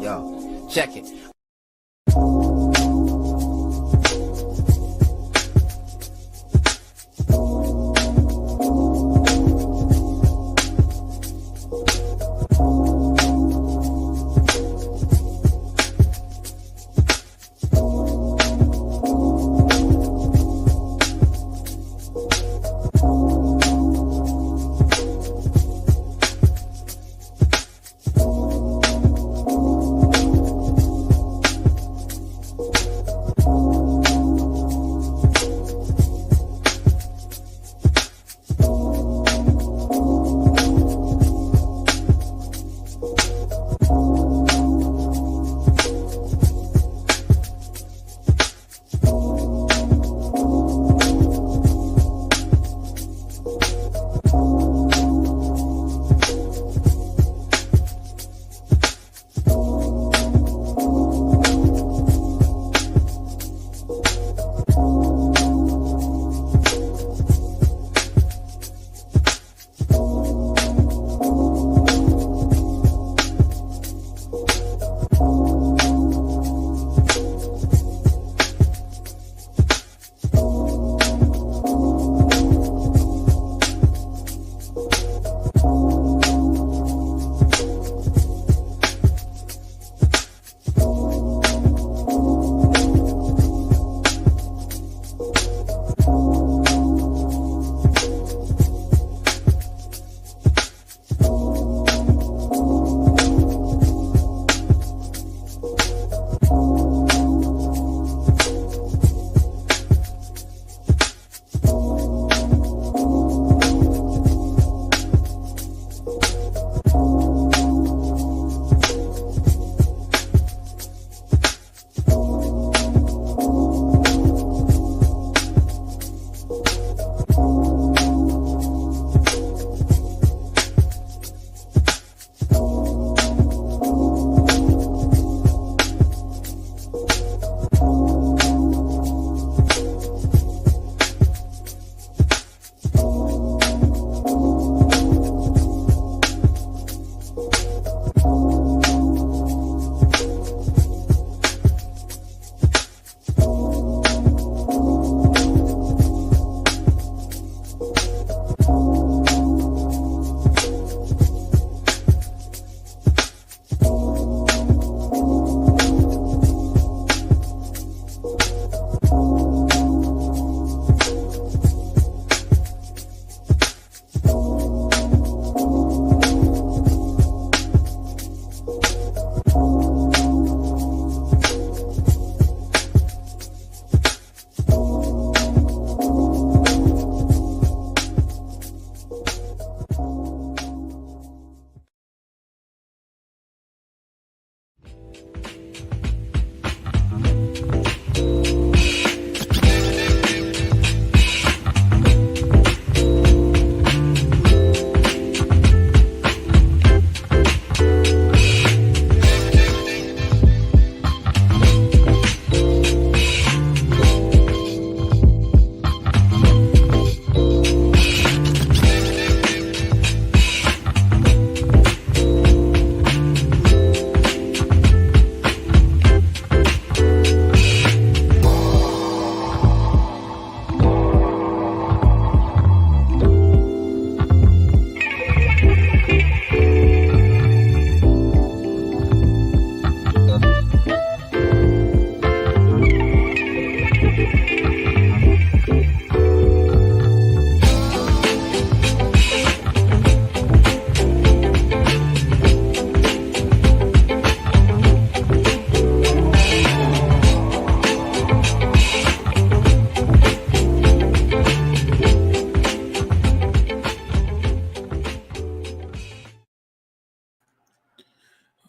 Yo, check it.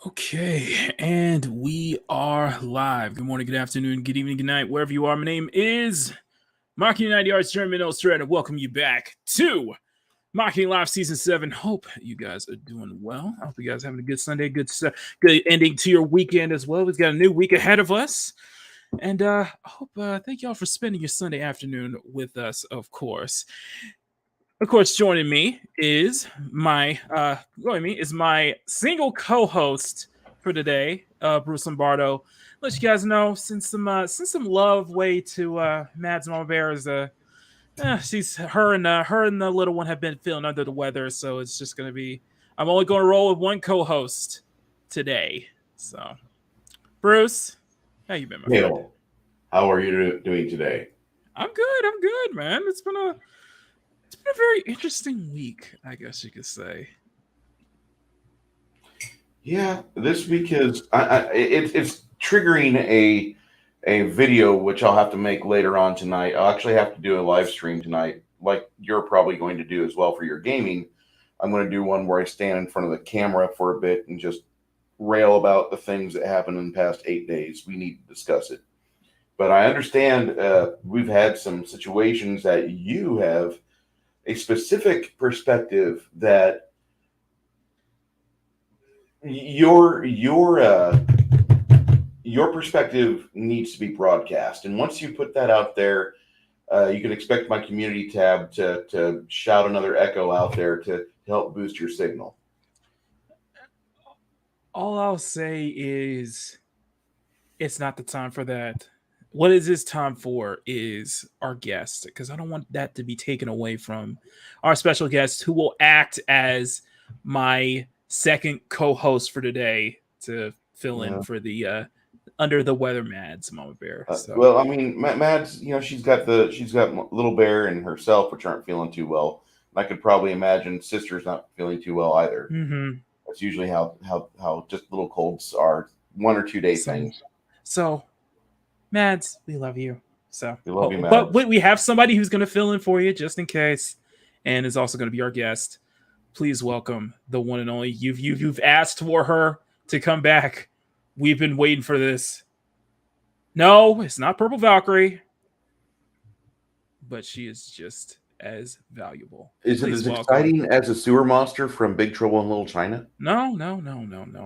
Okay, and we are live. Good morning, good afternoon, good evening, good night, wherever you are. My name is Maki 90 Arts German Illustrator, and welcome you back to Maki Live Season 7. Hope you guys are doing well. I hope you guys are having a good Sunday, good ending to your weekend as well. We've got a new week ahead of us. And I hope, thank y'all for spending your Sunday afternoon with us, of course. Of course, joining me is my single co-host for today, Bruce Lombardo. Let you guys know, send some love way to Mads Mama Bear. Is she's her and the little one have been feeling under the weather, so it's just gonna be. I'm only going to roll with one co-host today. So, Bruce, how you been, my friend? Neil, how are you doing today? I'm good, man. It's been a very interesting week, I guess you could say. Yeah, this week is it's triggering a video which I'll have to make later on tonight. I'll actually have to do a live stream tonight, like you're probably going to do as well for your gaming. I'm going to do one where I stand in front of the camera for a bit and just rail about the things that happened in the past 8 days. We need to discuss it. But I understand we've had some situations that you have a specific perspective that your perspective needs to be broadcast. And once you put that out there, you can expect my community tab to shout another echo out there to help boost your signal. All I'll say is it's not the time for that. What is this time for is our guest, because I don't want that to be taken away from our special guest who will act as my second co-host for today to fill in for the under the weather Mads Mama Bear. Well, I mean, Mads, she's got little Bear and herself, which aren't feeling too well. And I could probably imagine sister's not feeling too well either. Mm-hmm. That's usually how just little colds are, 1 or 2 day things. So, Mads, we love you. So, we love you, Mads. But we have somebody who's going to fill in for you just in case, and is also going to be our guest. Please welcome the one and only. You've asked for her to come back. We've been waiting for this. No, it's not Purple Valkyrie, but she is just as valuable. Is it as exciting as a sewer monster from Big Trouble in Little China? No.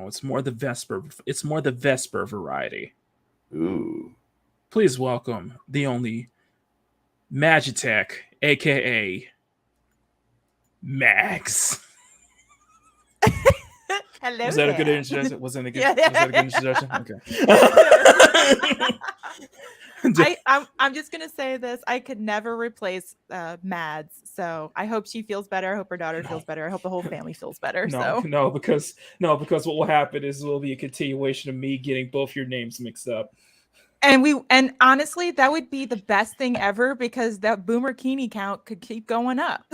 It's more the Vesper. It's more the Vesper variety. Ooh. Please welcome the only Magitek, aka MAGS. Hello. Was that a good introduction? Was that a good introduction? Okay. I'm just gonna say this. I could never replace Mads, so I hope she feels better. I hope her daughter feels better. I hope the whole family feels better. No, because what will happen is will be a continuation of me getting both your names mixed up. And honestly, that would be the best thing ever because that Boomer Makini count could keep going up.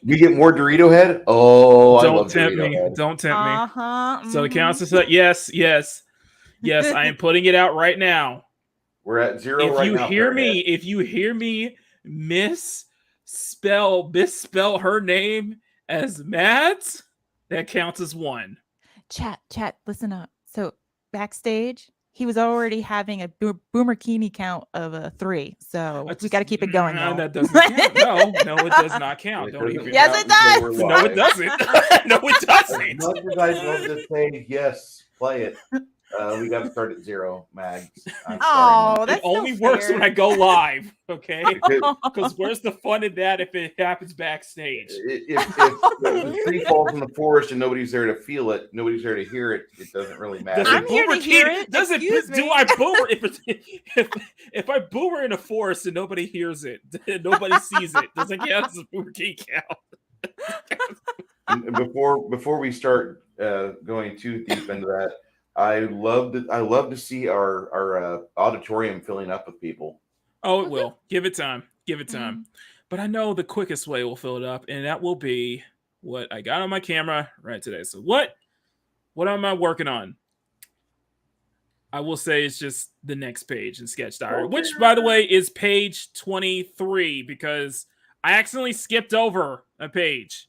You get more Dorito head? Oh, don't tempt me. Don't tempt me. Mm-hmm. So the count is yes. I am putting it out right now. We're at 0 right now. If you hear me misspell her name as Mads, that counts as 1. Chat, listen up. So backstage, he was already having a Boomer Makini count of 3. So we got to keep it going. That doesn't count. No, it does not count. Yes, it does. No, it doesn't. No, it doesn't. As much as I love to say yes, play it. We got to start at 0, Mags. That's it only works when I go live, okay? Because where's the fun in that if it happens backstage? If the tree falls in the forest and nobody's there to feel it, nobody's there to hear it, it doesn't really matter. I'm here to hear it. Do I boomer if I boomer in a forest and nobody hears it, nobody sees it? Does it count as a boomer key count? Before we start going too deep into that, I love to see our auditorium filling up with people. Oh, it will. Give it time. But I know the quickest way we'll fill it up, and that will be what I got on my camera right today. So what am I working on? I will say it's just the next page in Sketch Diary, which, by the way, is page 23 because I accidentally skipped over a page.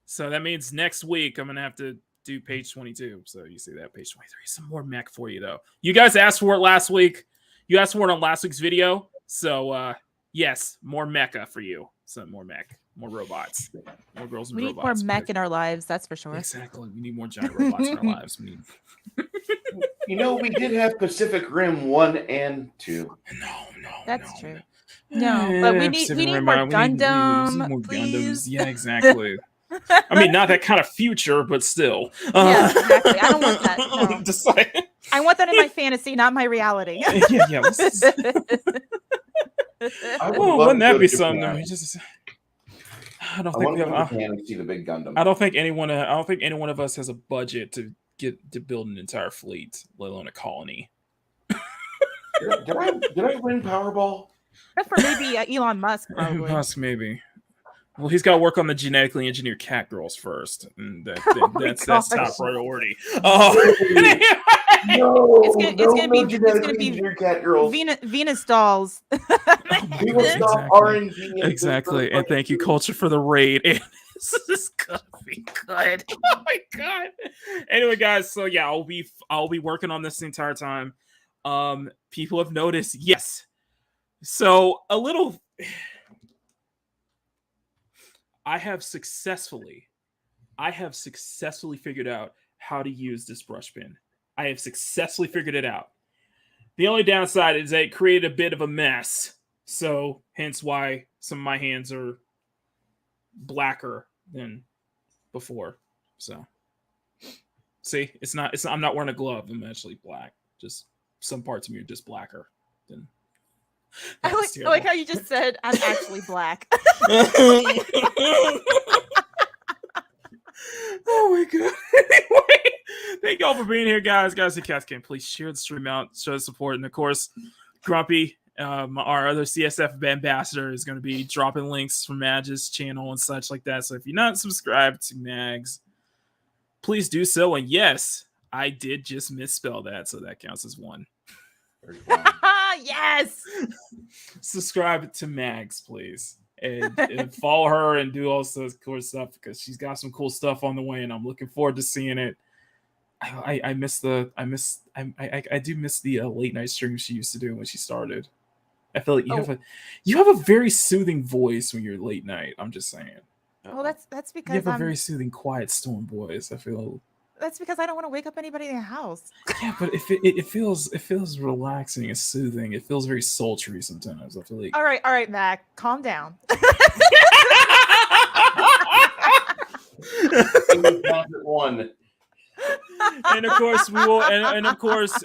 So that means next week I'm going to have to do page 22. So you see that page 23. Some more mech for you, though. You guys asked for it last week. You asked for it on last week's video. So, yes, more mecha for you. So more mech, more robots, more girls and robots. We need more mech in our lives, that's for sure. Exactly. We need more giant robots in our lives. We did have Pacific Rim 1 and 2. No. That's true. No, but we need more Gundam, please. Yeah, exactly. I mean, not that kind of future, but still. Yeah, exactly. I don't want that. No. Just like, I want that in my fantasy, not my reality. yeah. Wouldn't that be something? I don't think we have. To see the big Gundam. I don't think any one of us has a budget to build an entire fleet, let alone a colony. Did I win Powerball? Except for maybe Elon Musk, probably. Musk, maybe. Well, he's got to work on the genetically engineered cat girls first, and that's top priority. Oh, it's gonna be cat girls. Venus dolls. Exactly, and thank you, Culture, for the raid. This is gonna be good. Oh my god. Anyway, guys, so yeah, I'll be working on this the entire time. People have noticed, yes. So a little. I have successfully figured out how to use this brush pen. I have successfully figured it out. The only downside is that it created a bit of a mess. So hence why some of my hands are blacker than before. So see, I'm not wearing a glove. I'm actually black. Just some parts of me are just blacker than. I like how you just said I'm actually black. Oh my god. Anyway, thank y'all for being here, guys. If you guys can, please share the stream out, show the support. And of course, Grumpy, our other CSF ambassador, is going to be dropping links from Mag's channel and such like that. So if you're not subscribed to Mags, please do so. And yes, I did just misspell that, so that counts as one. Yes. Subscribe to Mags, please, and follow her and do all sorts of cool stuff because she's got some cool stuff on the way, and I'm looking forward to seeing it. I do miss the late night streams she used to do when she started. I feel like you have a very soothing voice when you're late night. I'm just saying. Well, that's because you have a very soothing, quiet storm voice. I feel. That's because I don't want to wake up anybody in their house. Yeah, but it feels relaxing and soothing. It feels very sultry sometimes. I feel like. All right, Mac, calm down. One. And of course we will, and of course,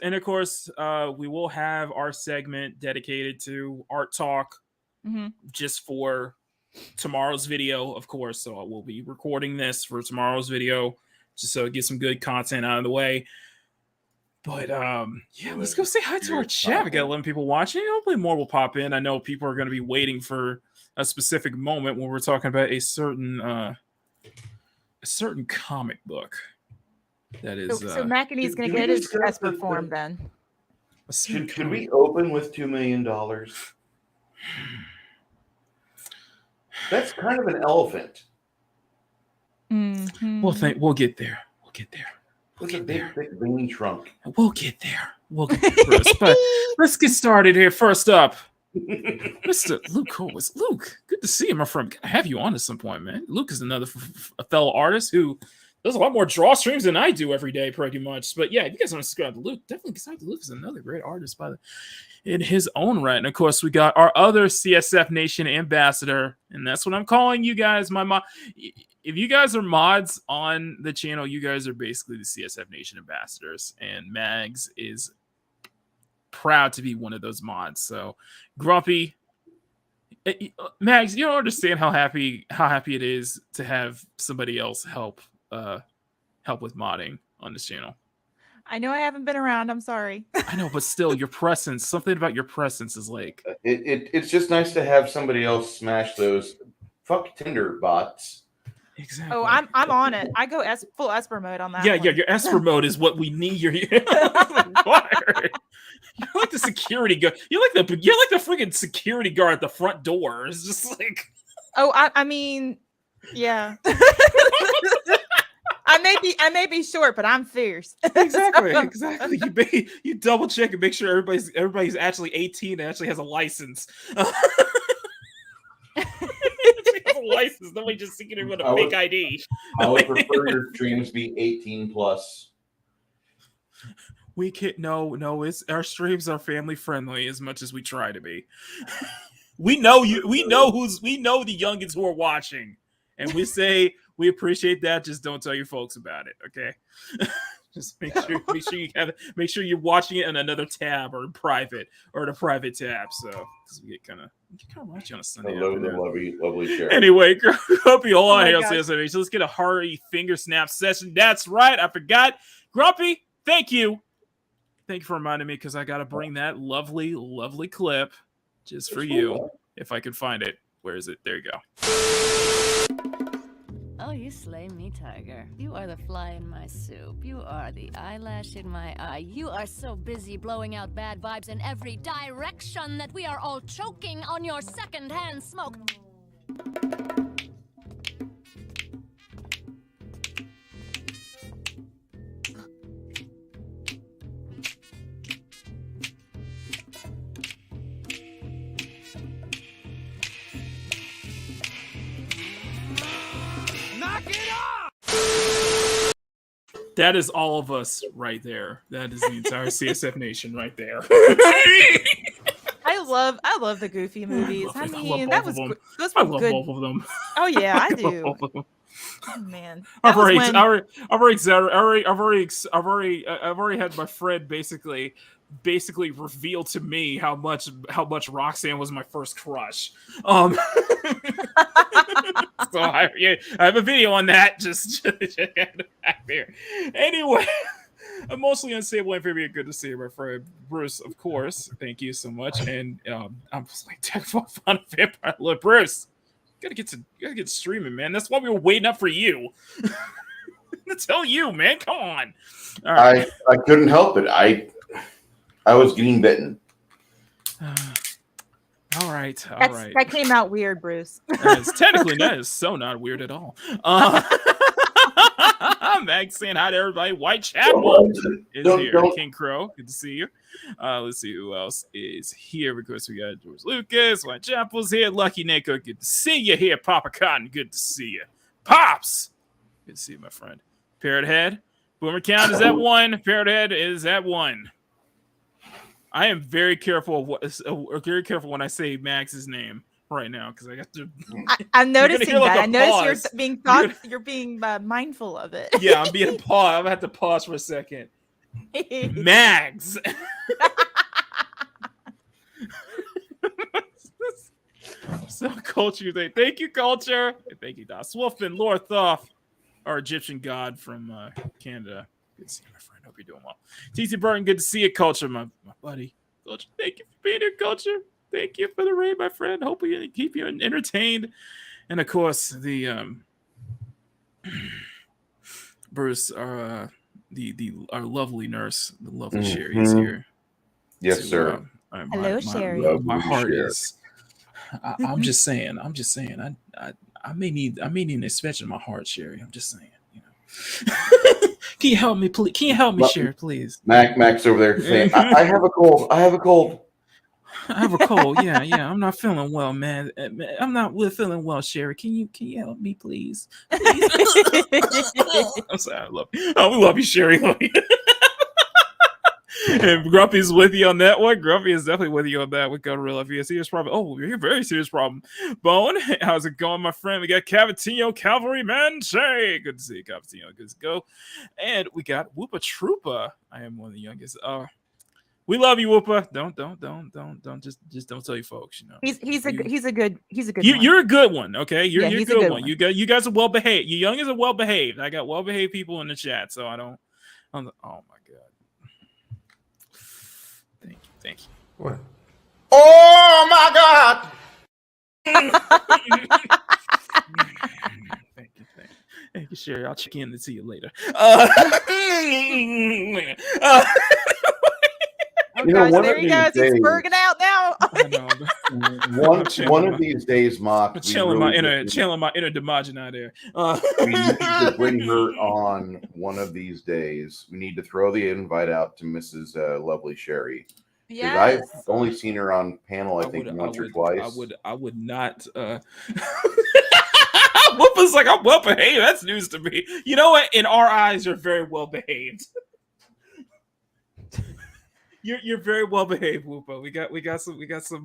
we will have our segment dedicated to art talk, just for tomorrow's video, of course. So I will be recording this for tomorrow's video, just so get some good content out of the way. But yeah, let's go say hi to our chat. We got 11 people watching. Hopefully more will pop in. I know people are going to be waiting for a specific moment when we're talking about a certain comic book. That is so Makini's going to get his dress performed then. Should we open with $2 million? That's kind of an elephant. Mm-hmm. We'll get there. It's a big, thick, veiny trunk. We'll get there first. But let's get started here. First up, Mr. Luke Horwitz. Luke, good to see you, my friend. Gotta have you on at some point, man. Luke is another a fellow artist who does a lot more draw streams than I do every day, pretty much. But yeah, if you guys want to subscribe to Luke, definitely subscribe to Luke. Is another great artist in his own right. And of course, we got our other CSF Nation ambassador, and that's what I'm calling you guys. My mod. If you guys are mods on the channel, you guys are basically the CSF Nation ambassadors, and Mags is proud to be one of those mods. So, Grumpy, Mags, you don't understand how happy it is to have somebody else help with modding on this channel. I know I haven't been around. I'm sorry. I know, but still, your presence, something about your presence is like it's just nice to have somebody else smash those fuck Tinder bots. Exactly. Oh, I'm on it. I go full Esper mode on that. Yeah, your Esper mode is what we need. You're like the security guard. You're like the freaking security guard at the front door. It's just like. Oh, I mean, yeah. I may be short, but I'm fierce. Exactly. You double check and make sure everybody's actually 18 and actually has a license. License. Nobody just seeking it with a fake ID. I would prefer your streams be 18 plus. We can't. No. It's our streams are family friendly as much as we try to be. We know you. We know the youngins who are watching, and we say we appreciate that. Just don't tell your folks about it, okay? Just make sure you're watching it in another tab or in private or in a private tab. So because we get kind of watch on a Sunday afternoon. Lovely share. Anyway, Grumpy, hold on here. gosh. So let's get a hearty finger snap session. That's right. I forgot. Grumpy, thank you. Thank you for reminding me because I got to bring that lovely clip just for you. If I can find it. Where is it? There you go. Oh, you slay me, tiger. You are the fly in my soup. You are the eyelash in my eye. You are so busy blowing out bad vibes in every direction that we are all choking on your secondhand smoke. That is all of us right there. That is the entire CSF Nation right there. I love the Goofy movies. I mean, that was those I were love good. both of them. Oh yeah, I love do. both of them. Oh man, I've that was already had my friend basically reveal to me how much Roxanne was my first crush. So I have a video on that. Just check it back there. Anyway, Emotionally Unstable Amphibian. Good to see you, my friend Bruce. Of course, thank you so much. And I'm just like technical fun of Vampire. Look, Bruce, you gotta get streaming, man. That's why we were waiting up for you. To tell you, man. Come on. All right. I couldn't help it. I was getting bitten. All right. That came out weird, Bruce. That is so not weird at all. Max saying hi to everybody. Whitechapel is here. King Crow, good to see you. Let's see who else is here. Of course, we got George Lucas. Whitechapel's here. Lucky Neko, good to see you here. Papa Cotton, good to see you. Pops, good to see you, my friend. Parrot Head, Boomer Count is at 1. Parrot Head is at 1. I am very careful when I say Max's name right now because I got to. I'm noticing that. I notice pause. you're being mindful of it. Yeah, I'm being paused. I'm gonna have to pause for a second. Mags. So Culture, thank you, Culture. Thank you, Das Wolfman, Lorthoff, our Egyptian god from Canada. Good to see you, my friend. Hope you're doing well. TC Burton, good to see you, Culture, my buddy. Culture, thank you for being here, Culture. Thank you for the raid, my friend. Hope we keep you entertained. And of course, the Bruce, our lovely nurse, the lovely Sherry is here. Yes, sir. Hello, Sherry. My heart is. I'm just saying. I may need an inspection of my heart, Sherry. I'm just saying. You know. Can you help me, please? Can you help me, Sherry, please? Max over there saying, I have a cold. I have a cold. Yeah. I'm not feeling well, man. I'm not feeling well, Sherry. Can you help me, please? I'm sorry. I love you. Oh, we love you, Sherry. Love you. And Grumpy's with you on that one. Grumpy is definitely with you on that. We got a real serious problem. Oh, you're a very serious problem. Bone, how's it going, my friend? We got Cavatino Cavalryman. Say, good to see you, Cavatino. Good to go. And we got Whoopa Troopa. I am one of the youngest. We love you, Whoopa. Don't just don't tell your folks. You know, he's a good. You're a good one. Okay, you're a he's good one. You guys are well behaved. You youngins are well behaved. I got well behaved people in the chat, so I don't. Oh my god. Thank you. What? Oh my God! Thank you, Sherry. I'll check in and see you later. There he goes. He's spurging out now. One of these days, Mock. Channeling my inner Demogena there. We need to bring her on one of these days. We need to throw the invite out to Mrs. Lovely Sherry. Yes. I've only seen her on panel, I think, once or twice. I would not. Whoopa's like, I'm well behaved. That's news to me. You know what? In our eyes, you're very well behaved. You're very well behaved, Whoopa. We got some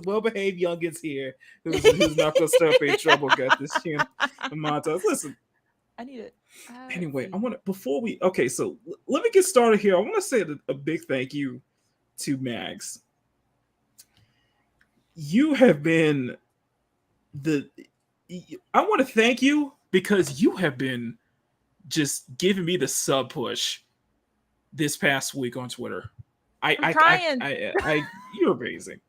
well behaved youngins here who's not gonna start any trouble. Got this champ Montas. Listen. I need it. Anyway, I want to so let me get started here. I want to say a big thank you to Mags. You have been I want to thank you because you have been just giving me the sub push this past week on Twitter. I'm trying. You're amazing.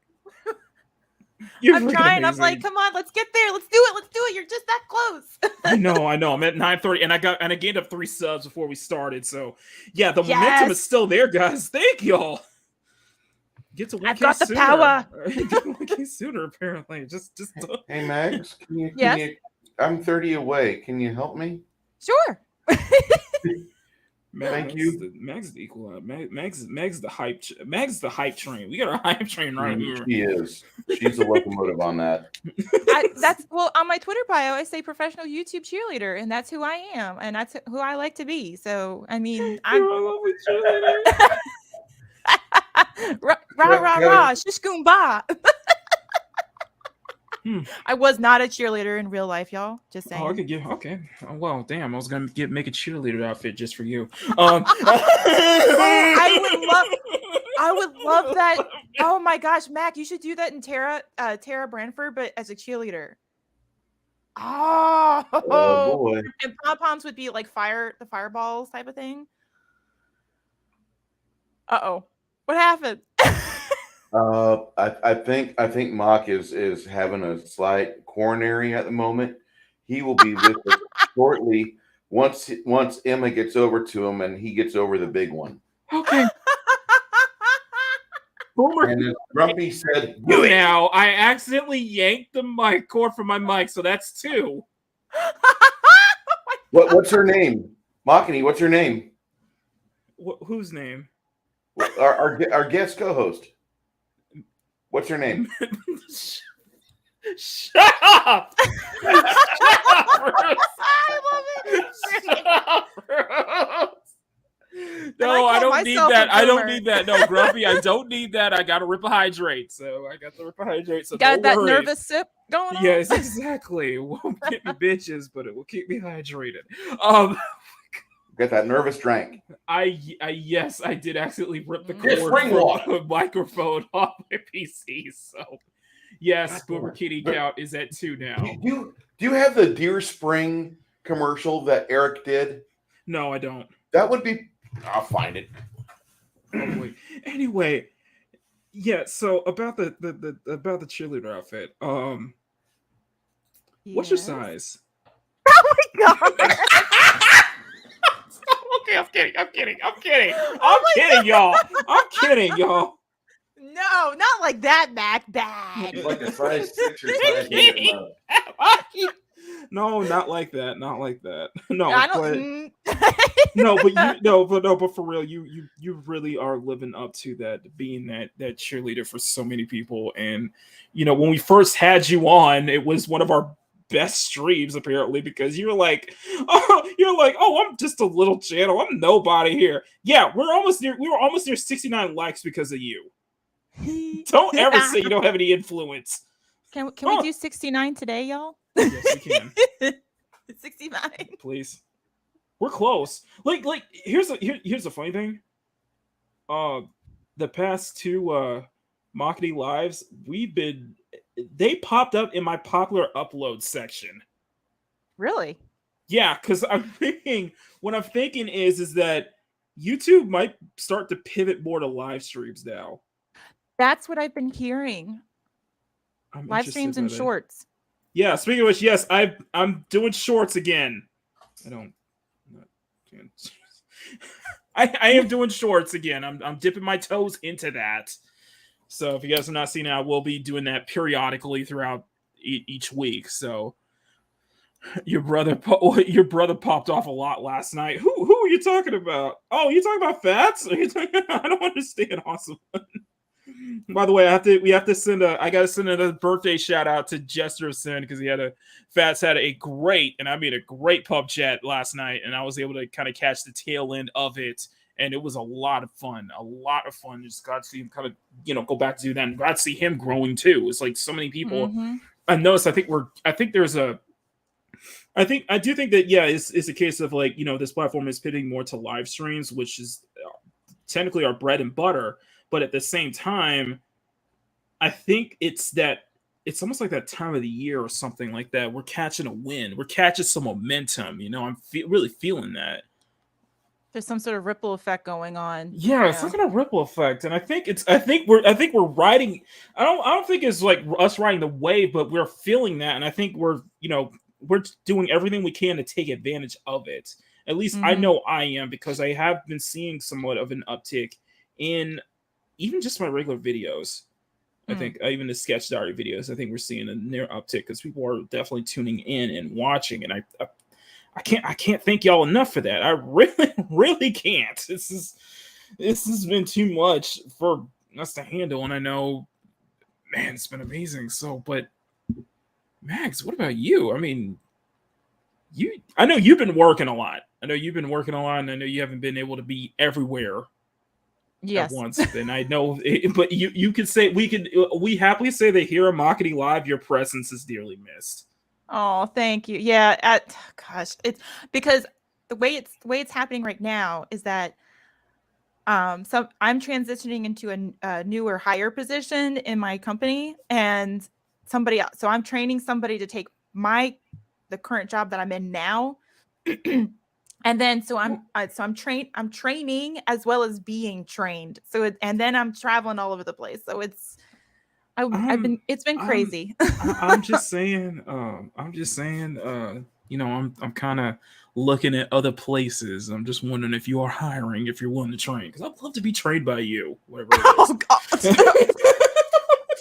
I'm trying. Amazing. I'm like, come on, let's get there. Let's do it. You're just that close. I know. I'm at 9:30, and I gained up 3 subs before we started. So yeah, the momentum is still there, guys. Thank y'all. Get to 1K I've got the sooner. power. Get to 1K sooner, apparently. Just Hey, Mags, Yes? I'm 30 away. Can you help me? Sure. Thank you. Mags is the equal. Mags the hype. Mags the hype train. We got our hype train right here. She is. She's a locomotive on that. That's on my Twitter bio. I say professional YouTube cheerleader, and that's who I am, and that's who I like to be. So I mean, I'm You're a lovely cheerleader. rah, shish goomba. I was not a cheerleader in real life, y'all. Just saying. Oh, I could get okay. Oh, well, damn, I was gonna make a cheerleader outfit just for you. I would love that. Oh my gosh, Mac, you should do that in Tara Branford, but as a cheerleader. Oh boy. And pom-poms would be like the fireballs type of thing. Uh-oh. What happened? I think Maki is having a slight coronary at the moment. He will be with us shortly once Emma gets over to him and he gets over the big one. Okay. Boomer. And as Grumpy said, do it. Now I accidentally yanked the mic cord from my mic, so that's 2. What's her name? Makini, what's her name? Whose name? Our guest co-host. What's her name? Shut up! Shut up, Bruce! I love it. Shut up, Bruce! No, I don't need that. I don't need that. No, Grumpy, I don't need that. I got to Ripahydrate. So I got the Ripahydrate. So got that nervous sip going on? Yes, exactly. It won't get me bitches, but it will keep me hydrated. Get that nervous drink. Yes, I did accidentally rip the cord from the microphone off my PC. So, yes, Boomer Kitty count is at 2 now. Do you have the Deer Spring commercial that Eric did? No, I don't. That would be. I'll find it. Anyway, yeah. So about the cheerleader outfit. What's your size? Oh my god. Okay, I'm kidding, y'all. I'm kidding, y'all. No, not like that, Mac. Bad. Like a size 6 or size 8. No, not like that. Not like that. No, I don't. but for real, you really are living up to that, being that cheerleader for so many people. And when we first had you on, it was one of our best streams apparently, because you were like, oh, I'm just a little channel, I'm nobody here. Yeah, we were almost near 69 likes because of you. Don't ever say you don't have any influence. Can we do 69 today, y'all? Yes, we can. 69, please. We're close. Like here's the funny thing. The past 2 Makini lives, they popped up in my popular upload section. Really? Yeah, because what I'm thinking is that YouTube might start to pivot more to live streams now. That's what I've been hearing. Live streams and shorts. Yeah, speaking of which, yes, I'm doing shorts again. I am doing shorts again. I'm dipping my toes into that. So if you guys have not seen it, I will be doing that periodically throughout each week. So your brother popped off a lot last night. Who are you talking about? Oh, you talking about Fats? I don't understand. Awesome. By the way, I gotta send a birthday shout out to Jesterson, because Fats had a great pub chat last night, and I was able to kind of catch the tail end of it and it was a lot of fun. Just got to see him kind of go back to do that, and got to see him growing too. It's like so many people. I noticed. I think I do think that it's a case of like this platform is pivoting more to live streams, which is technically our bread and butter, but at the same time, I think it's almost like that time of the year or something like that. We're catching a wind. We're catching some momentum. I'm really feeling that. There's some sort of ripple effect going on. Yeah, it's like a ripple effect, and I think we're riding. I don't think it's like us riding the wave, but we're feeling that, and I think we're doing everything we can to take advantage of it. At least I know I am, because I have been seeing somewhat of an uptick in even just my regular videos. I think even the sketch diary videos, I think we're seeing a near uptick because people are definitely tuning in and watching, and I can't thank y'all enough for that. I really can't. This has been too much for us to handle, and I know, man, it's been amazing. So, but Mags, what about you? I mean, I know you've been working a lot. And I know you haven't been able to be everywhere. Yes. At once. And I know, but you could say we happily say that here at Makini Live, your presence is dearly missed. Oh, thank you. Yeah, gosh, it's because the way it's happening right now is that so I'm transitioning into a newer, higher position in my company, and somebody else. So I'm training somebody to take the current job that I'm in now. And then I'm training as well as being trained. So and then I'm traveling all over the place. So it's been crazy. I'm just saying, I'm kind of looking at other places. I'm just wondering if you are hiring, if you're willing to train, because I'd love to be trained by you. Whatever. Oh God.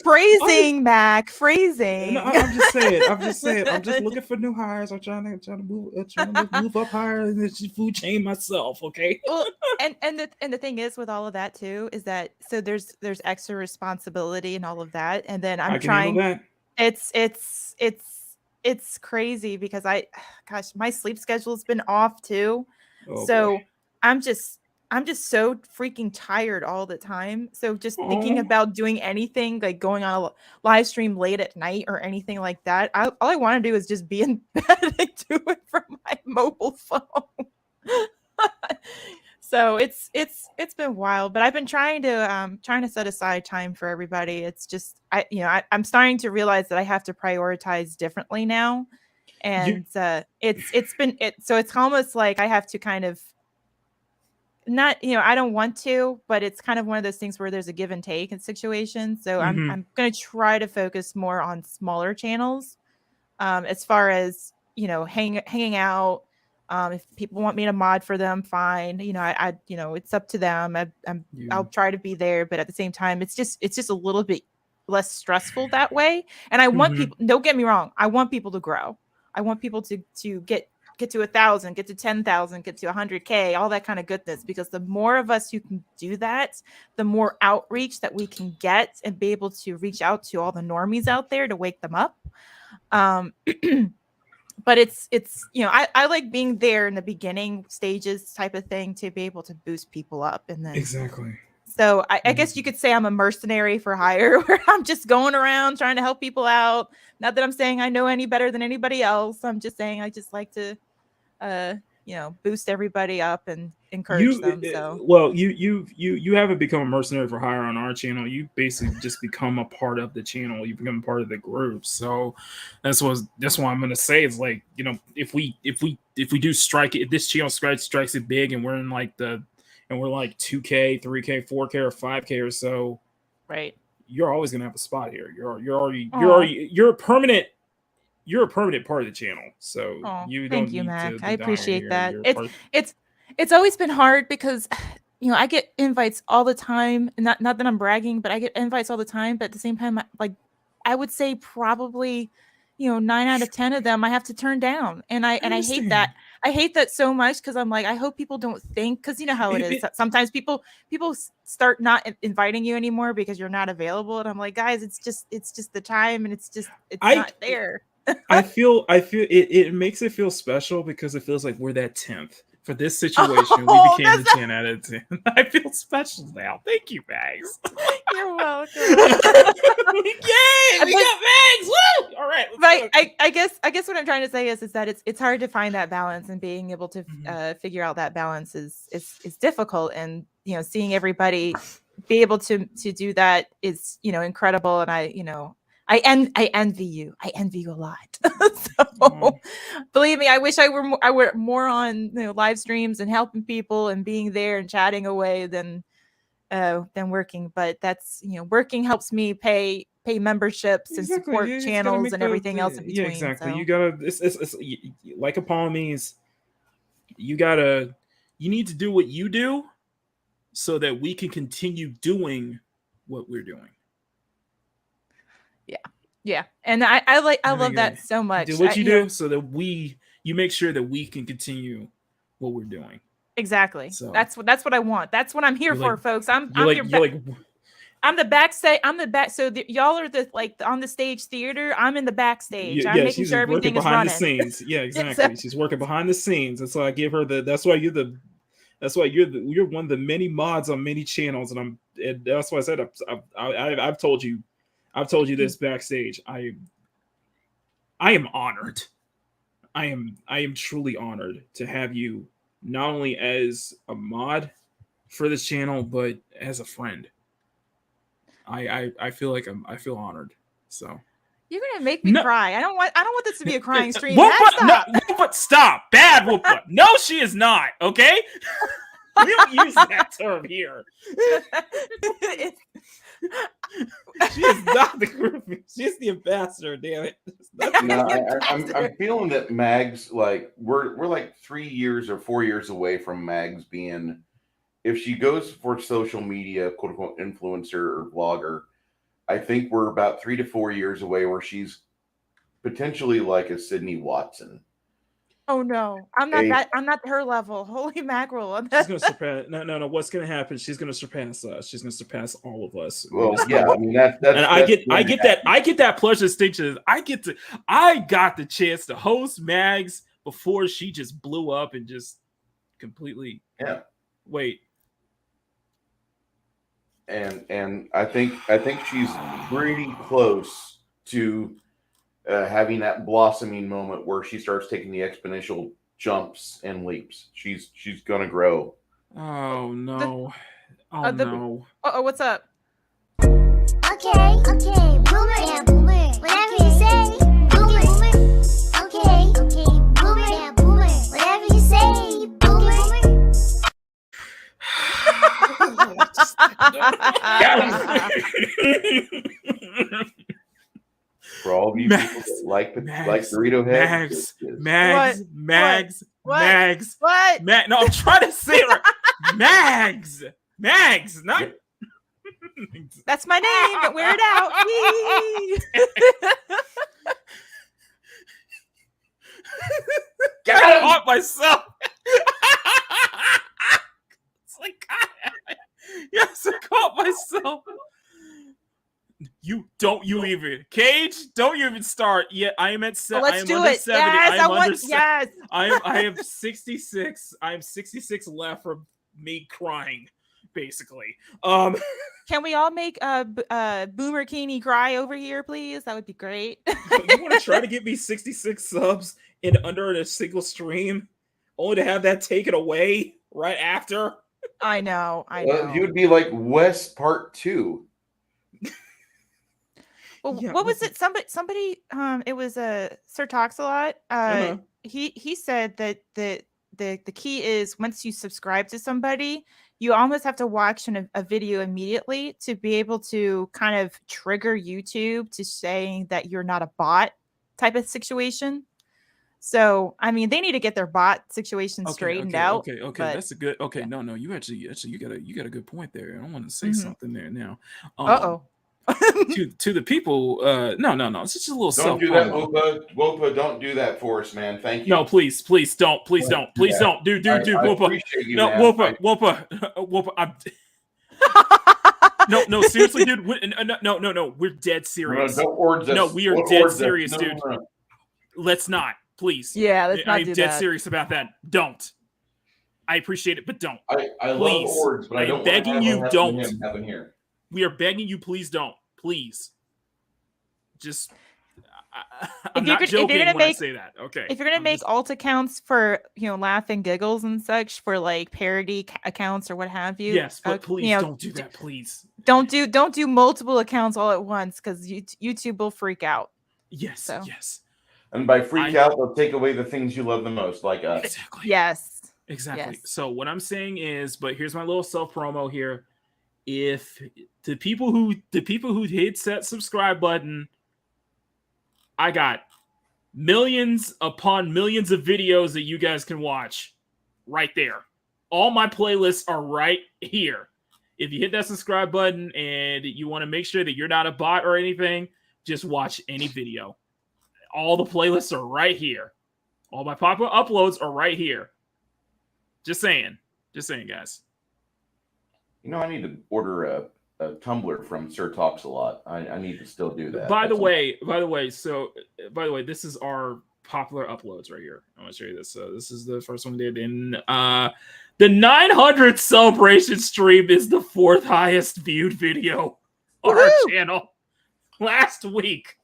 Phrasing, Mac. Phrasing. No, I'm just saying. I'm just looking for new hires. I'm trying to move up higher in the food chain myself. Okay. Well, and the thing is with all of that too is that so there's extra responsibility and all of that, and then I'm trying. That. It's crazy because my sleep schedule's been off too, so boy. I'm just so freaking tired all the time. So just thinking about doing anything like going on a live stream late at night or anything like that, all I want to do is just be in bed and do it from my mobile phone. So it's been wild, but I've been trying to set aside time for everybody. It's just I'm starting to realize that I have to prioritize differently now, and so it's almost like I have to kind of. Not, I don't want to, but it's kind of one of those things where there's a give and take in situations. So I'm going to try to focus more on smaller channels, as far as, hanging out. If people want me to mod for them, fine. It's up to them. I'll try to be there, but at the same time, it's just a little bit less stressful that way. And I want people, don't get me wrong, I want people to grow. I want people to get to 1,000, get to 10,000, get to 100K, all that kind of goodness. Because the more of us who can do that, the more outreach that we can get and be able to reach out to all the normies out there to wake them up. But it's I like being there in the beginning stages type of thing to be able to boost people up. And then exactly. So I guess you could say I'm a mercenary for hire, where I'm just going around trying to help people out. Not that I'm saying I know any better than anybody else. I'm just saying I just like to, boost everybody up and encourage them. So well, you haven't become a mercenary for hire on our channel. You basically just become a part of the channel. You become part of the group. So that's why I'm gonna say is like if we do strike it, if this channel strikes it big, and we're in like we're like 2K, 3K, 4K, or 5K or so, right? You're always gonna have a spot here. You're a permanent part of the channel. So you don't. Thank you, Mac. I appreciate that. It's always been hard because I get invites all the time. Not that I'm bragging, but I get invites all the time. But at the same time, I would say probably 9 out of 10 of them I have to turn down, and I hate that. I hate that so much because I'm like, I hope people don't think, because you know how it is. Sometimes people start not inviting you anymore because you're not available, and I'm like, guys, it's just the time, and it's not there. I feel it makes it feel special because it feels like we're that 10th. For this situation, we became the 10 out of 10. I feel special now. Thank you, Mags. You're welcome. Yay! We got Mags! Woo! All right. Right. I guess what I'm trying to say is that it's hard to find that balance, and being able to figure out that balance is difficult. And seeing everybody be able to do that is incredible. And I envy you. I envy you a lot. So believe me, I wish I were more on live streams and helping people and being there and chatting away than working. But that's working helps me pay memberships and support channels and everything else in between. Yeah, exactly. So. You gotta. It's like upon means. You need to do what you do, so that we can continue doing what we're doing. Yeah, and I love that so much. Do what you do, so that you make sure that we can continue what we're doing. Exactly. So, that's what I want. That's what I'm here for, folks. I'm the backstage. I'm the back. So y'all are on the stage theater. I'm in the backstage. I'm making sure everything is running. Behind the scenes. Yeah, exactly. She's working behind the scenes, and so I give her That's why you're one of the many mods on many channels, and that's why I said I've told you this backstage. I am honored. I am truly honored to have you not only as a mod for this channel, but as a friend. I feel honored. So you're gonna make me cry. I don't want this to be a crying stream. Stop. Bad Whoopa. No, she is not. Okay. We don't use that term here. She is not the groupie. She's the ambassador. Damn it. I'm feeling that Mags, we're like 3 years or 4 years away from Mags being, if she goes for social media, quote unquote, influencer or vlogger, I think we're about 3 to 4 years away where she's potentially like a Sydney Watson. Oh no, I'm not her level. Holy mackerel! She's gonna surpass. No. What's gonna happen? She's gonna surpass us. She's gonna surpass all of us. Well, yeah. I mean that's. And I get that pleasure distinction. I got the chance to host Mags before she just blew up and just completely. Yeah. Wait. And I think she's pretty close to having that blossoming moment where she starts taking the exponential jumps and leaps. She's gonna grow. Oh no! No! What's up? Okay, boomer, yeah, boomer. Whatever you say, boomer. Okay, boomer, yeah, boomer. Whatever you say, boomer. For all of you people that like Dorito heads, Mags. What? No, I'm trying to say it right. Mags, not. That's my name. Don't wear it out. I caught myself. It's like, God. Yes, I caught myself. You even Cage. Don't you even start yet. I am at 70. Let's do it. 70. Yes, I have 66. I have 66 left from me crying, basically. Can we all make Boomer Keeney cry over here, please? That would be great. You want to try to get me 66 subs in under a single stream, only to have that taken away right after? I know. You would be like West Part 2. Well, yeah, what was it? Somebody. It was Sir Talks a Lot. He said that the key is once you subscribe to somebody, you almost have to watch a video immediately to be able to kind of trigger YouTube to saying that you're not a bot type of situation. So, I mean, they need to get their bot situation straightened out. Okay, that's a good. Okay, yeah. No, you actually you got a good point there. I don't want to say something there now. To the people, no, it's just a little. Don't do that, Whoopa. Don't do that for us, man. Thank you. No, please don't, don't, do, Whoopa. No, Whoopa. No, seriously, dude. No, we're dead serious. No, we are dead serious, dude. Let's not, please. Yeah, let's not do that. I'm dead serious about that. Don't. I appreciate it, but don't. I love Please. Ords, but I I'm don't begging want to you, have don't. him happen here. We are begging you, please don't. Please. Just, I'm If you're not gonna- if joking you're gonna when I make- say that. Okay. If you're gonna I'm make just- alt accounts for laugh and giggles and such for like parody accounts or what have you, yes, but please you know, don't do that, please. don't do multiple accounts all at once because YouTube will freak out. Yes, So. yes. And by freak out, they'll take away the things you love the most, like us. Exactly. Yes. Exactly. Yes. So what I'm saying is, but here's my little self promo here. If the people who hit that subscribe button, I got millions upon millions of videos that you guys can watch right there. All my playlists are right here. If you hit that subscribe button and you want to make sure that you're not a bot or anything, just watch any video. All the playlists are right here. All my popular uploads are right here. Just saying, guys. You know, I need to order a tumbler from Sir Talks a Lot. I need to still do that. By the way, this is our popular uploads right here. I want to show you this. So this is the first one we did in the 900th celebration stream is the 4th highest viewed video on our channel last week.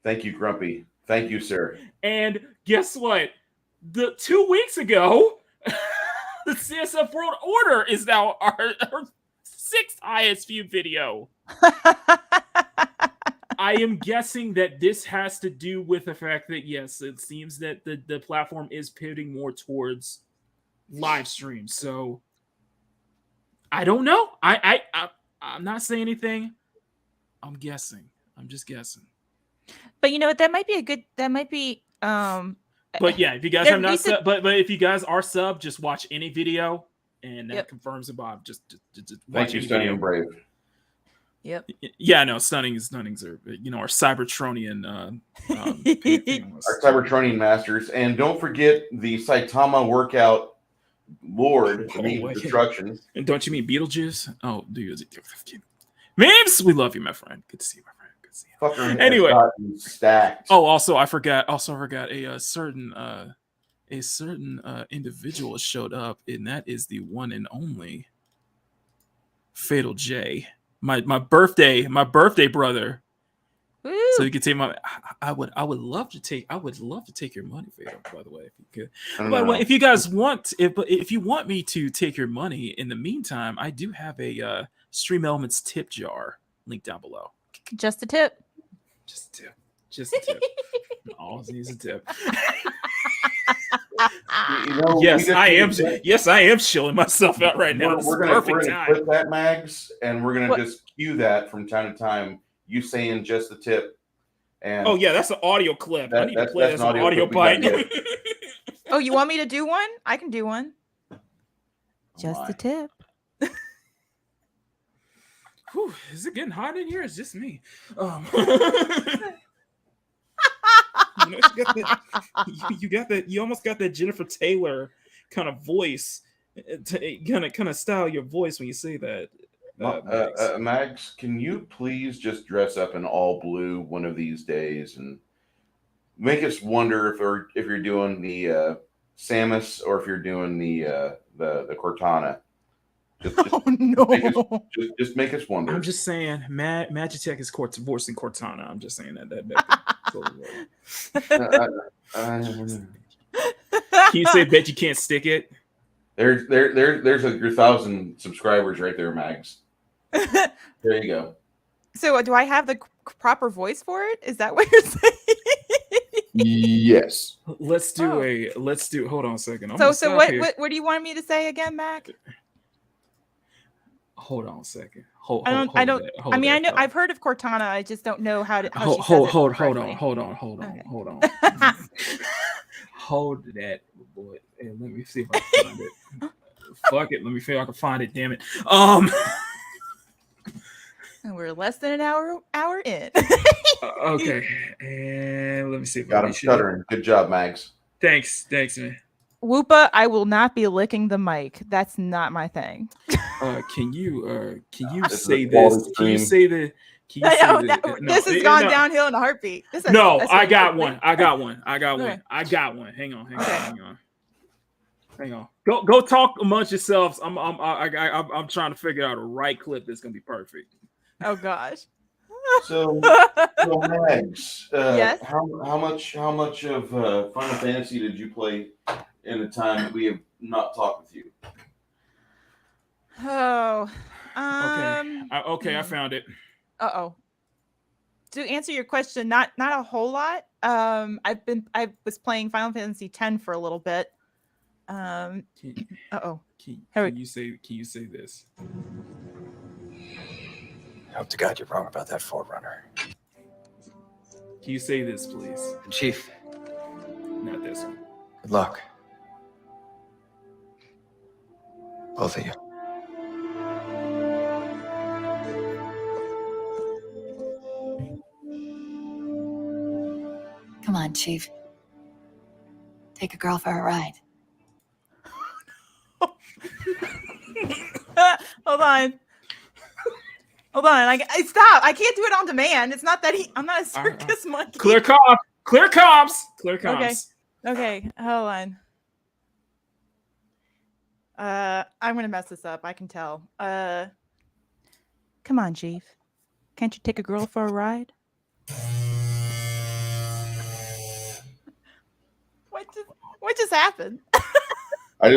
Thank you, Grumpy. Thank you, sir. And guess what? 2 weeks ago, the CSF World Order is now our 6th highest viewed video. I am guessing that this has to do with the fact that, yes, it seems that the platform is pivoting more towards live streams. So I don't know. I'm not saying anything. I'm guessing. I'm just guessing. But you know what? That might be But yeah, if you guys have not sub, but if you guys are sub, just watch any video, and that confirms it, Bob. Just Thank you, Stunning and Brave. Yep. Yeah, no, stunnings are our Cybertronian our Cybertronian masters, and don't forget the Saitama workout Lord of Destruction. And don't you mean Beetlejuice? Oh, do you? Memes, we love you, my friend. Good to see you, my friend. Good to see you. Fucker Anyway, stacked. Oh, also I forgot a certain individual showed up, and that is the one and only Fatal J. My birthday brother. Woo. So you can take my. I would love to take your money, Fatal. By the way, if you could. By the way, if you guys want, if you want me to take your money, in the meantime, I do have a Stream Elements tip jar link down below. Just a tip. Just a tip. All needs a tip. Yes, I am. Yes, I am chilling myself out right now. We're gonna clip that, Mags, and we're gonna just cue that from time to time. You saying just the tip. And oh yeah, that's an audio clip. I need to play that as an audio bite. Oh, you want me to do one? I can do one. Just a tip. Whew, is it getting hot in here? It's just me. You almost got that Jennifer Taylor kind of voice, kind of style your voice when you say that. Mags, can you please just dress up in all blue one of these days and make us wonder if you're doing the Samus or if you're doing the Cortana? Just make us wonder. I'm just saying, Magitek is voicing Cortana. I'm just saying that Can you say bet you can't stick it? There's your 1,000 subscribers right there, Mags. There you go. So do I have the proper voice for it? Is that what you're saying? Yes. Let's do. Hold on a second. So what do you want me to say again, Mac? Hold on a second. I know. I've heard of Cortana. I just don't know how to. Hold on. Hold that, boy. And let me see if I can find it. Fuck it. Let me see if I can find it. Damn it. And we're less than an hour in. Okay. And let me see if got him stuttering. Good job, Mags. Thanks, man. Whoopa, I will not be licking the mic. That's not my thing. Can you say this? Can you say the? This has gone downhill in a heartbeat. I got one. Hang on. Hang on. Go talk amongst yourselves. I'm trying to figure out a right clip that's gonna be perfect. Oh gosh. So Mags, Yes. how much of Final Fantasy did you play in the time that we have not talked with you? Oh. I found it. Uh-oh. To answer your question, not a whole lot. I was playing Final Fantasy X for a little bit. Can you say this? I hope to God you're wrong about that Forerunner. Can you say this, please? Chief, Not this one. good luck. Both of you. Come on, Chief. Take a girl for a ride. Hold on. I stop. I can't do it on demand. It's not that I'm not a circus monkey. Clear comps. Okay. Hold on. I'm gonna mess this up. I can tell. Come on, Chief. Can't you take a girl for a ride? What just happened? I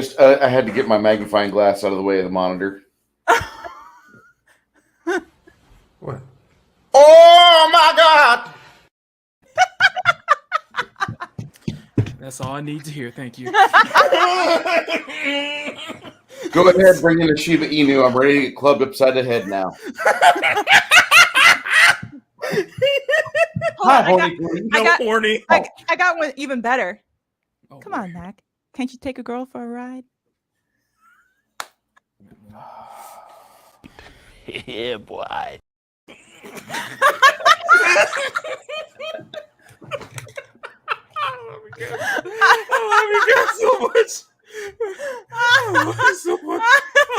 had to get my magnifying glass out of the way of the monitor. What? Oh my God! That's all I need to hear. Thank you. Go ahead, bring in the Shiba Inu. I'm ready to get clubbed upside the head now. Hold on, Horny. I got one even better. Oh, Come on, Mac. Can't you take a girl for a ride? Yeah, boy. I love you guys so much. I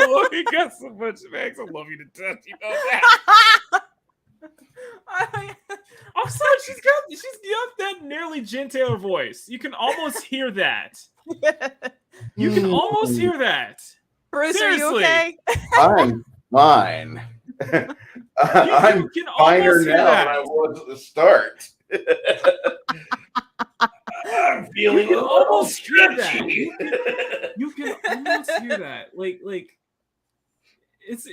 love you guys so much, Max. I love you to death. You know that. I'm sorry. She's got that nearly Jen Taylor voice. You can almost hear that. You can almost hear that. Bruce, Seriously. are you okay? I'm fine. I'm can finer almost hear now that. than I was at the start. I'm feeling You can almost hear that. stretchy. You can almost hear that. Like it's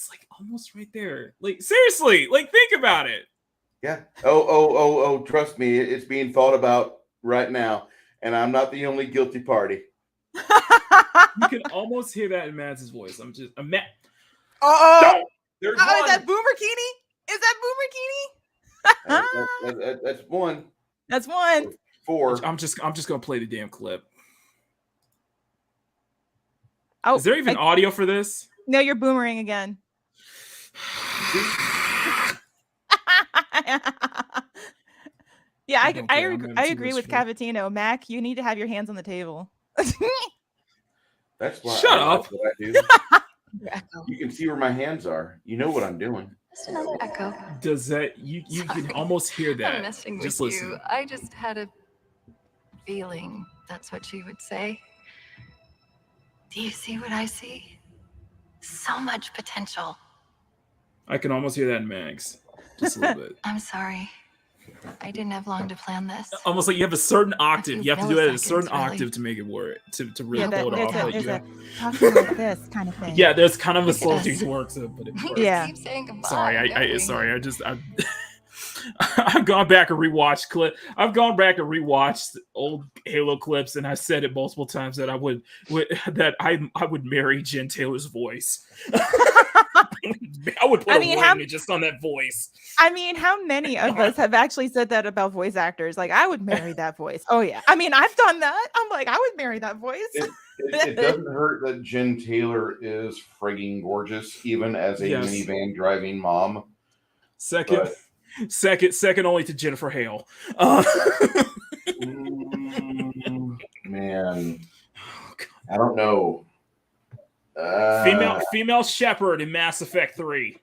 like almost right there. Like seriously, like think about it. Yeah. Oh, trust me, it's being thought about right now. And I'm not the only guilty party. You can almost hear that in Mads' voice. I'm mad. Oh, There's is one. that Boomerkini? Is that Boomerkini? That's one. That's one. 4. I'm just gonna play the damn clip. Oh, Is there even audio for this? No, you're boomerang again. Yeah, I agree with Cavatino. Mac, you need to have your hands on the table. That's why. Shut up. What I do. Echo. You can see where my hands are. You know what I'm doing. Just another echo. Does that you can almost hear that? I'm messing with Just listen. you. I just had a feeling that's what she would say. Do you see what I see? So much potential. I can almost hear that in Mags. Just a little bit. I'm sorry. I didn't have long to plan this. Almost like you have a certain octave. You have to do it at a certain milliseconds, really. octave to make it work. To really Yeah, pull it off. But there's you a have, talking like this kind of thing. yeah, there's kind of a Look at slow us. thing to work to, but it works. Yeah. Keep saying goodbye, Sorry, don't we? I've gone back and rewatched old Halo clips, and I said it multiple times that I would marry Jen Taylor's voice. I would put a ring just on that voice. I mean, how many of us have actually said that about voice actors? Like, I would marry that voice. Oh yeah. I mean, I've done that. I'm like, I would marry that voice. It doesn't hurt that Jen Taylor is frigging gorgeous, even as a Yes. minivan driving mom. Second only to Jennifer Hale. Man, I don't know. Female shepherd in Mass Effect 3.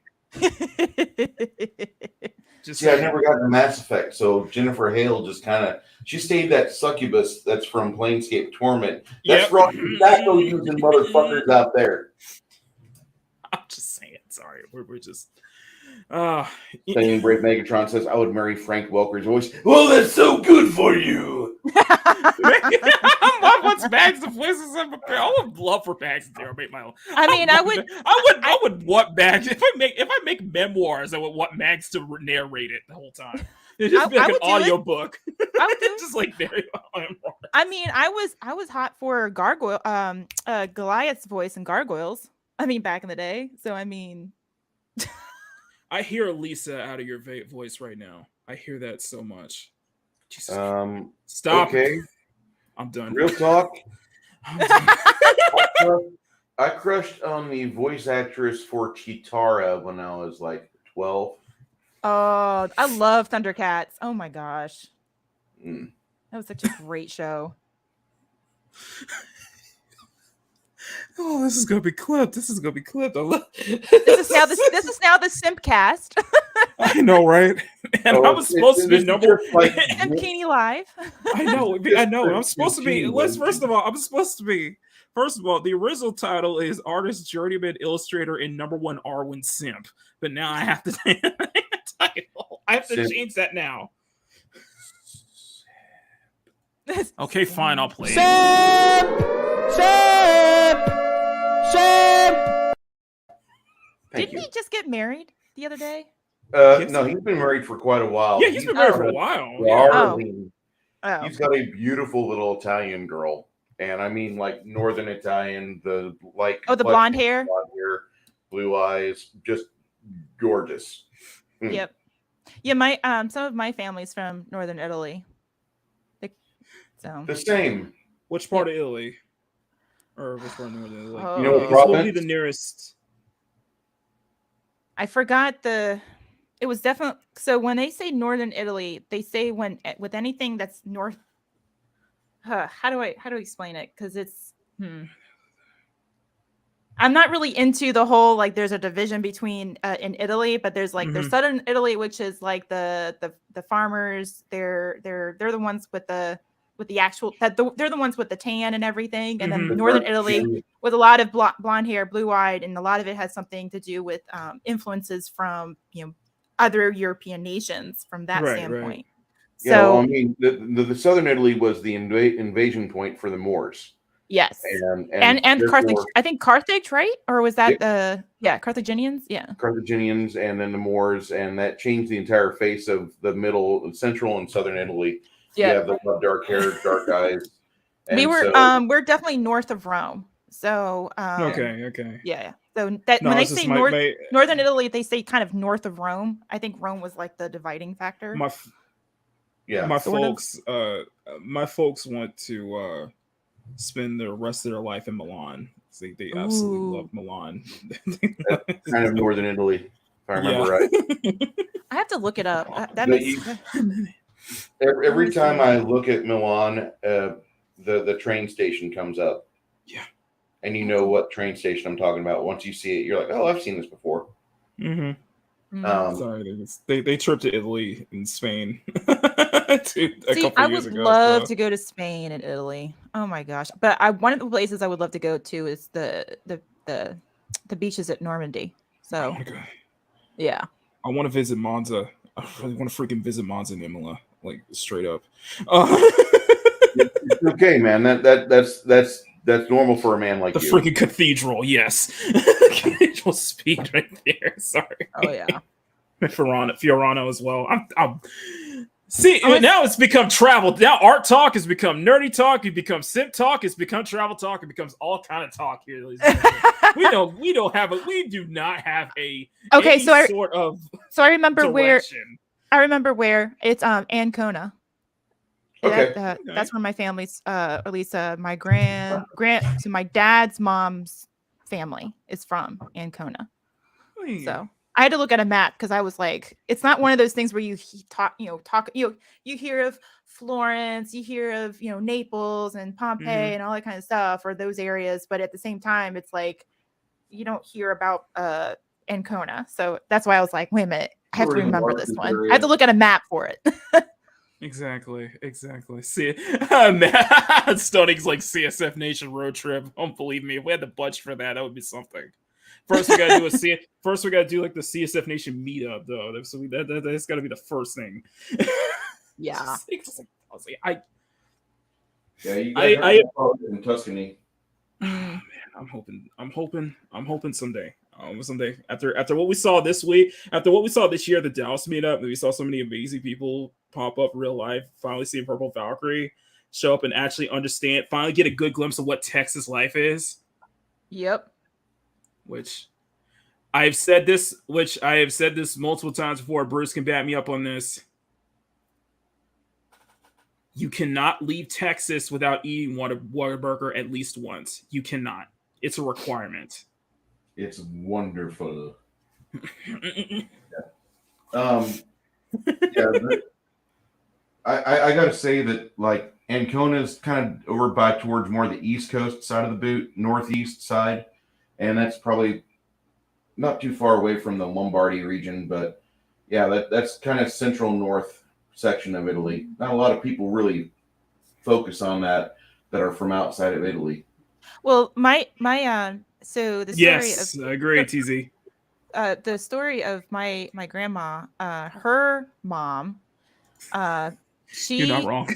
Just See, I saying. never got the Mass Effect, so Jennifer Hale just kind of she stayed that succubus that's from Planescape Torment. That's Yep. wrong tobacco using motherfuckers out there. I'm just saying. Sorry, we're just. Singing Brave Megatron says, "I would marry Frank Welker's voice." Well, that's so good for you. I want Mags to voice of I would love for Mags to narrate my own. I mean, I would want Mags if I make memoirs. I would want Mags to narrate it the whole time. It'd just be like an audio book. I would do just like narrate my memoir. I mean, I was hot for Goliath's voice in Gargoyles. I mean, back in the day. So I mean, I hear Lisa out of your voice right now. I hear that so much. Jesus. Stop. Okay. I'm done. Real talk. I crushed on the voice actress for Chitara when I was like 12. oh, I love Thundercats. Oh my gosh. Mm. That was such a great show. Oh, this is gonna be clipped. I love This is now the Simp cast. I know, right? And I was supposed to be number like Makini Live. I know. I'm supposed to be. First of all, the original title is Artist, Journeyman, Illustrator, and #1 Arwen Simp. But now I have to title. I have to change that now. Okay, fine. I'll play Didn't he just get married the other day? No, he's been married for quite a while. Yeah, he's been married for a while. Darling. Oh. He's got a beautiful little Italian girl, and I mean like Northern Italian. The blonde hair, blue eyes, just gorgeous. Mm. Yep. Yeah, my some of my family's from Northern Italy. So the same. Which part of Italy? Or which part of Northern Italy? Oh. You know what What would be province? the nearest? I forgot it was definitely, so when they say Northern Italy, they say when with anything that's north. How do I explain it? Because it's I'm not really into the whole like there's a division between in Italy, but there's like there's Southern Italy, which is like the farmers. They're the ones with the actual they're the ones with the tan and everything, and then Northern Italy with a lot of blonde hair, blue eyed, and a lot of it has something to do with influences from other European nations from that standpoint. Right. So I mean, the Southern Italy was the invasion point for the Moors. Yes, and Carthage. I think Carthage, right? Or was that Carthaginians? Yeah, Carthaginians, and then the Moors, and that changed the entire face of the central, and southern Italy. Yeah, the dark hair, dark eyes. We're definitely north of Rome. So okay. Yeah. So that when they say Northern Italy, they say kind of north of Rome. I think Rome was like the dividing factor. My folks want to spend the rest of their life in Milan. They absolutely love Milan. Kind of Northern Italy, if I remember right. I have to look it up. Every time I look at Milan, the train station comes up. Yeah. And you know what train station I'm talking about. Once you see it, you're like, oh, I've seen this before. Sorry, they tripped to Italy and Spain. I would love to go to Spain and Italy. Oh my gosh! But one of the places I would love to go to is the beaches at Normandy. So, yeah, I want to visit Monza. I really want to freaking visit Monza and Imola, like straight up. It's okay, man. That's normal for a man like the you. Freaking cathedral, yes. Cathedral speed right there. Sorry. Oh yeah. Fiorano as well. Now it's become travel. Now art talk has become nerdy talk. It becomes simp talk. It's become travel talk. It becomes all kind of talk here. We do not have a So I remember direction. I remember where it's Ancona. Okay. That's where my family's at least my so my dad's mom's family is from Ancona. So I had to look at a map because I was like, it's not one of those things where you hear of Florence, you hear of Naples and Pompeii and all that kind of stuff, or those areas, but at the same time it's like you don't hear about Ancona. So that's why I was like, wait a minute, I have to Tourism remember market this one. area. I have to look at a map for it. Exactly. See, man, Stoning's like CSF Nation road trip. Don't believe me. If we had the budget for that, that would be something. First, we gotta do First, we gotta do like the CSF Nation meetup, though. So that's gotta be the first thing. Yeah. Yeah, you guys are in Tuscany. Mm. Man, I'm hoping someday. Someday after what we saw this week, after what we saw this year at the Dallas meetup, we saw so many amazing people pop up real life. Finally seeing Purple Valkyrie show up and actually understand. Finally get a good glimpse of what Texas life is. Yep. Which I have said this multiple times before. Bruce can back me up on this. You cannot leave Texas without eating Whataburger at least once. You cannot. It's a requirement. It's wonderful. Yeah. I gotta say that like Ancona's kind of over by towards more the east coast side of the boot, northeast side, and that's probably not too far away from the Lombardy region, but yeah, that's kind of central north section of Italy. Not a lot of people really focus on that are from outside of Italy. Well, so the story Yes, of I agree, TZ. The story of my grandma, her mom, You're she not wrong.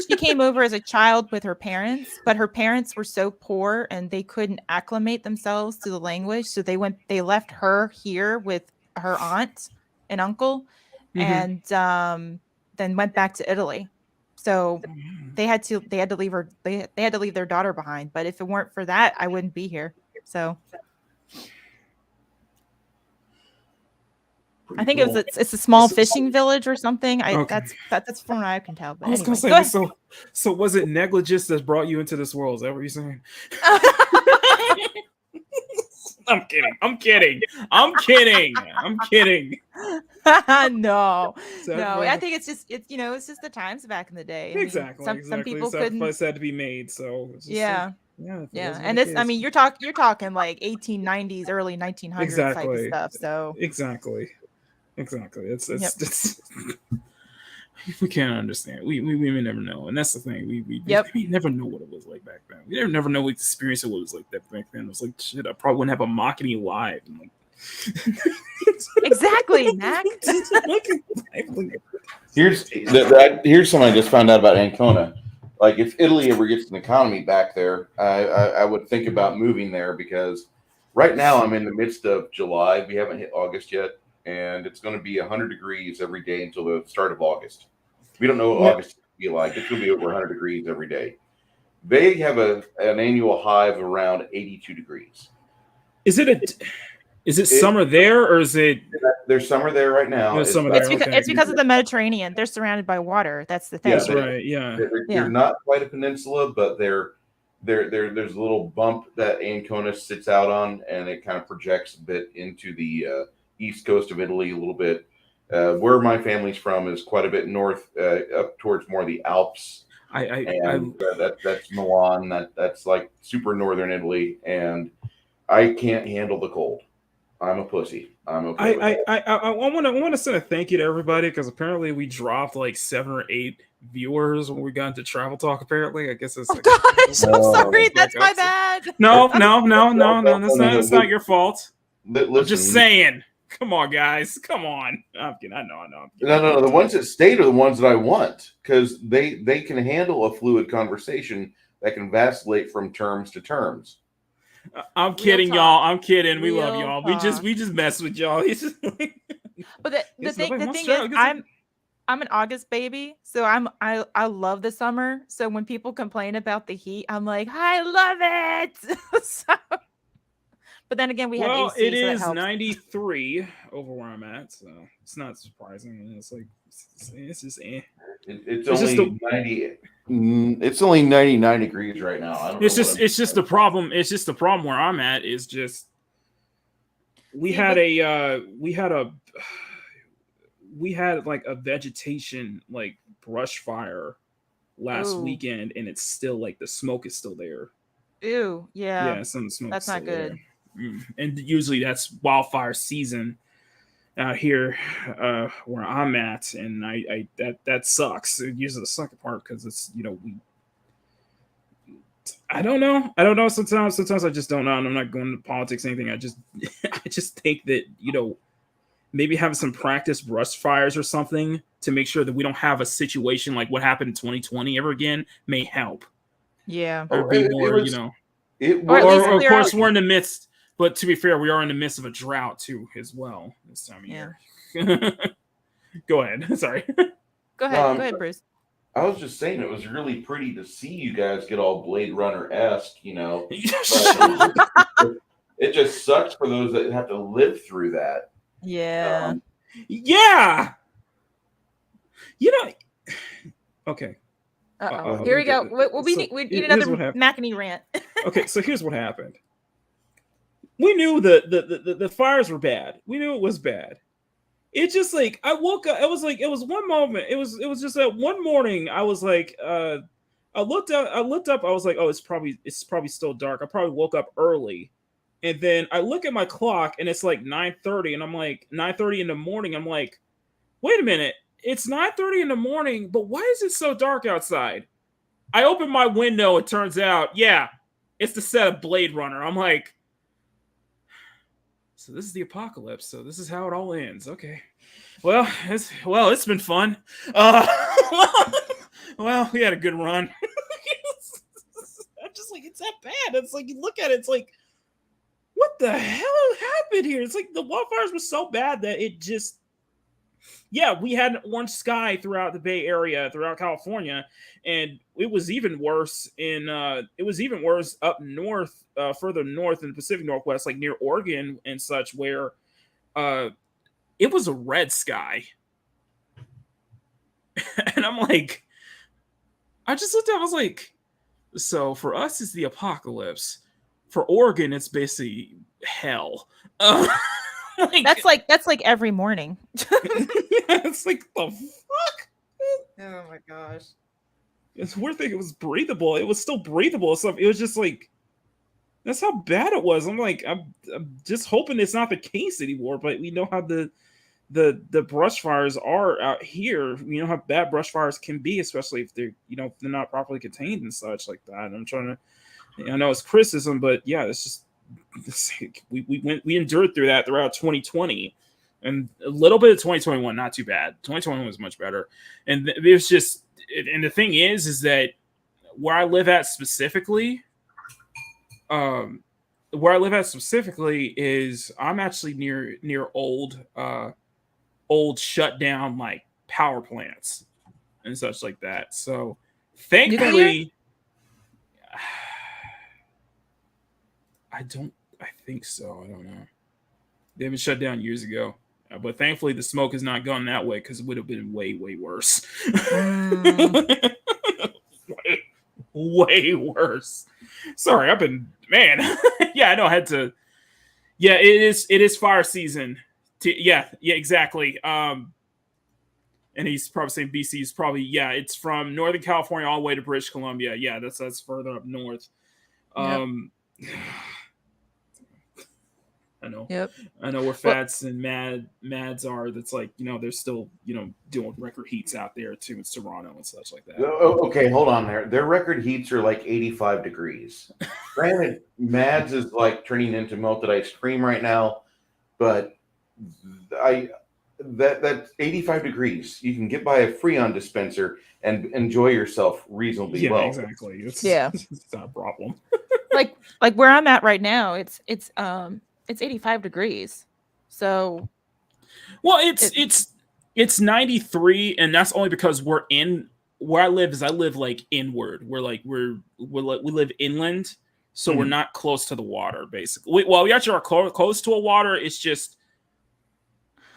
she came over as a child with her parents, but her parents were so poor and they couldn't acclimate themselves to the language, so they left her here with her aunt and uncle, and then went back to Italy. So they had to leave her. They had to leave their daughter behind. But if it weren't for that, I wouldn't be here. So I think it's a small fishing village or something. Okay. That's from what I can tell. But I was anyway, gonna say, so was it negligence that brought you into this world? Is that what you're saying? I'm kidding. no. So, I think it's just the times back in the day. I mean, Exactly. some people sacrifice couldn't. had to be made. So it's just Yeah. Yeah. And it's, I mean, you're talking like 1890s, early 1900s type of stuff. So exactly. It's Yep. it's we can't understand. We may never know, and that's the thing. We never know what it was like back then. We never know what experience it was like that back then. It was like shit. I probably wouldn't have a Makini live. And like, exactly, Mac. Here's something I just found out about Ancona. Like, if Italy ever gets an economy back there, I would think about moving there, because right now I'm in the midst of July. We haven't hit August yet, and it's going to be 100 degrees every day until the start of August. We don't know what August will be like. It's going to be over 100 degrees every day. They have an annual high of around 82 degrees. Is it summer there, or is it? There's summer there right now. There's summer there. It's because of the Mediterranean. They're surrounded by water. That's the thing. Yes, right. Yeah. They're not quite a peninsula, but there's a little bump that Ancona sits out on, and it kind of projects a bit into the east coast of Italy a little bit. Where my family's from is quite a bit north, up towards more of the Alps. That's Milan. That's like super northern Italy, and I can't handle the cold. I'm a pussy. I'm okay. I want to send a thank you to everybody, because apparently we dropped like 7 or 8 viewers when we got into travel talk. Apparently, I guess it's. Gosh, I'm sorry. That's my bad. No. That's not your fault. Listen, I'm just saying. Come on, guys. Come on. I'm kidding. I know. No. The ones that stayed are the ones that I want, because they can handle a fluid conversation that can vacillate from terms to terms. I'm kidding, y'all. I'm kidding. We love Real y'all. talk. We just mess with y'all. But the thing is, I'm an August baby, so I love the summer. So when people complain about the heat, I'm like, I love it. So, but then again, we have AC. It is so 93 over where I'm at, so it's not surprising. It's like it's just It's only 90. It's only 99 degrees right now. I don't it's know just the problem. It's just the problem where I'm at is just we had like a vegetation like brush fire last weekend, and it's still like the smoke is still there. Ew, yeah. Some smoke. That's not good. And usually that's wildfire season. out here where I'm at, and I that sucks. It uses the sucker part because it's I don't know. I don't know. Sometimes I just don't know. And I'm not going to politics or anything. I just I just think that maybe having some practice brush fires or something to make sure that we don't have a situation like what happened in 2020 ever again may help. Yeah. Or Oh, be it more, was- It Or at was, least or of clear course out- we're in the midst. But to be fair, we are in the midst of a drought too, as well this time of Yeah. year. Go ahead. Sorry. Go ahead. Um, Go ahead, Bruce. I was just saying it was really pretty to see you guys get all Blade Runner-esque, But it just sucks for those that have to live through that. Yeah. Yeah. Okay. Uh-oh. Here we go. We So, need here's another what happened. Makini rant. Okay, so here's what happened. We knew the fires were bad. We knew it was bad. It just like I woke up. It was one moment. It was just that one morning. I was like, I looked up. I was like, oh, it's probably still dark. I probably woke up early, and then I look at my clock and it's like 9:30, and I'm like 9:30 in the morning. I'm like, wait a minute, it's 9:30 in the morning, but why is it so dark outside? I open my window. It turns out, yeah, it's the set of Blade Runner. I'm like, so this is the apocalypse. So this is how it all ends. Okay. Well, it's been fun. Well, we had a good run. I'm just like, it's that bad. It's like you look at it, it's like, what the hell happened here? It's like the wildfires were so bad that it just, yeah, we had an orange sky throughout the Bay Area, throughout California, and it was even worse up north, further north in the Pacific Northwest, like near Oregon and such, where it was a red sky. And I'm like, I just looked at it, I was like, so for us it's the apocalypse. For Oregon, it's basically hell. That's like every morning. It's like the fuck. Oh my gosh. It's weird thing. It was breathable. It was still breathable. So it was just like, that's how bad it was. I'm like, I'm just hoping it's not the case anymore. But we know how the brush fires are out here. We know how bad brush fires can be, especially if they're if they're not properly contained and such like that. And I'm trying to, I know it's criticism, but yeah, it's just we endured through that throughout 2020. And a little bit of 2021, not too bad. 2021 was much better. And it was just, and the thing is that where I live at specifically, is I'm actually near old shut down like power plants and such like that. So thankfully, I think so. I don't know. They've been shut down years ago. But thankfully, the smoke has not gone that way because it would have been way, way worse. way worse. Sorry, I've been, man. Yeah, I know. I had to. Yeah, it is fire season. Yeah, exactly. And he's probably saying BC is probably, yeah, it's from Northern California all the way to British Columbia. Yeah, that's further up north. I know. Yep. I know where Fats and Mads are. That's like, they're still, doing record heats out there too in Toronto and such like that. Oh, okay, hold on there. Their record heats are like 85 degrees. Granted, Mads is like turning into melted ice cream right now, but that's 85 degrees. You can get by a Freon dispenser and enjoy yourself reasonably well. Exactly. It's not a problem. like where I'm at right now, it's 85 degrees. So well, it's 93, and that's only because we're in where I live. I live like inward. We live inland, so we're not close to the water. Basically, we actually are close to a water. It's just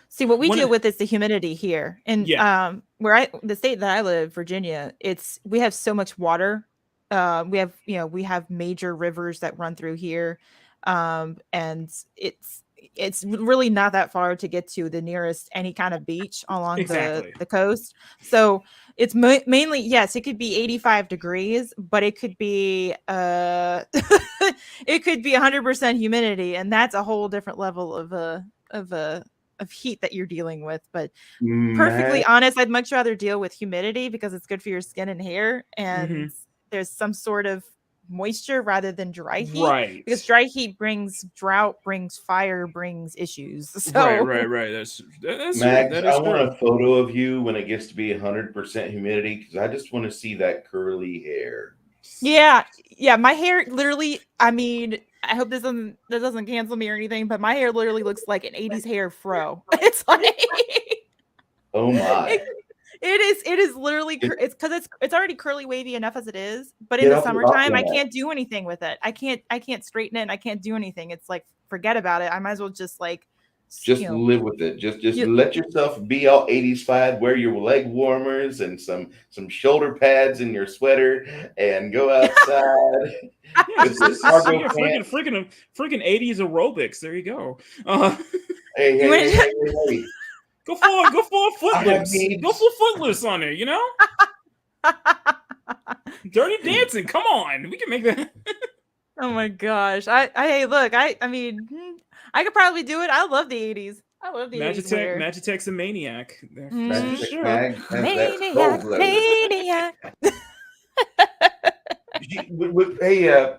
see what we deal with is the humidity here, and the state that I live, Virginia. We have so much water. We have major rivers that run through here. And it's really not that far to get to the nearest any kind of beach along the coast. So it's mainly, yes, it could be 85 degrees, but it could be it could be 100% humidity, and that's a whole different level of of heat that you're dealing with. But Mag- perfectly honest, I'd much rather deal with humidity because it's good for your skin and hair, and there's some sort of moisture rather than dry heat. Right. Because dry heat brings drought, brings fire, brings issues. So Right. That's Max, that I is want true. a photo of you when it gets to be 100% humidity because I just want to see that curly hair. yeah, my hair literally, I mean, I hope that doesn't cancel me or anything, but my hair literally looks like an 80s hair fro. It's like Oh my! it is literally it's because it's already curly wavy enough as it is, but in Get the off your summertime I Aquanet. can't do anything with it. I can't straighten it and I can't do anything. It's like forget about it. I might as well just like Just you know, live with it. Just you- let yourself be all 80s fied. Wear your leg warmers and some shoulder pads in your sweater and go outside. Yeah, With some cargo pants. freaking 80s aerobics. There you go. Hey, You wanna- hey. Go full Footloose. needs. Go full Footloose on it. You know, Dirty Dancing. Come on, we can make that. Oh my gosh. Hey, look, I mean, I could probably do it. I love the 80s. I love the 80s wear. Magitek's a maniac. Magitek Sure. Mag has that Maniac, soul glow. maniac.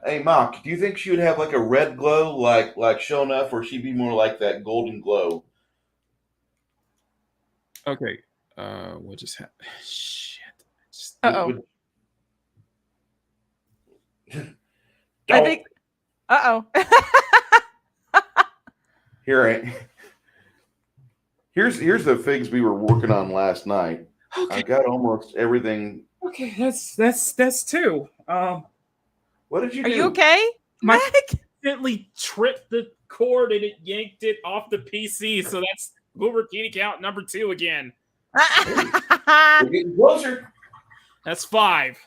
Hey, Mock, do you think she would have like a red glow like Show Enough, or she'd be more like that golden glow? Okay. What just happened? Shit. Uh-oh. I Don't. think uh-oh. Here's the things we were working on last night. Okay. I got almost everything. Okay, that's two. What did you Are do? you okay? My- Mac? Accidentally tripped the cord and it yanked it off the PC. So that's Boomer Kitty count number 2 again. We're getting closer. That's 5.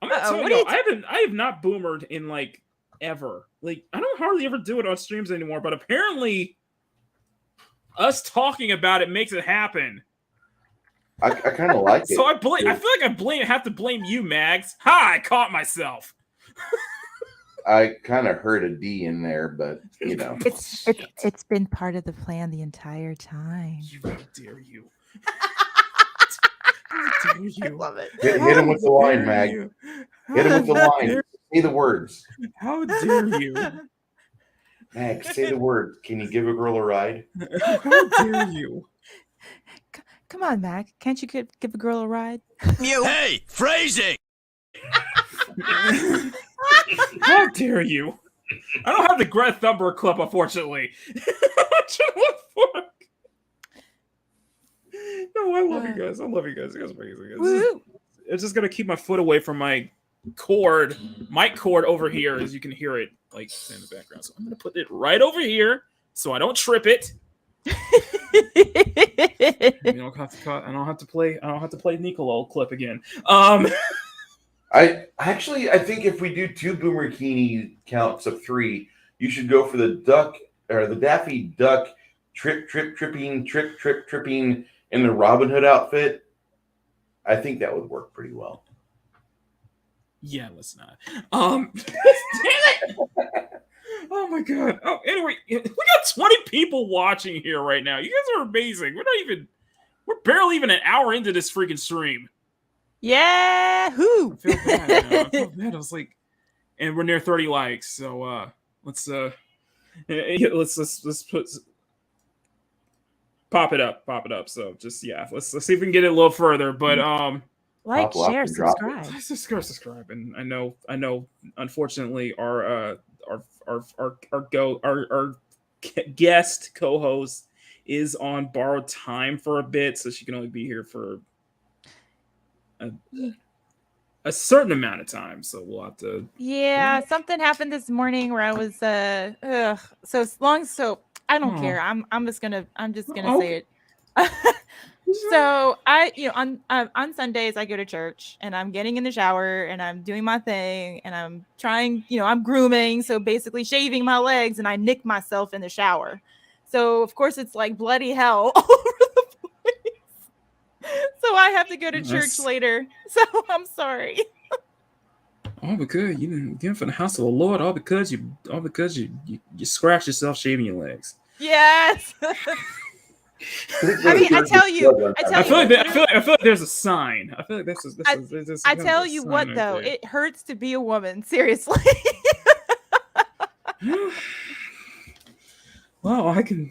I'm gonna tell what you, are you I have not boomered in like ever. Like I don't hardly ever do it on streams anymore. But apparently, us talking about it makes it happen. I kind of like it. So I feel like I have to blame you, Mags. Ha! I caught myself. I kind of heard a D in there, but you know. It's been part of the plan the entire time. How dare you? How dare I you? love it. Hit him with the line, Mag. You? Hit him with the How line. dare- Say the words. How dare you? Mag, say the words. Can you give a girl a ride? How dare you? Come on, Mac. Can't you give a girl a ride? Hey, phrasing! How dare you? I don't have the Greta Thunberg clip, unfortunately. No, I love you guys. I love you guys. You guys are amazing. Woo! It's just gonna keep my foot away from my mic cord over here, as you can hear it like in the background. So I'm gonna put it right over here so I don't trip it. I don't have to play Nicolo clip again. I think if we do 2 Boomer Kini counts of 3, you should go for the duck or the Daffy Duck tripping in the Robin Hood outfit. I think that would work pretty well. Yeah, let's not. Damn it! Oh my god. Oh, anyway, we got 20 people watching here right now. You guys are amazing. We're barely even an hour into this freaking stream. Yahoo! I feel bad now. I feel bad. I was like, and we're near 30 likes. So let's put pop it up. So just let's see if we can get it a little further. But Like, Pop, share, and drop it. subscribe. And I know. Unfortunately, our guest co-host is on borrowed time for a bit, so she can only be here for a certain amount of time. So we'll have to. Yeah, something happened this morning where I was so I don't care. I'm just gonna say it. So on Sundays I go to church and I'm getting in the shower and I'm doing my thing and I'm trying, I'm grooming, so basically shaving my legs, and I nick myself in the shower. So of course it's like bloody hell all over the place. So I have to go to church later. So I'm sorry. All because you didn't get from the house of the Lord. All because you scratched yourself shaving your legs. Yes. I mean, I tell you. I feel like there's a sign. I feel like I tell you what, though, it hurts to be a woman. Seriously. Well, what I can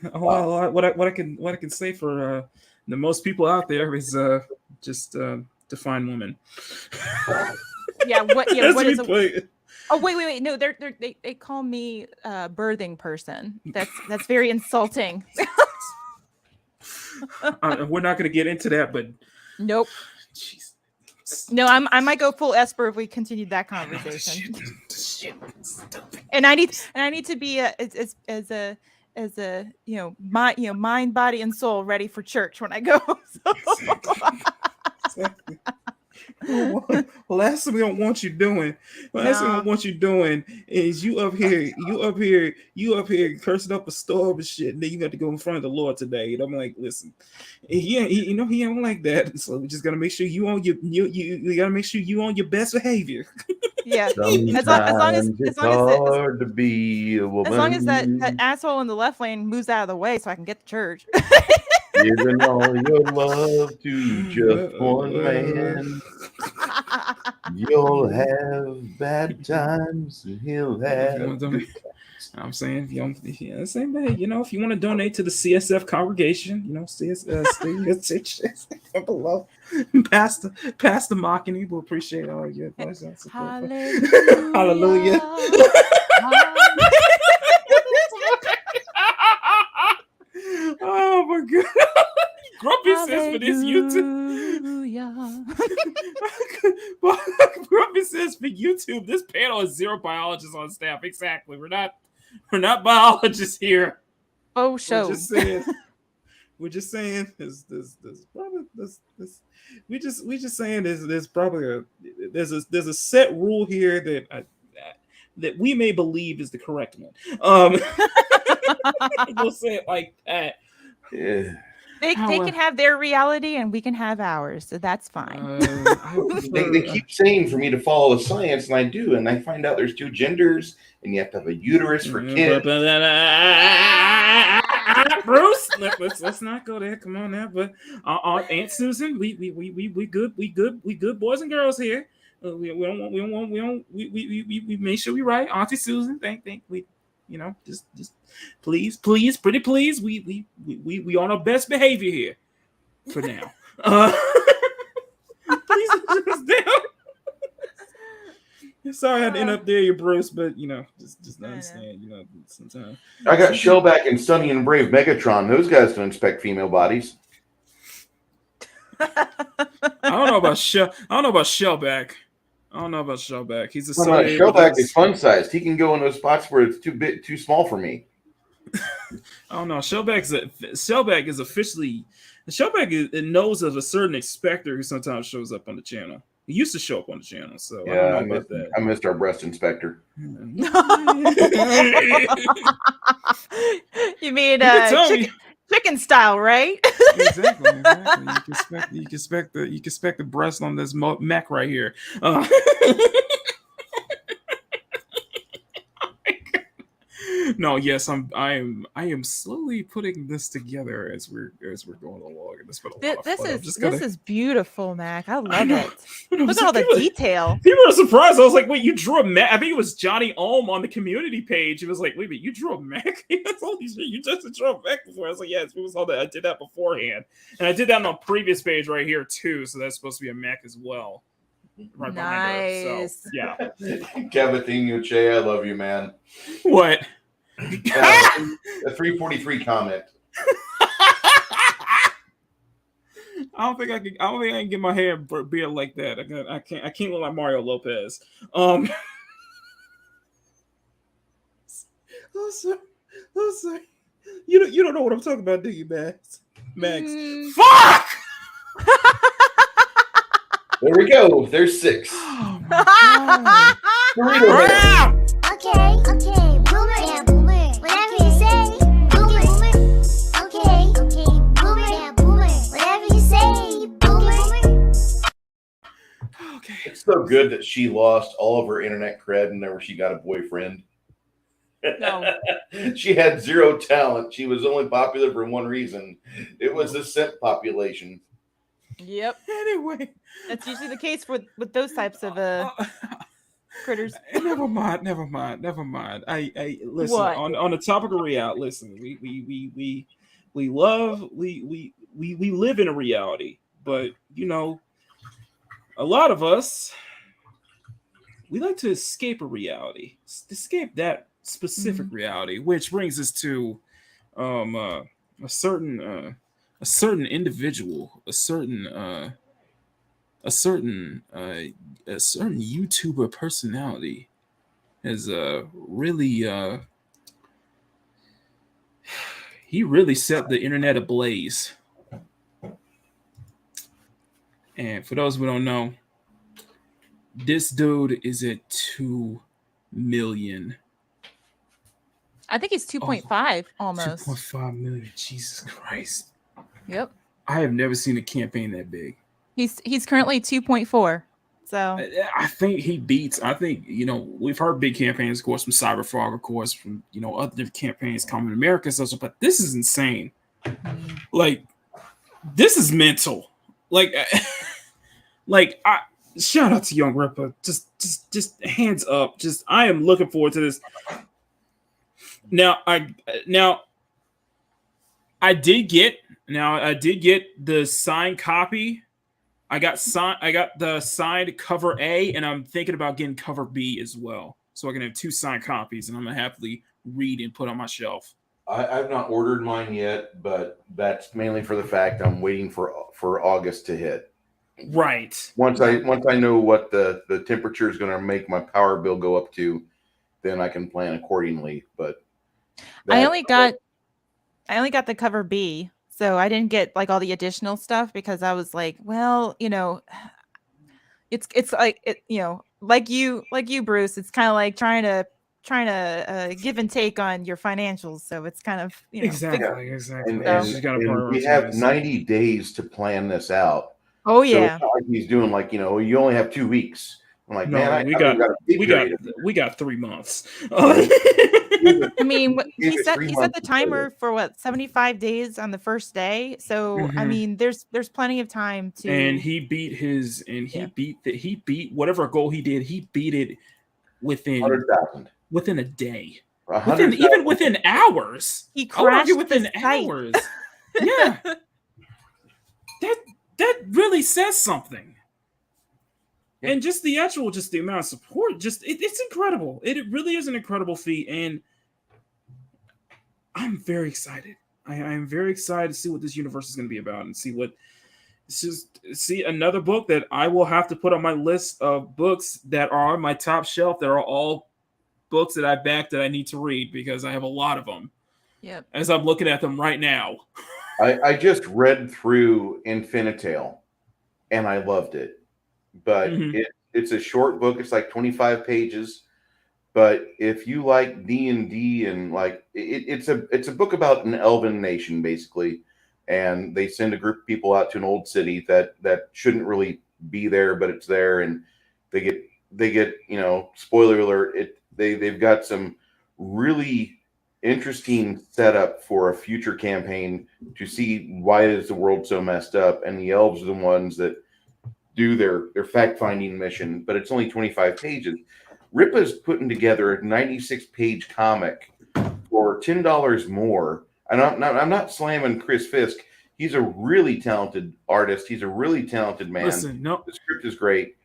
say for the most people out there is just define woman. Yeah. What? Yeah. What is a? Wait. Oh, wait. No, they call me birthing person. That's very insulting. We're not going to get into that, but nope. Jeez. No, I might go full Esper if we continued that conversation. And I need to be as a mind, body, and soul ready for church when I go. Exactly. Last thing we don't want you doing. Last thing we don't want you doing is you up here cursing up a storm and shit, and then you got to go in front of the Lord today. And I'm like, listen, he don't like that. So we just gotta make sure you on you gotta make sure you on your best behavior. Yeah, as long as to be a woman. As long as that asshole in the left lane moves out of the way, so I can get to church. Giving all your love to just one man. You'll have bad times, and he'll have. I'm saying, same way. If you want to donate to the CSF congregation, below. Pastor Makini will appreciate all your advice and support. Hallelujah. Oh my God. Grumpy says for this YouTube. Grumpy says for YouTube, this panel is 0 biologists on staff. Exactly. We're not biologists here. Oh, show. We're just saying there's probably there's probably there's a set rule here that we may believe is the correct one. We'll say it like that. Yeah. They can have their reality and we can have ours, so that's fine. They keep saying for me to follow the science, and I do, and I find out there's 2 genders, and you have to have a uterus for kids. Bruce, let's not go there. Come on now, but Aunt Susan, we good boys and girls here. We make sure we right. Auntie Susan, think we. Just please, pretty please. We on our best behavior here for now. Please understand. Sorry I had to interrupt there, Bruce, but just understand. Sometimes I got Shellback and Sunny and Brave Megatron. Those guys don't inspect female bodies. I don't know about Shellback. He's a Shellback is fun sized. He can go in those spots where it's too small for me. I don't know. Shellback is officially. Shellback knows of a certain inspector who sometimes shows up on the channel. He used to show up on the channel, so yeah, I missed our breast inspector. You mean chicken style, right? Exactly. You can expect the breast on this mech right here. No, yes, I am slowly putting this together as we're going along, and it's been a lot of fun. This is beautiful, Mac. I love it. Look at all the detail. People are surprised. I was like, "Wait, you drew a Mac?" I think it was Johnny Ohm on the community page. It was like, "Wait a minute, you drew a Mac?" You just drew a Mac before. I was like, "Yes, people saw that. I did that beforehand, and I did that on a previous page right here too. So that's supposed to be a Mac as well." Right nice. Behind her. So yeah. Kevin Uche, I love you, man. What? A 343 comment. I don't think I can get my hair beard like that. I can't look like Mario Lopez. Oh, sorry. You don't know what I'm talking about, do you, Max? Fuck! There we go. There's 6. Oh Okay. Boomer, yeah, boomer. Whatever you say, boomer. Okay. Boomer, yeah, boomer. Whatever you say, boomer. Okay. It's so good that she lost all of her internet cred whenever she got a boyfriend. No. She had zero talent. She was only popular for one reason. It was the simp population. Yep. Anyway, That's usually the case with those types of critters. never mind. I listen What? on the topic of reality. Listen, we love we live in a reality, but you know, a lot of us we like to escape a reality, escape that specific reality, which brings us to a certain individual, a certain YouTuber personality has really he really set the internet ablaze. And for those who don't know, this dude is at 2 million. I think he's 2.5 almost. 2.5 million. Jesus Christ. Yep. I have never seen a campaign that big. He's currently 2.4. So I think he beats. I think, you know, we've heard big campaigns, of course, from Cyberfrog, of course, from, you know, other different campaigns coming in America and stuff, but this is insane. Like, this is mental. Like, shout out to Young Ripper. Just hands up. Just, I am looking forward to this. Now I did get the signed copy. I got the signed cover A, and I'm thinking about getting cover B as well, so I can have 2 signed copies, and I'm gonna happily read and put on my shelf. I've not ordered mine yet, but that's mainly for the fact I'm waiting for August to hit. Right. Once I know what the temperature is going to make my power bill go up to, then I can plan accordingly. But I only got the cover B, so I didn't get like all the additional stuff because I was like, well, you know, it's like it, you know, like you Bruce, it's kind of like trying to give and take on your financials, so it's kind of, you know, Exactly. And we have 90 days to plan this out. Oh So yeah. it's not like he's doing like, you know, you only have 2 weeks. I'm like, No, man, we got 3 months. I mean, he set the timer for what, 75 days on the first day. So I mean, there's plenty of time to. And he beat his, and he beat whatever goal he did. He beat it within 100,000. Within a day. 100,000. Even within hours. He crashed within hours. Yeah. That really says something. And just the amount of support, it's incredible. It really is an incredible feat, and I'm very excited. I am very excited to see what this universe is going to be about, and see another book that I will have to put on my list of books that are on my top shelf. That are all books that I backed that I need to read because I have a lot of them. Yep. As I'm looking at them right now. I just read through Infinitale, and I loved it. But it's a short book. It's like 25 pages. But if you like D&D and like it's a book about an elven nation basically, and they send a group of people out to an old city that shouldn't really be there, but it's there, and they get you know, spoiler alert, they've got some really interesting setup for a future campaign to see why is the world so messed up, and the elves are the ones that do their fact-finding mission, but it's only 25 pages. Ripa's putting together a 96-page comic for $10 more. And I'm not slamming Chris Fisk. He's a really talented artist. He's a really talented man. Listen, no. The script is great.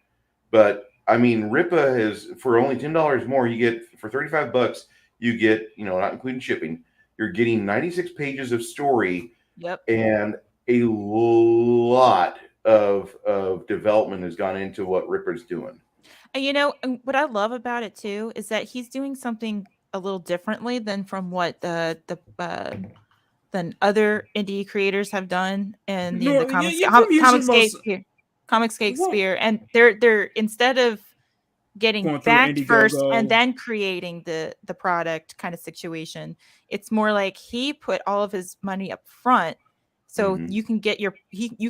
But, I mean, Ripa is, for only $10 more, you get, for $35, you get, you know, not including shipping, you're getting 96 pages of story. Yep. And a lot of development has gone into what Ripper's doing. And you know, and what I love about it too is that he's doing something a little differently than from what than other indie creators have done in the Comicscape sphere. And they're instead of getting backed first and then creating the product kind of situation, it's more like he put all of his money up front. So you can get you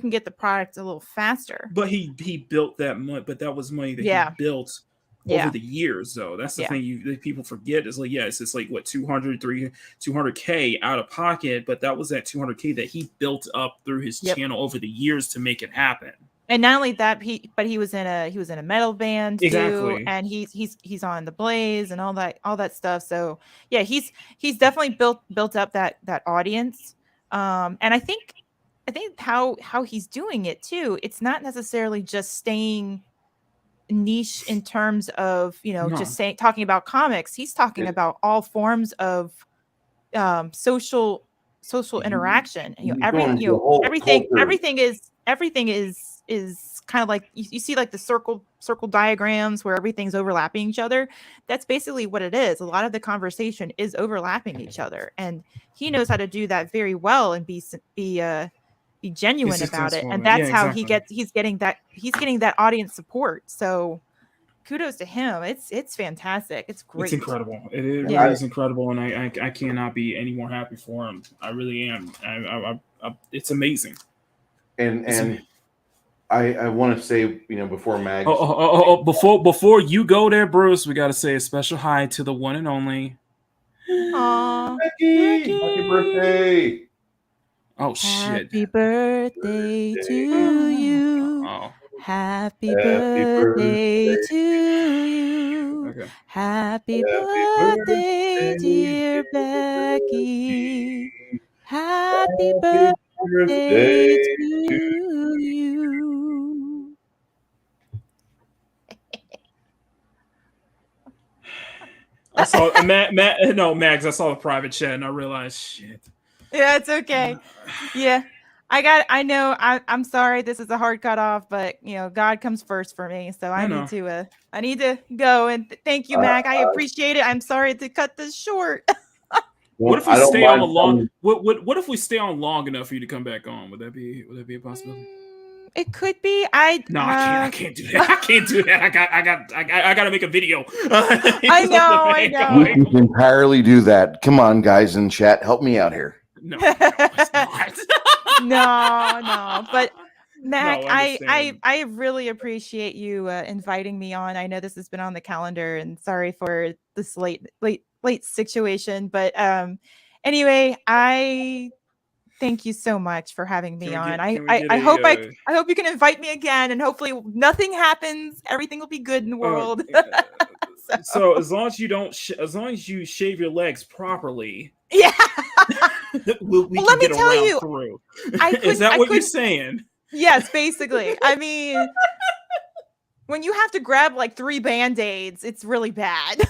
can get the product a little faster. But he built that money, but that was money that he built over the years, though. That's the thing that people forget is like, yes, it's like what 200K out of pocket, but that was that 200K that he built up through his channel over the years to make it happen. And not only that, he was in a metal band too, and he's on the Blaze and all that stuff. So yeah, he's definitely built up that audience. And I think how he's doing it too, it's not necessarily just staying niche in terms of just talking about comics. He's talking about all forms of social interaction. Everything is kind of like you see like the circle diagrams where everything's overlapping each other. That's basically what it is. A lot of the conversation is overlapping each other, and he knows how to do that very well and be genuine about it. And that's how he's getting that audience support. So kudos to him. It's fantastic. It's great. It's incredible. It is incredible, and I cannot be any more happy for him. I really am. It's amazing. And I want to say, before Mags. Before you go there, Bruce, we got to say a special hi to the one and only. Aww, Maki. Happy birthday! Oh shit! Happy birthday to you. Oh. Happy birthday to you. Okay. Happy birthday, dear Becky. Happy birthday to you. I saw Mags. I saw the private chat and I realized shit. Yeah, it's okay. Yeah. I'm sorry this is a hard cutoff, but God comes first for me. So I need to go, and thank you, Mac. I appreciate it. I'm sorry to cut this short. What if we stay on long? What if we stay on long enough for you to come back on? Would that be a possibility? It could be. I can't do that. I can't do that. I got to make a video. I know. We can entirely do that. Come on, guys in chat, help me out here. No, it's not. No. But Mac, I really appreciate you inviting me on. I know this has been on the calendar, and sorry for this late situation. But anyway, I thank you so much for having me on. I hope you can invite me again, and hopefully nothing happens. Everything will be good in the world. So as long as you shave your legs properly. Yeah. Let me tell you. Through. Is that what you're saying? Yes, basically. I mean, when you have to grab like 3 Band-Aids, it's really bad.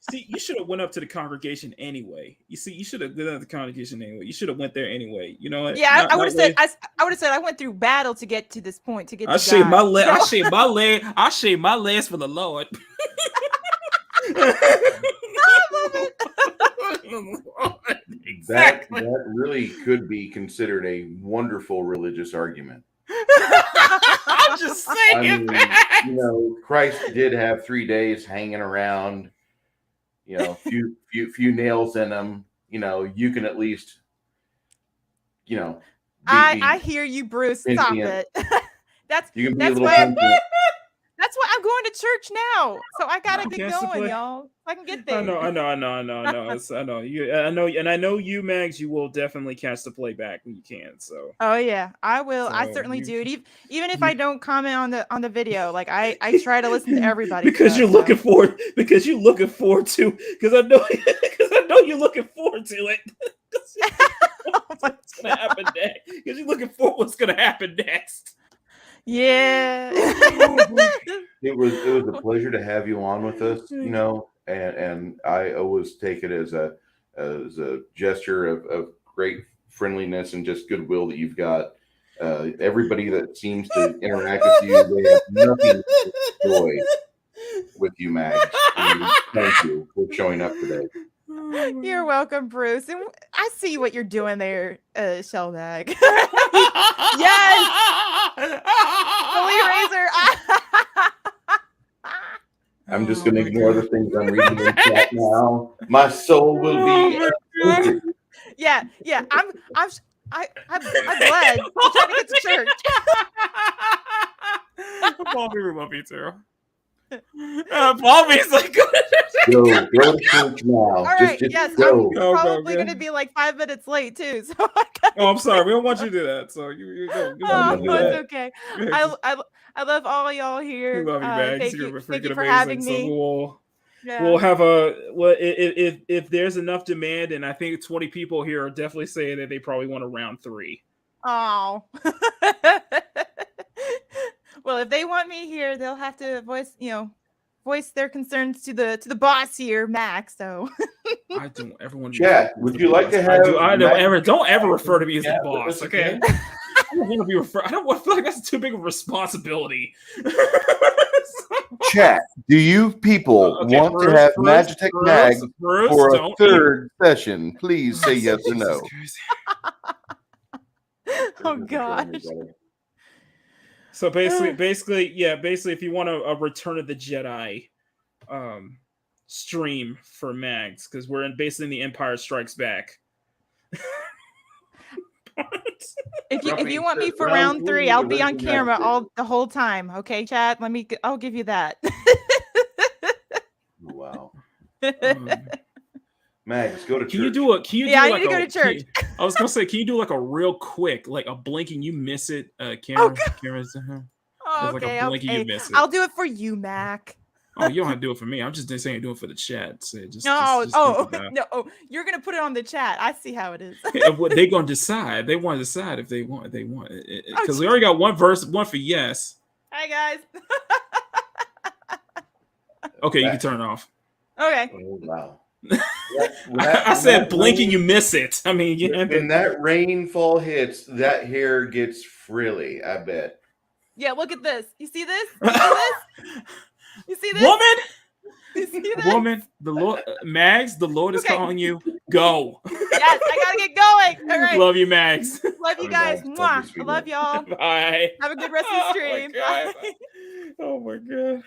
See, you should have went up to the congregation anyway. You should have been at the congregation anyway. You should have went there anyway. You know what? Yeah, I would have said. I would have said I went through battle to get to this point. To get. I shaved my leg. I shaved my leg. I shaved my legs for the Lord. Exactly. That really could be considered a wonderful religious argument. I'm just saying. Christ did have 3 days hanging around. Few nails in them. You can at least. I hear you, Bruce. Stop it. That's why I'm going to church now. So I gotta get going, y'all. I can get there. I know. I know you, Mags. You will definitely catch the playback when you can. So. Oh yeah, I will. I certainly do it. Even if I don't comment on the video, like I try to listen to everybody. Because you're looking forward. Because you're looking forward to. Because I know you're looking forward to it. What's gonna happen next? Because you're looking for what's gonna happen next. Yeah. It was a pleasure to have you on with us, and I always take it as a gesture of great friendliness and just goodwill that you've got. Everybody that seems to interact with you, they have nothing but joy with you, Mags. Thank you for showing up today. You're welcome, Bruce. And I see what you're doing there, Shellbag. Yes. Holy Razor. I'm just going to ignore the things I'm reading in chat now. My soul will be. Yeah. I'm glad. I'm trying to get to church. Bobby, we love you too. Bobby's like, Go to church now. All right. Just Yes, go. I'm Go, probably go. going to be like 5 minutes late too. So oh, I'm sorry. We don't want you to do that. So you go. oh, do it's that. okay. Yeah, I love all of y'all we here. love you, Mags. Thank You're you freaking for amazing. having So me. we'll have if there's enough demand, and I think 20 people here are definitely saying that they probably want a round 3. Oh. Well, if they want me here, they'll have to voice their concerns to the boss here, Max. So I don't ever want to Chat, would you like to have I don't Magitek ever refer to me as the chat with boss, us okay? again? I don't want to be referred. I feel like that's too big of a responsibility. Chat, do you people want to have Magitek Mag for a third session? Please say yes or no. oh gosh. So basically, if you want a Return of the Jedi stream for Mags, because we're basically in the Empire Strikes Back. If you want me for round 3, I'll be on camera the whole time. Okay, Chad. I'll give you that. Wow. Mags, go to church. I need to go to church. I was gonna say, can you do like a real quick, like a blinking you miss it camera? Okay, you miss it. I'll do it for you, Mac. Oh, you don't have to do it for me. I'm just saying do it for the chat. So no, you're gonna put it on the chat. I see how it is. They're gonna decide. They want to decide if they want it. Because we already got one for yes. Hi guys. Okay, you can turn it off. Okay. Oh, wow. I said blinking, you miss it. I mean, when that rainfall hits, that hair gets frilly, I bet. Yeah, look at this. You see this? You see this? You see this? Woman! You see this? Woman, the Lord, Mags, the Lord is calling you. Go. Yes, I gotta get going. All right. Love you, Mags. Love you guys. Mwah. I love y'all. Bye. Have a good rest of the stream. Oh my god.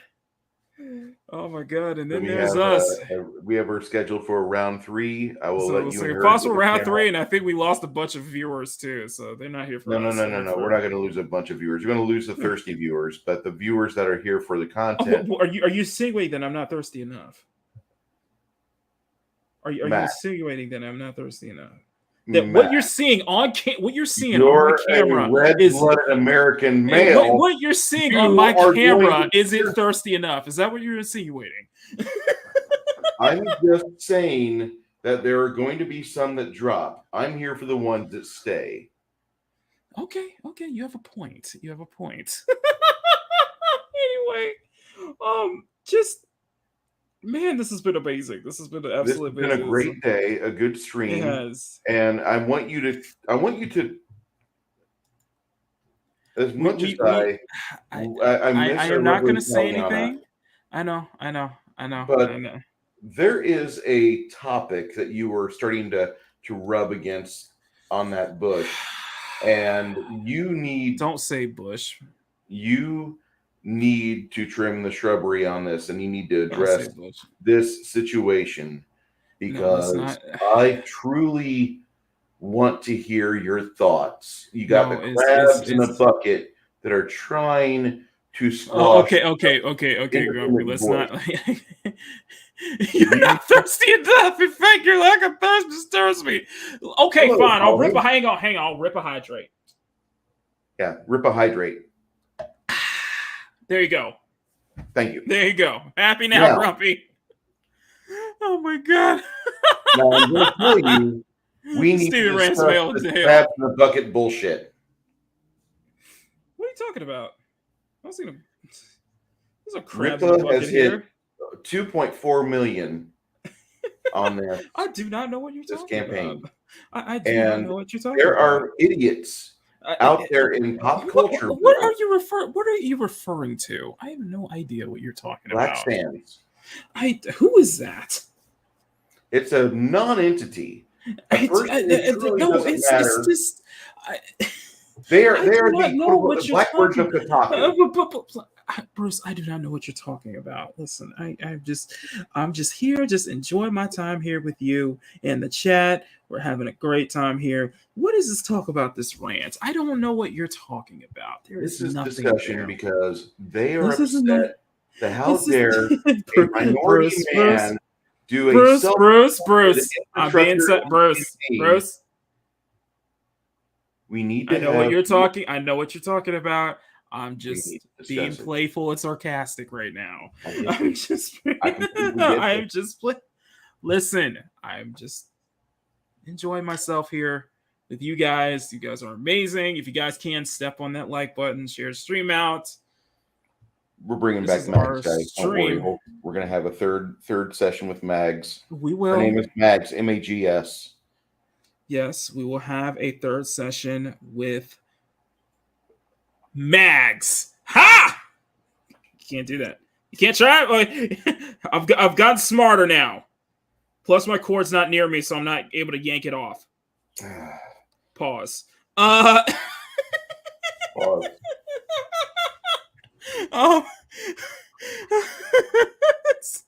Oh my god. And then we there's have, us. We have her scheduled for round 3. I will let you. So possible round 3, and I think we lost a bunch of viewers too, so they're not here for us. No. We're not going to lose a bunch of viewers. We're going to lose the thirsty viewers, but the viewers that are here for the content. Are you insinuating that I'm not thirsty enough? Are you insinuating that I'm not thirsty enough? That what you're seeing on my camera is red-blooded American male. What you're seeing on my camera is it thirsty enough? Is that what you're insinuating? I'm just saying that there are going to be some that drop. I'm here for the ones that stay. Okay, you have a point. Anyway, man, this has been amazing. This has been absolutely amazing. It's been a great day, a good stream. It has. And I want you to as much as I am not going to say anything. I know. But there is a topic that you were starting to rub against on that bush, and don't say bush. You need to trim the shrubbery on this, and you need to address this situation because I truly want to hear your thoughts. You got the crabs in a bucket that are trying to squash. Okay, Grumpy. Let's not. You're not thirsty enough. In fact, your lack of thirst disturbs me. Okay, fine. I'll rip a hang on. I'll rip a hydrate. Yeah, rip a hydrate. There you go. Thank you. There you go. Happy now, Grumpy. Oh my god. Now I'm going to tell you, we need to discuss the crabs in the bucket bullshit. What are you talking about? I was gonna. There's a crab in Ripa the bucket has here. hit 2.4 million on there. I do not know what you're talking campaign. about. I do not know what you're talking there about. There are idiots out there in pop culture. What are you referring to? I have no idea what you're talking Black about. Sands. Who is that? It's a non-entity. It's just. They are I do the not know quote-unquote what the you're black version of talking. Kotaku. Bruce, I do not know what you're talking about. Listen, I'm just here, just enjoying my time here with you in the chat. We're having a great time here. What is this talk about this rant? I don't know what you're talking about. There This is is nothing discussion there. because they are This isn't the. that how This is dare a minority man do a Bruce. I'm being infrastructure Bruce. We need to I know have. what you're talking. I know what you're talking about. I'm We just need to discuss being it. playful and sarcastic right now. I get I'm it. just. I completely get I'm it. just. Listen, I'm just enjoying myself here with you guys. You guys are amazing. If you guys can step on that like button, share the stream out. We're bringing This back is our Mags, guys. Don't worry. stream. We're gonna have a third session with Mags. We Her will. name is Mags, MAGS. Yes, we will have a third session with Mags. Ha! You can't do that. You can't try it. I've gotten smarter now. Plus, my cord's not near me, so I'm not able to yank it off. Pause. Pause. Oh.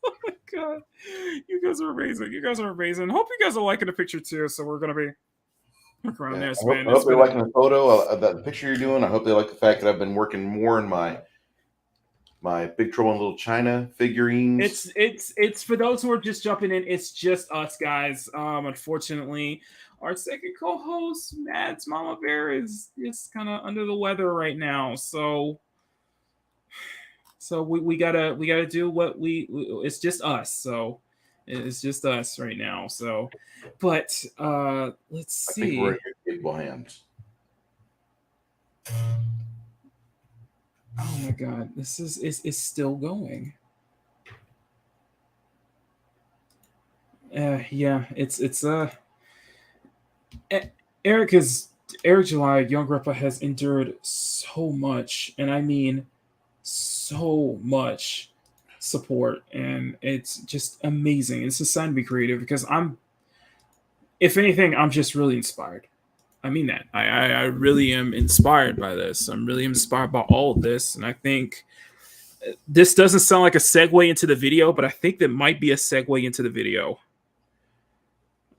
Oh my god. You guys are amazing. Hope you guys are liking the picture too. So we're gonna be around there. I hope they're liking the photo of the picture you're doing. I hope they like the fact that I've been working more in my Big Trouble in Little China figurines. It's for those who are just jumping in. It's just us guys. Unfortunately, our second co-host, Mads Mama Bear, is kind of under the weather right now. So we gotta do what we it's just us. So it's just us right now. So, but let's see. I think we're in your capable hands. Oh my god, this is still going. Yeah, it's Eric July, Young Grandpa has endured so much, and I mean so much support, and it's just amazing. It's a sign to be creative because if anything, I'm just really inspired. I mean that. I really am inspired by this. I'm really inspired by all of this. And I think this doesn't sound like a segue into the video, but I think that might be a segue into the video.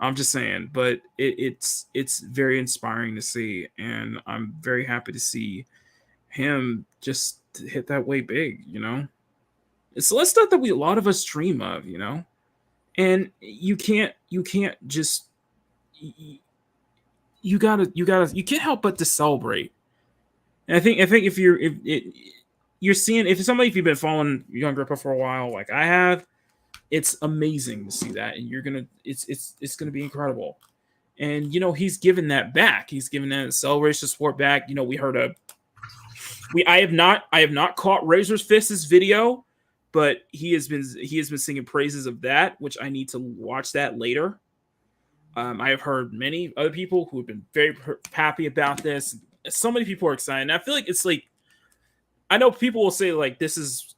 I'm just saying, but it's very inspiring to see. And I'm very happy to see him just hit that way big, you know? It's less stuff that a lot of us dream of, you know? And you can't just... You can't help but to celebrate. And I think if you're seeing, if you've been following Young Grandpa for a while, like I have, it's amazing to see that, and it's gonna be incredible. And you know, he's given that back. He's given that celebration support back. You know, I have not caught Razor's Fist's video, but he has been singing praises of that, which I need to watch that later. I have heard many other people who have been very happy about this. So many people are excited. And I feel like it's like, I know people will say like, this is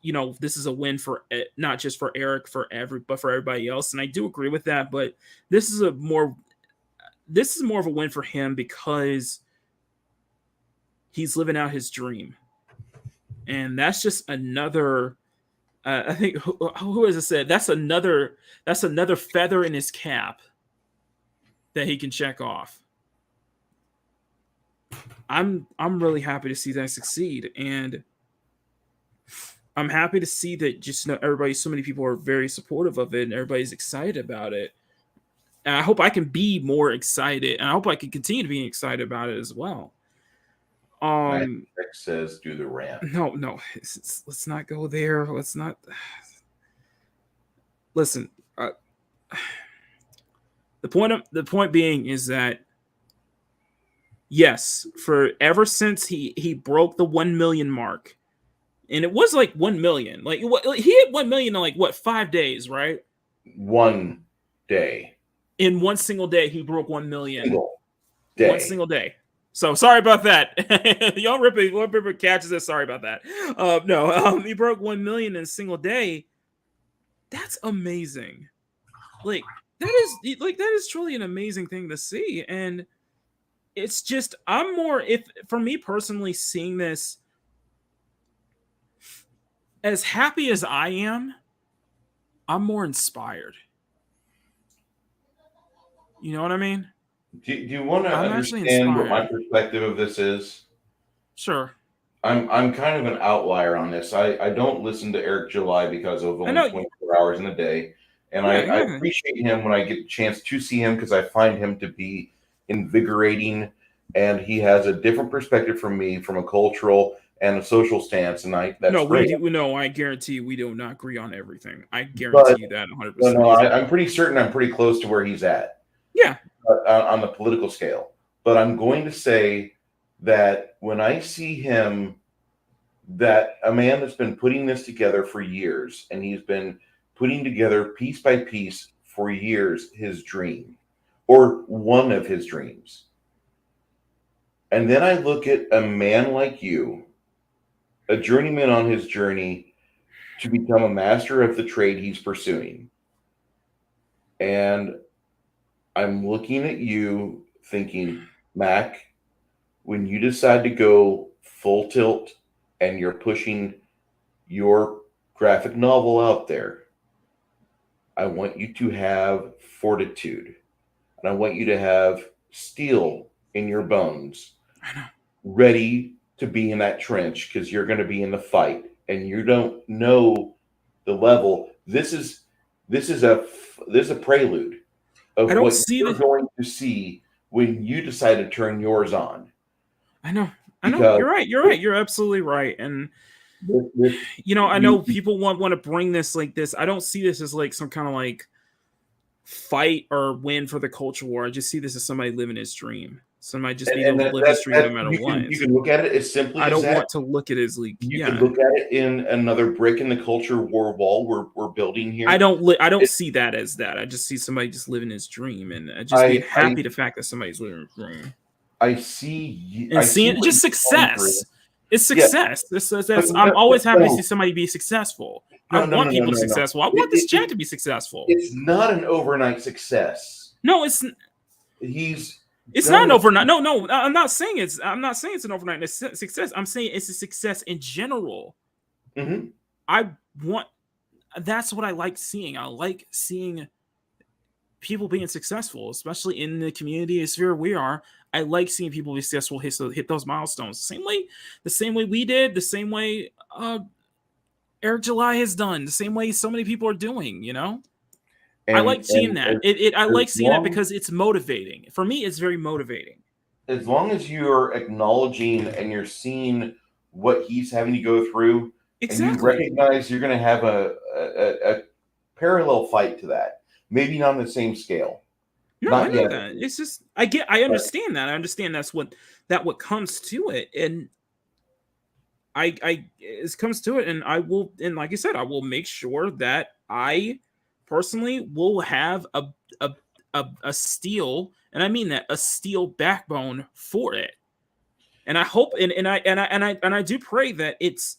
a win for not just for Eric, but for everybody else. And I do agree with that. But this is more of a win for him because he's living out his dream. And that's just another, I think, who has it said? That's another feather in his cap that he can check off. I'm really happy to see that succeed, and I'm happy to see that so many people are very supportive of it, and everybody's excited about it. And I hope I can be more excited, and I hope I can continue to be excited about it as well. Magitek says do the rant. No, let's not go there. Let's not. Listen. The point being is that yes, ever since he broke the 1 million mark, and it was like 1 million, like he hit 1 million in like what 5 days, right? 1 day. In one single day, he broke 1 million. One single day. So sorry about that. Young Ripper catches this. Sorry about that. He broke 1 million in a single day. That's amazing. That is truly an amazing thing to see. And it's just I'm more if for me personally seeing this as happy as I am, I'm more inspired. You know what I mean? Do you want to I'm actually understand what my inspired. perspective of this is? Sure. I'm kind of an outlier on this. I don't listen to Eric July because of I only know. 24 hours in a day. And Yeah, I exactly. appreciate him when I get a chance to see him because I find him to be invigorating and he has a different perspective from me from a cultural and a social stance. And that's No, great. I guarantee you we do not agree on everything. I But guarantee you that 100%. no, I'm pretty certain I'm pretty close to where he's at. Yeah. On the political scale. But I'm going to say that when I see him, that a man that's been putting this together for years, and he's been putting together piece by piece for years his dream, or one of his dreams. And then I look at a man like you, a journeyman on his journey to become a master of the trade he's pursuing. And I'm looking at you thinking, Mac, when you decide to go full tilt and you're pushing your graphic novel out there, I want you to have fortitude and I want you to have steel in your bones, ready to be in that trench because you're going to be in the fight and you don't know the level. This is a prelude of what you're going to see when you decide to turn yours on. I know. You're right. You're absolutely right. And I know people want to bring this like this. I don't see this as like some kind of like fight or win for the culture war. I just see this as somebody living his dream. Somebody just being able to live his dream no matter what. You can look at it as simply. I don't want to look at it as like you can look at it in another brick in the culture war wall we're building here. I don't see that as that. I just see somebody just living his dream, and I just being happy the fact that somebody's living his dream. I see, and seeing just success. It's success. Yeah. I'm always happy to see somebody be successful. I want people to be successful. I want this chat to be successful. It's not an overnight success. No, it's not an overnight. No, I'm not saying it's an overnight success. I'm saying it's a success in general. Mm-hmm. That's what I like seeing. I like seeing people being successful, especially in the community sphere we are. I like seeing people be successful, hit those milestones the same way we did, the same way Eric July has done, the same way so many people are doing. I like seeing that. I like seeing that because it's motivating. For me, it's very motivating. As long as you're acknowledging and you're seeing what he's having to go through, exactly. And you recognize you're going to have a parallel fight to that. Maybe not on the same scale. No, I know that. It's just I understand that. I understand that's what comes to it, and it comes to it, and I will, and like I said, I will make sure that I personally will have a steel, and I mean that, a steel backbone for it. And I hope, and I do pray that it's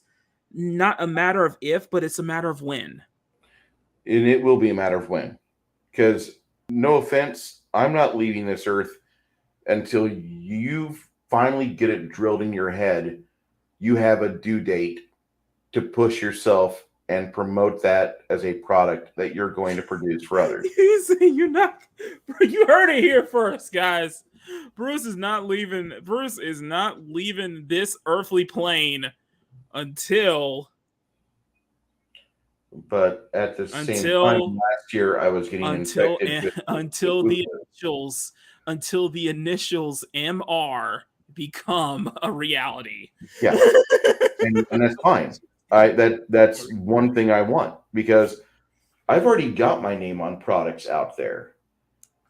not a matter of if, but it's a matter of when. And it will be a matter of when. Because, no offense, I'm not leaving this earth until you finally get it drilled in your head. You have a due date to push yourself and promote that as a product that you're going to produce for others. You're not. You heard it here first, guys. Bruce is not leaving this earthly plane until. But at the same time, last year I was getting infected until the initials MR become a reality. Yeah, and that's fine. That's one thing I want, because I've already got my name on products out there.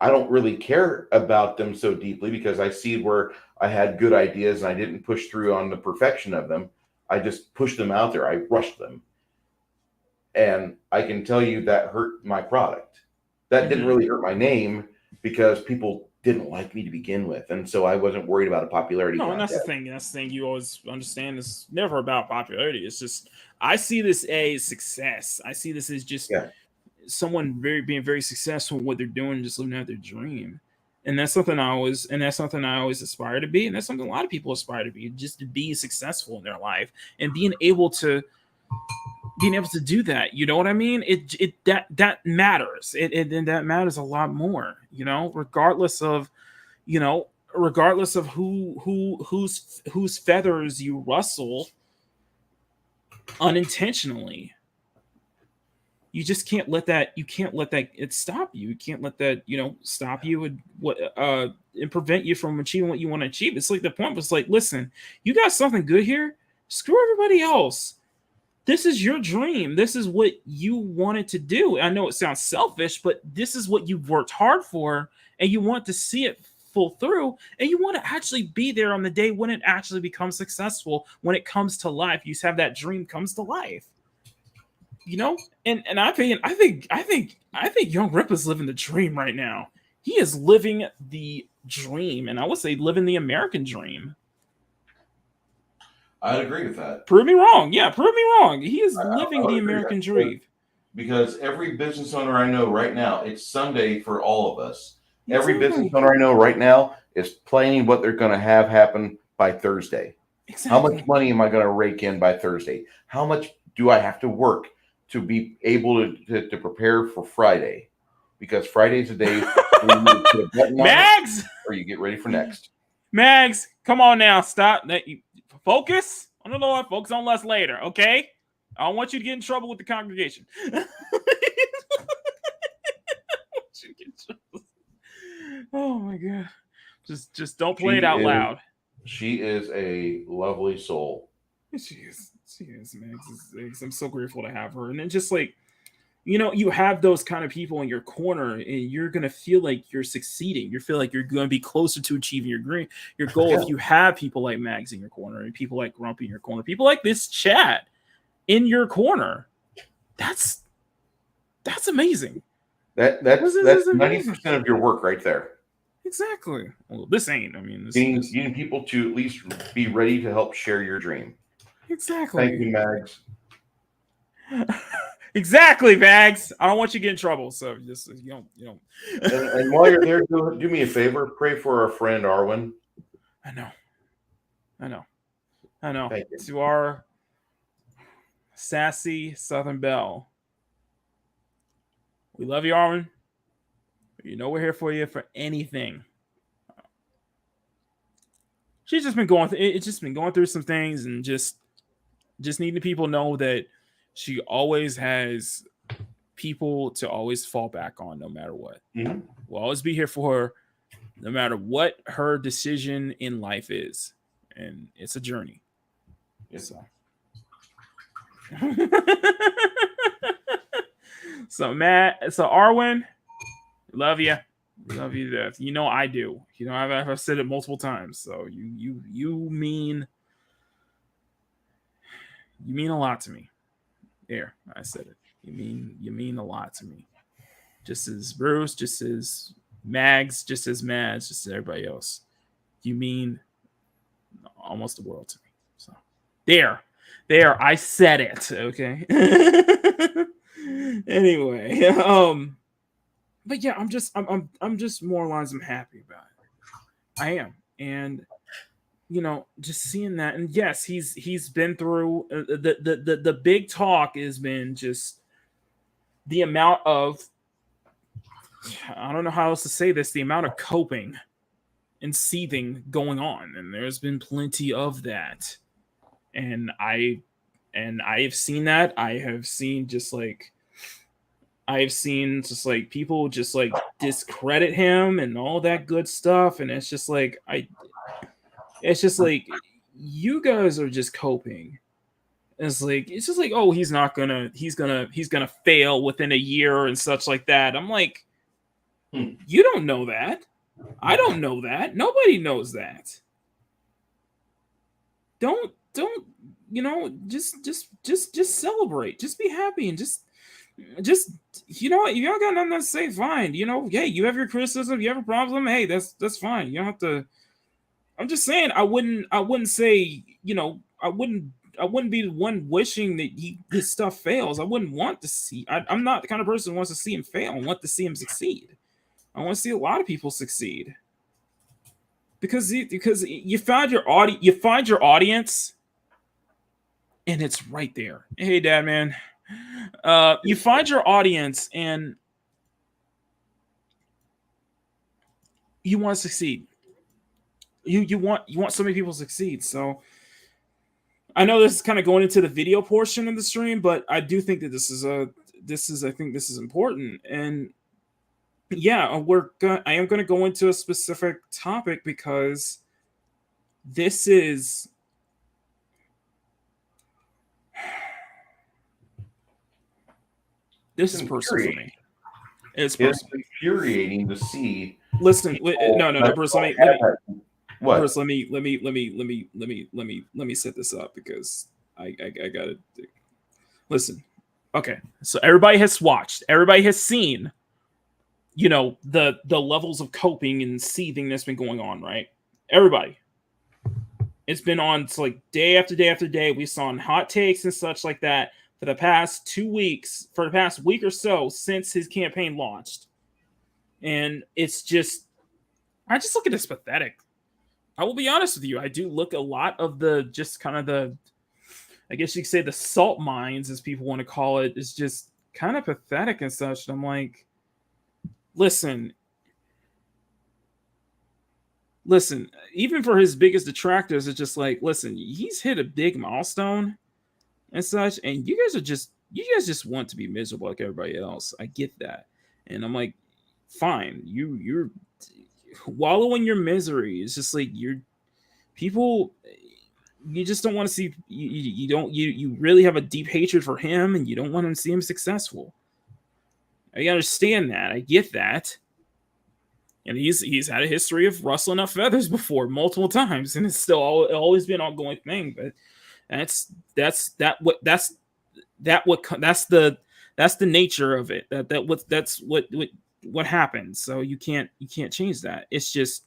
I don't really care about them so deeply because I see where I had good ideas and I didn't push through on the perfection of them. I just pushed them out there. I rushed them. And I can tell you that hurt my product. That didn't really hurt my name because people didn't like me to begin with. And so I wasn't worried about a popularity. No, and that's the thing. That's the thing you always understand. It's never about popularity. It's just, I see this as success. I see this as just someone being very successful in what they're doing, just living out their dream. And that's something I always aspire to be, and that's something a lot of people aspire to be, just to be successful in their life and being able to do that. You know what I mean? That matters. And that matters a lot more, regardless of whose feathers you rustle unintentionally. You just can't let that it stop you. You can't let that stop you and prevent you from achieving what you want to achieve. It's like the point was like, listen, you got something good here, screw everybody else. This is your dream. This is what you wanted to do. I know it sounds selfish, but this is what you've worked hard for, and you want to see it full through, and you want to actually be there on the day when it actually becomes successful, when it comes to life. You have that dream comes to life. And I think Young Rip is living the dream right now. He is living the dream, and I would say living the American dream. I'd agree with that. Prove me wrong. Yeah, prove me wrong. He is living the American dream. Because every business owner I know right now, it's Sunday for all of us. Every business owner I know right now is planning what they're going to have happen by Thursday. Exactly. How much money am I going to rake in by Thursday? How much do I have to work to be able to prepare for Friday? Because Friday's a day where you put a button on Mags, it, or you get ready for next. Mags, come on now, stop. Focus on the Lord. Focus on less later, okay? I don't want you to get in trouble with the congregation. Oh my god! Just don't play it out loud. She is a lovely soul. She is, Mags. I'm so grateful to have her. And then just like, you have those kind of people in your corner, and you're gonna feel like you're succeeding. You feel like you're gonna be closer to achieving your goal. Yeah. If you have people like Mags in your corner, and people like Grumpy in your corner, people like this chat in your corner, that's amazing. That's 90% of your work right there. Exactly. Well, this ain't. I mean, Getting people to at least be ready to help share your dream. Exactly. Thank you, Mags. Exactly, Mags. I don't want you to get in trouble. So just you don't. And while you're there, do me a favor. Pray for our friend Arwen. I know. Thank you. To our sassy Southern Belle. We love you, Arwen. We're here for you for anything. She's just been going through some things, and just needing people know that she always has people to always fall back on, no matter what. Mm-hmm. We'll always be here for her, no matter what her decision in life is, and it's a journey. Yes. So Arwen, love you to death. I do. I've said it multiple times. So you mean a lot to me. There, I said it. You mean a lot to me. Just as Bruce, just as Mags, just as Mads, just as everybody else. You mean almost the world to me. So there, I said it. Okay. Anyway, but yeah, I'm just more lines. I'm happy about it. I am, and just seeing that, and yes, he's been through the big talk has been just the amount of, I don't know how else to say this, the amount of coping and seething going on, and there's been plenty of that, and I have seen that. I have seen just like people just like discredit him and all that good stuff, and it's just like you guys are just coping. It's just like, oh, he's gonna fail within a year and such like that. I'm like, you don't know that. I don't know that. Nobody knows that. Don't just celebrate. Just be happy, and just if y'all got nothing to say, fine. Hey, you have your criticism, you have a problem, hey, that's fine. You don't have to. I'm just saying, I wouldn't say, I wouldn't be the one wishing that his stuff fails. I wouldn't want to see. I'm not the kind of person who wants to see him fail. I want to see him succeed. I want to see a lot of people succeed. Because you find your audience, and it's right there. Hey, Dad, man. You find your audience, and you want to succeed. You want so many people to succeed. So I know this is kind of going into the video portion of the stream, but I do think that this is important. And yeah, I am gonna go into a specific topic because this is personal for me. It's infuriating to see. Listen, no, Bruce. Let me set this up because I gotta listen. Okay, so everybody has watched, everybody has seen, the levels of coping and seething that's been going on, right? Everybody. It's been on like day after day after day. We saw hot takes and such like that for the past 2 weeks, for the past week or so since his campaign launched. And it's just, I just look at this pathetic. I will be honest with you. I do look a lot of the, just kind of the, I guess you could say the salt mines, as people want to call it, is just kind of pathetic and such. And I'm like, listen, even for his biggest detractors, it's just like, listen, he's hit a big milestone and such, and you guys just want to be miserable like everybody else. I get that. And I'm like, fine, you're wallow in your misery. It's just like you just don't want to see, you really have a deep hatred for him, and you don't want to see him successful. I understand that. I get that. And he's had a history of rustling up feathers before multiple times, and it's still always been an ongoing thing. But that's the nature of it. That's what happens. So you can't change that. It's just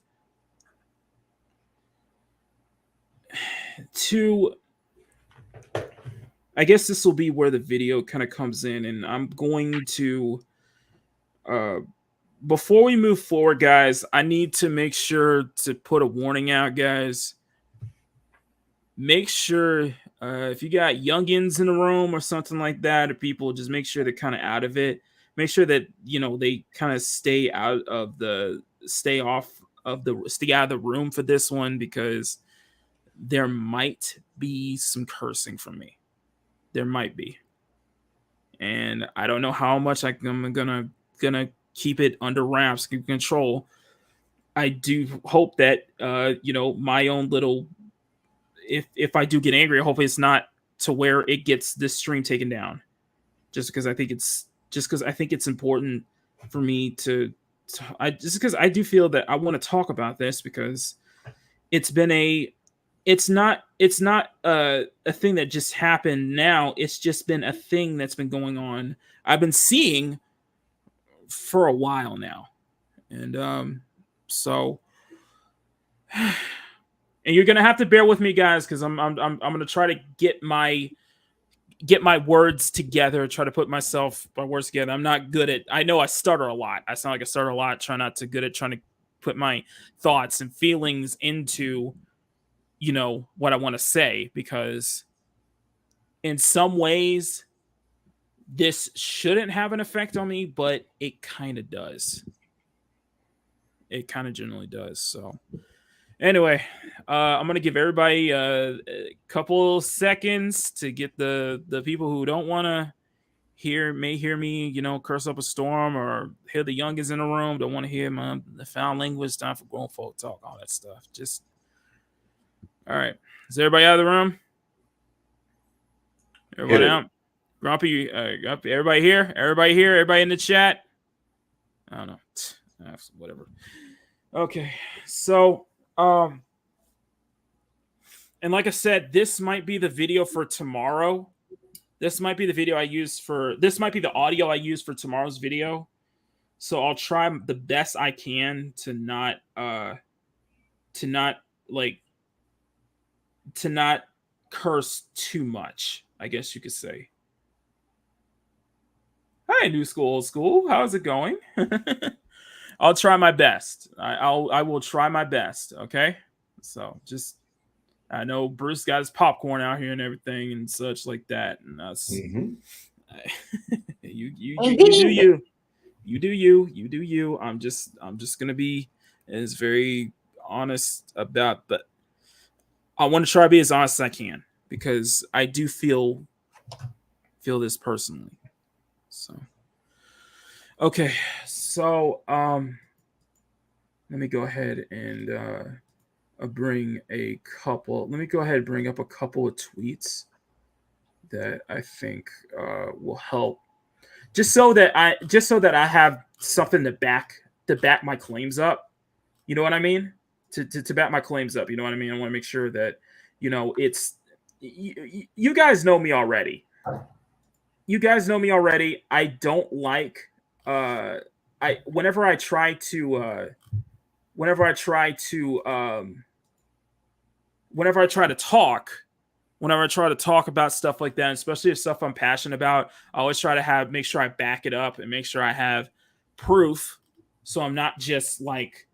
I guess this will be where the video kind of comes in, and I'm going to before we move forward, guys, I need to make sure to put a warning out, guys. Make sure if you got youngins in the room or something like that, or people, just make sure they're kind of out of it. Make sure that they kind of stay out of the room for this one, because there might be some cursing from me. There might be, and I don't know how much I'm gonna keep it under wraps, keep control. I do hope that my own little, if I do get angry, hopefully it's not to where it gets this stream taken down. Just because I think it's important for me just because I do feel that I want to talk about this, because it's not a thing that just happened now. It's just been a thing that's been going on. I've been seeing for a while now, and so, and you're gonna have to bear with me, guys, because I'm gonna try to get my words together, try to put my words together. I'm not good at, I know I stutter a lot. I sound like I stutter a lot. Try not to good at trying to put my thoughts and feelings into what I want to say, because in some ways this shouldn't have an effect on me, but it kind of does. It kind of generally does. So anyway, I'm going to give everybody a couple seconds to get the people who don't want to hear me, curse up a storm, or hear the youngest in the room, don't want to hear the foul language, time for grown folk talk, all that stuff. Just, all right. Is everybody out of the room? Everybody out? Grumpy, everybody here? Everybody here? Everybody in the chat? I don't know. Whatever. Okay. So, and like I said, this might be the video for tomorrow. This might be the video I use this might be the audio I use for tomorrow's video. So I'll try the best I can to not curse too much, I guess you could say. Hi, new school, old school. How's it going? I'll try my best. I will try my best. Okay. So just I know Bruce got his popcorn out here and everything and such like that, and that's you do you. You do you. You do you. I'm just gonna be as very honest about, but I want to try to be as honest as I can because I do feel this personally. So okay, so let me go ahead and bring a couple. Let me go ahead and bring up a couple of tweets that I think will help, just so that I have something to back my claims up. You know what I mean? To back my claims up. You know what I mean? I want to make sure that it's you guys know me already. You guys know me already. I don't like whenever I try to talk about stuff like that, especially if stuff I'm passionate about, I always try to make sure I back it up and make sure I have proof. So I'm not just like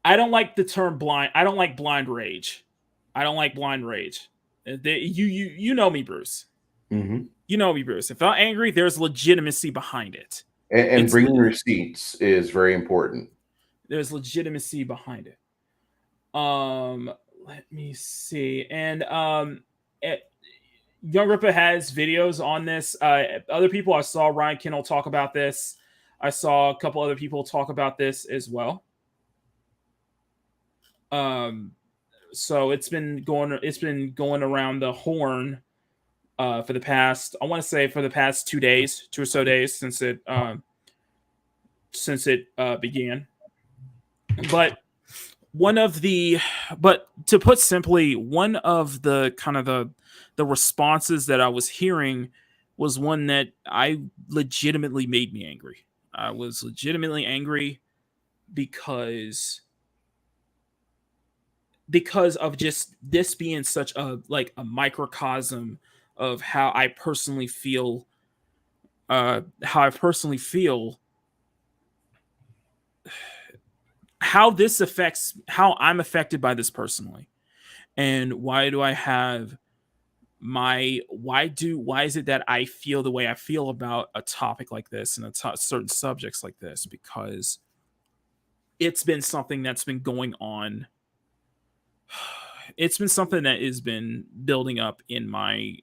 I don't like the term blind. I don't like blind rage. I don't like blind rage. You know me, Bruce. Mm-hmm. You know me, Bruce. If I'm angry, there's legitimacy behind it. And bringing receipts is very important. There's legitimacy behind it. Let me see. And Young Rippa has videos on this. Other people, I saw Ryan Kindle talk about this. I saw a couple other people talk about this as well. So it's been going around the horn for the past, I want to say, for the past 2 or so days since it began. But to put simply, one of the kind of the responses that I was hearing was one that I legitimately made me angry. I was legitimately angry because of just this being such a microcosm of how I personally feel how this affects how I'm affected by this personally. And why is it that I feel the way I feel about a topic like this and certain subjects like this? Because it's been something that's been going on. It's been something that has been building up inside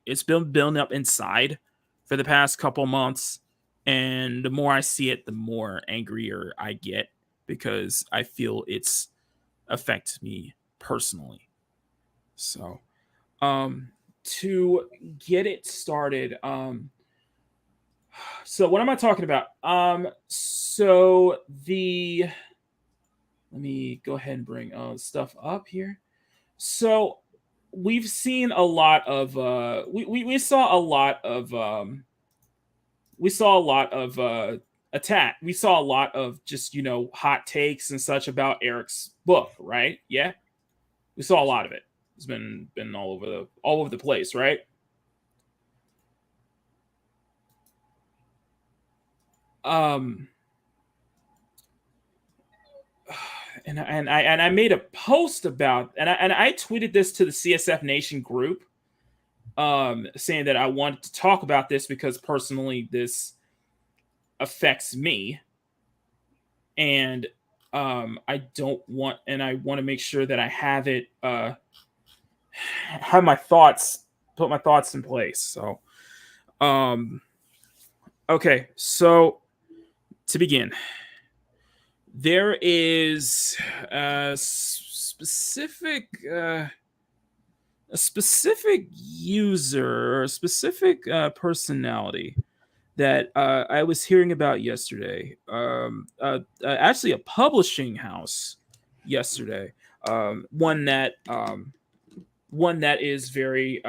for the past couple months. And the more I see it, the more angrier I get because I feel it's affects me personally. So, to get it started, so what am I talking about? Let me go ahead and bring stuff up here. So we've seen a lot of we saw a lot of attack. We saw a lot of just hot takes and such about Eric's book, right? Yeah, we saw a lot of it. It's been all over the place, right? And I made a post about, and I tweeted this to the CSF Nation group, saying that I wanted to talk about this because personally this affects me, and I want to make sure that I have it, put my thoughts in place. So, okay, so to begin, there is a specific user or a specific personality that I was hearing about yesterday. Actually, a publishing house yesterday. One that is very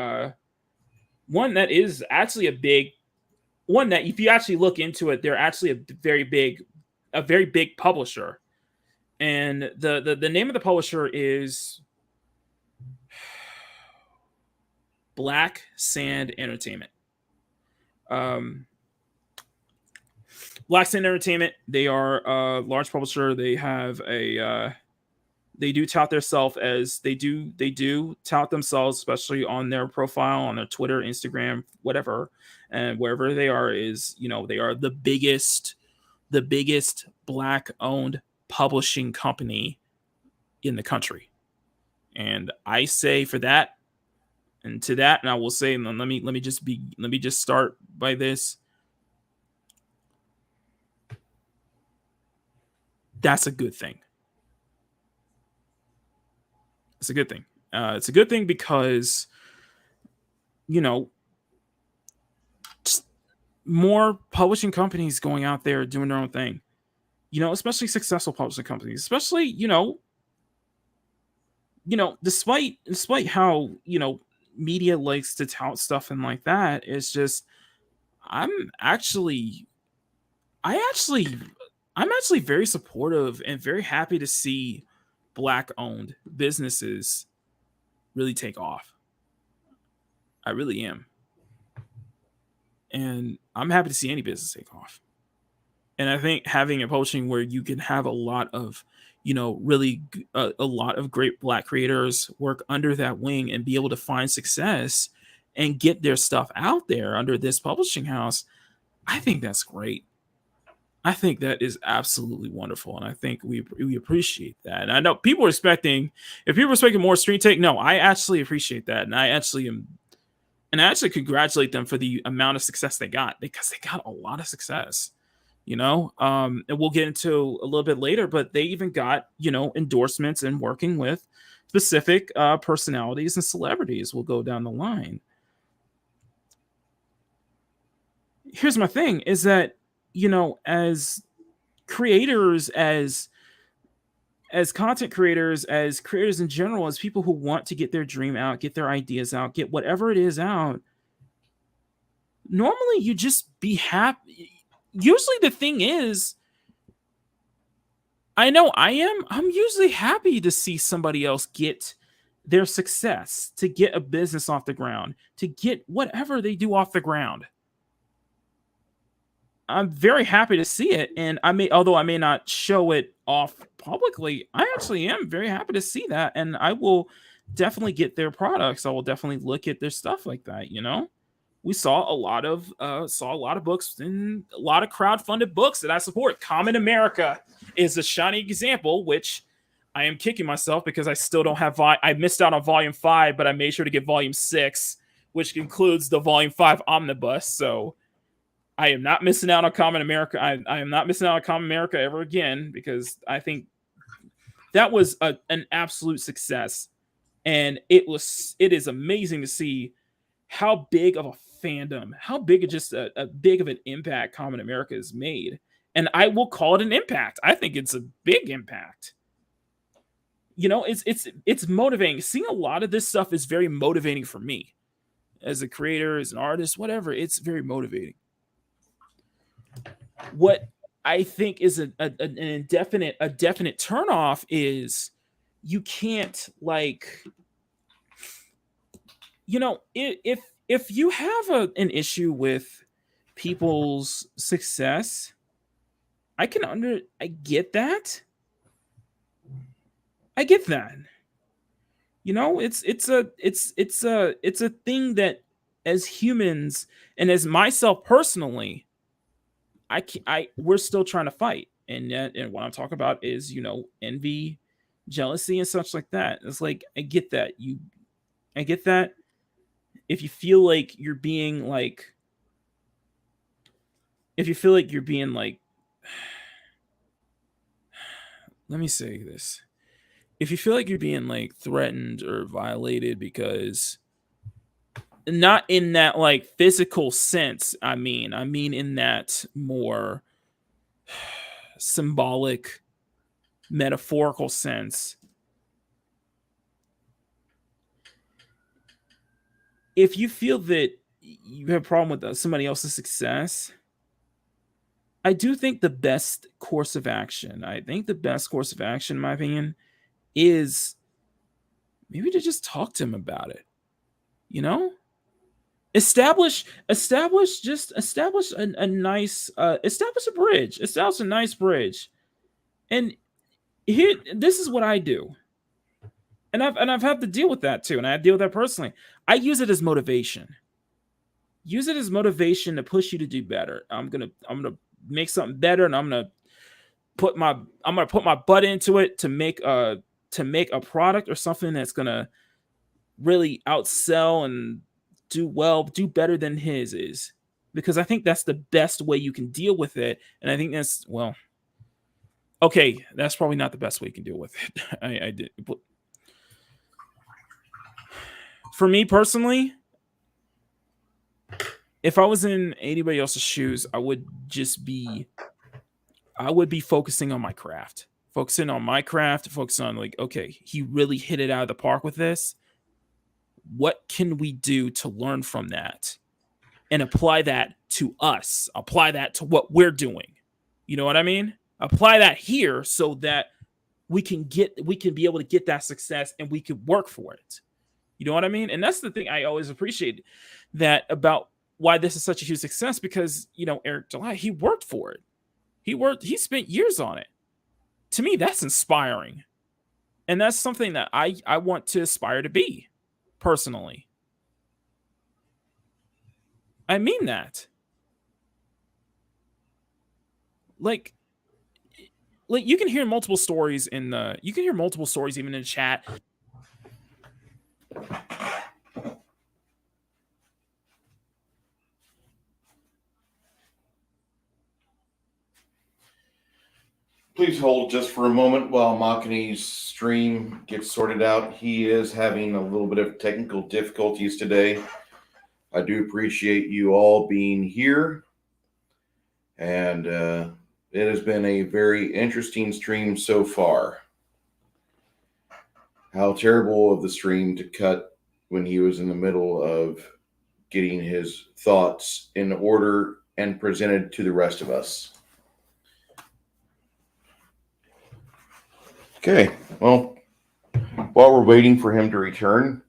one that is actually a big one that, if you actually look into it, they're actually a very big publisher, and the name of the publisher is Black Sand Entertainment. Black Sand Entertainment, they are a large publisher. They have they do tout themselves as they do tout themselves, especially on their profile, on their Twitter, Instagram, whatever, and wherever they are is, they are the biggest Black owned publishing company in the country. And I say for that and to that, and I will say, and let me just start by this. That's a good thing. It's a good thing. It's a good thing because, more publishing companies going out there doing their own thing, especially successful publishing companies, especially, despite how, media likes to tout stuff and like that, it's just, I'm actually very supportive and very happy to see Black owned businesses really take off. I really am. And I'm happy to see any business take off. And I think having a publishing where you can have a lot of, really a lot of great Black creators work under that wing and be able to find success and get their stuff out there under this publishing house, I think that's great. I think that is absolutely wonderful, and I think we appreciate that. And I know people are expecting more Stream Take. No, I actually appreciate that, and I actually congratulate them for the amount of success they got, because they got a lot of success. And we'll get into a little bit later, but they even got endorsements and working with specific personalities and celebrities. Will go down the line. Here's my thing: is that, as creators, as content creators, as creators in general, as people who want to get their dream out, get their ideas out, get whatever it is out, normally you just be happy. Usually the thing is, I'm usually happy to see somebody else get their success, to get a business off the ground, to get whatever they do off the ground. I'm very happy to see it, and although I may not show it off publicly, I actually am very happy to see that, and I will definitely get their products. I will definitely look at their stuff like that. We saw a lot of books and a lot of crowdfunded books that I support. Common America is a shining example, which I am kicking myself because I still don't have. I missed out on Volume 5, but I made sure to get Volume 6, which includes the Volume 5 omnibus. So I am not missing out on Common America. I am not missing out on Common America ever again, because I think that was an absolute success. And it is amazing to see how big of a fandom, how big of just a big of an impact Common America has made. And I will call it an impact. I think it's a big impact. It's motivating. Seeing a lot of this stuff is very motivating for me as a creator, as an artist, whatever. It's very motivating. What I think is a definite turnoff is you can't, if you have an issue with people's success, I get that. I get that. It's a thing that, as humans and as myself personally, we're still trying to fight. And what I'm talking about is, envy, jealousy, and such like that. It's like, I get that. If you feel like you're being like, let me say this. If you feel like you're being threatened or violated, because not in that physical sense, I mean in that more symbolic, metaphorical sense. If you feel that you have a problem with somebody else's success, I do think the best course of action, in my opinion, is maybe to just talk to him about it. establish a nice establish a bridge. Establish a nice bridge. And here, this is what I do. And I've had to deal with that too, and I deal with that personally. I use it as motivation. Use it as motivation to push you to do better. I'm gonna make something better, and I'm gonna put my butt into it to make a product or something that's gonna really outsell and do better than his is. Because I think that's the best way you can deal with it. And I think that's, well, okay, that's probably not the best way you can deal with it. I did. For me personally, if I was in anybody else's shoes, I would be focusing on my craft. Focusing on like, okay, he really hit it out of the park with this. What can we do to learn from that and apply that to us? Apply that to what we're doing. You know what I mean? Apply that here so that we can be able to get that success and we can work for it. You know what I mean? And that's the thing I always appreciate that about why this is such a huge success, because, you know, Eric July, he worked for it. He spent years on it. To me, that's inspiring. And that's something that I want to aspire to be personally. I mean that. Like you can hear multiple stories even in the chat. Please hold just for a moment while Makini's stream gets sorted out. He is having a little bit of technical difficulties today. I do appreciate you all being here. And it has been a very interesting stream so far. How terrible of the stream to cut when he was in the middle of getting his thoughts in order and presented to the rest of us. Okay, well, while we're waiting for him to return,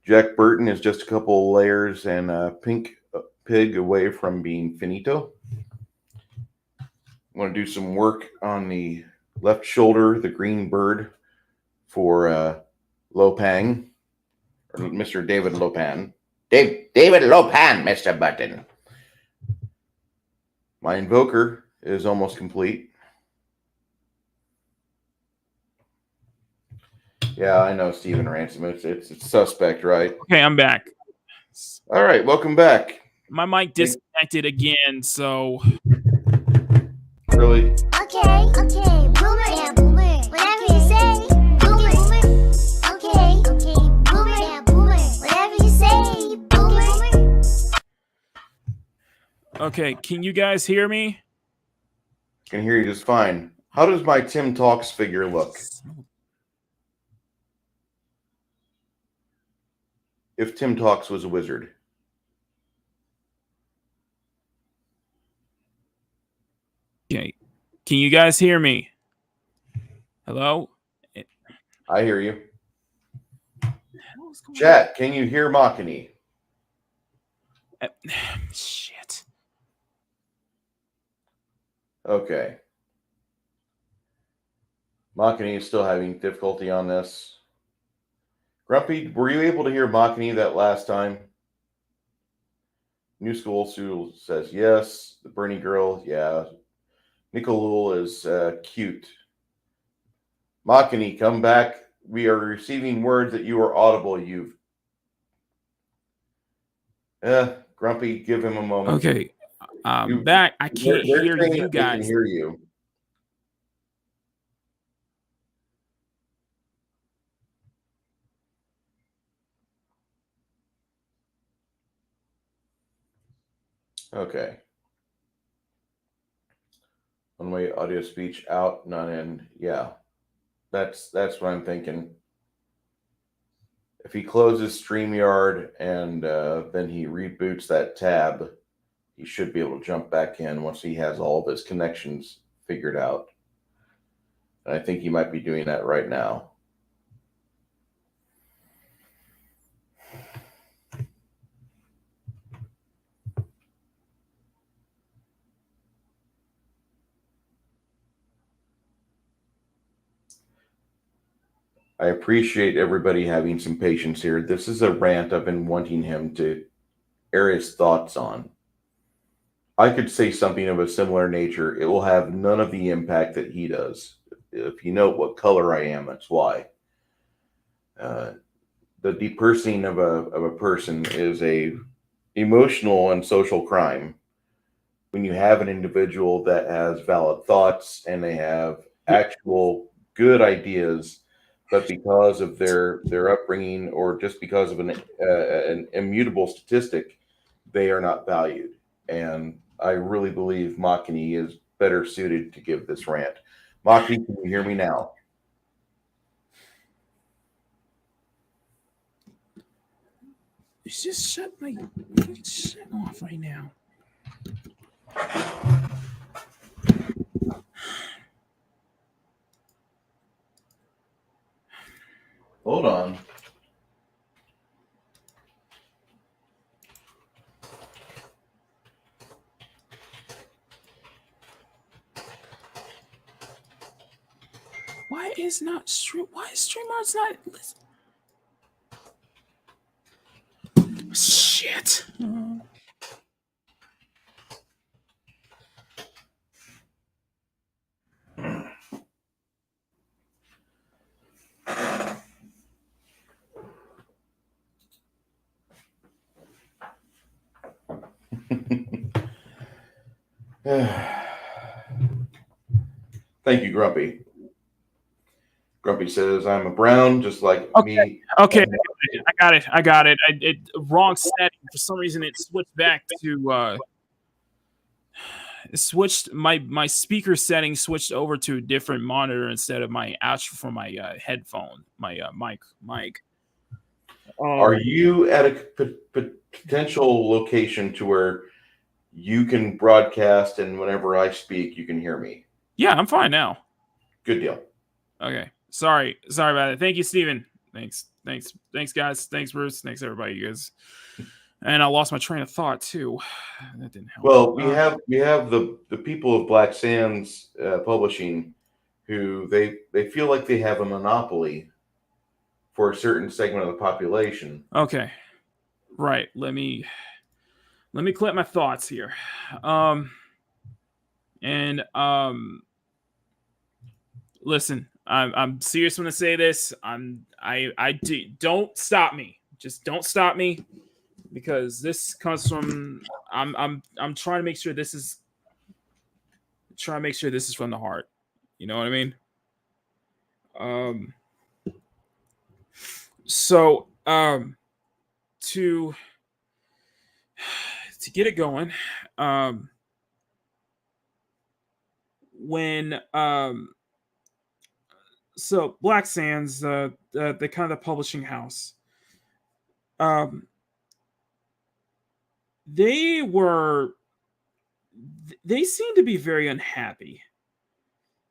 Jack Burton is just a couple layers and a pink pig away from being finito. I want to do some work on the left shoulder, the green bird, for Lopang, or Mr. David Lopan. David Lopan, Mr. Button. My invoker is almost complete. Yeah, I know, Stephen Ransom. It's suspect, right? Okay, I'm back. All right, welcome back. My mic disconnected again, so really. Okay, boomer, yeah, boomer. Whatever you say, boomer. Okay, boomer, yeah, boomer. Whatever you say, boomer. Okay, can you guys hear me? Can hear you just fine. How does my Tim Talks figure look? If Tim Talks was a wizard. Okay. Can you guys hear me? Hello? I hear you. Chat, can you hear Makini? Shit. Okay. Makini is still having difficulty on this. Grumpy, were you able to hear Makini that last time? New School Sue says yes. The Bernie girl, yeah. Nicolul is cute. Makini, come back. We are receiving words that you are audible. Grumpy, give him a moment. Okay. I'm back. I can't hear you guys. I can hear you. Okay. One-way audio speech out, none in. Yeah. That's what I'm thinking. If he closes StreamYard and then he reboots that tab, he should be able to jump back in once he has all of his connections figured out. And I think he might be doing that right now. I appreciate everybody having some patience here. This is a rant I've been wanting him to air his thoughts on. I could say something of a similar nature. It will have none of the impact that he does. If you know what color I am, that's why. The depersoning of a person is a emotional and social crime. When you have an individual that has valid thoughts and they have actual good ideas, but because of their upbringing or just because of an immutable statistic, they are not valued. And I really believe Makini is better suited to give this rant. Maki, can you hear me now? It's just shut off right now. Hold on. Why is StreamYard's not? Shit. Thank you, Grumpy. Grumpy says, I'm a brown, just like me. Okay, I got it. Wrong setting. For some reason, it switched back to my speaker setting switched over to a different monitor instead of my headphone, my mic. Are you at a potential location to where you can broadcast and whenever I speak, you can hear me? Yeah, I'm fine now. Good deal. Okay. Sorry about it. Thank you, Steven. Thanks, guys. Thanks, Bruce. Thanks, everybody, you guys. And I lost my train of thought too. That didn't help. Well, we have the people of Black Sands Publishing, who they feel like they have a monopoly for a certain segment of the population. Okay, right. Let me collect my thoughts here. Listen. I'm serious when I say this. Don't stop me. Just don't stop me, because this comes from I'm trying to make sure this is from the heart. You know what I mean? So to get it going, when so Black Sands, the kind of publishing house, they seem to be very unhappy.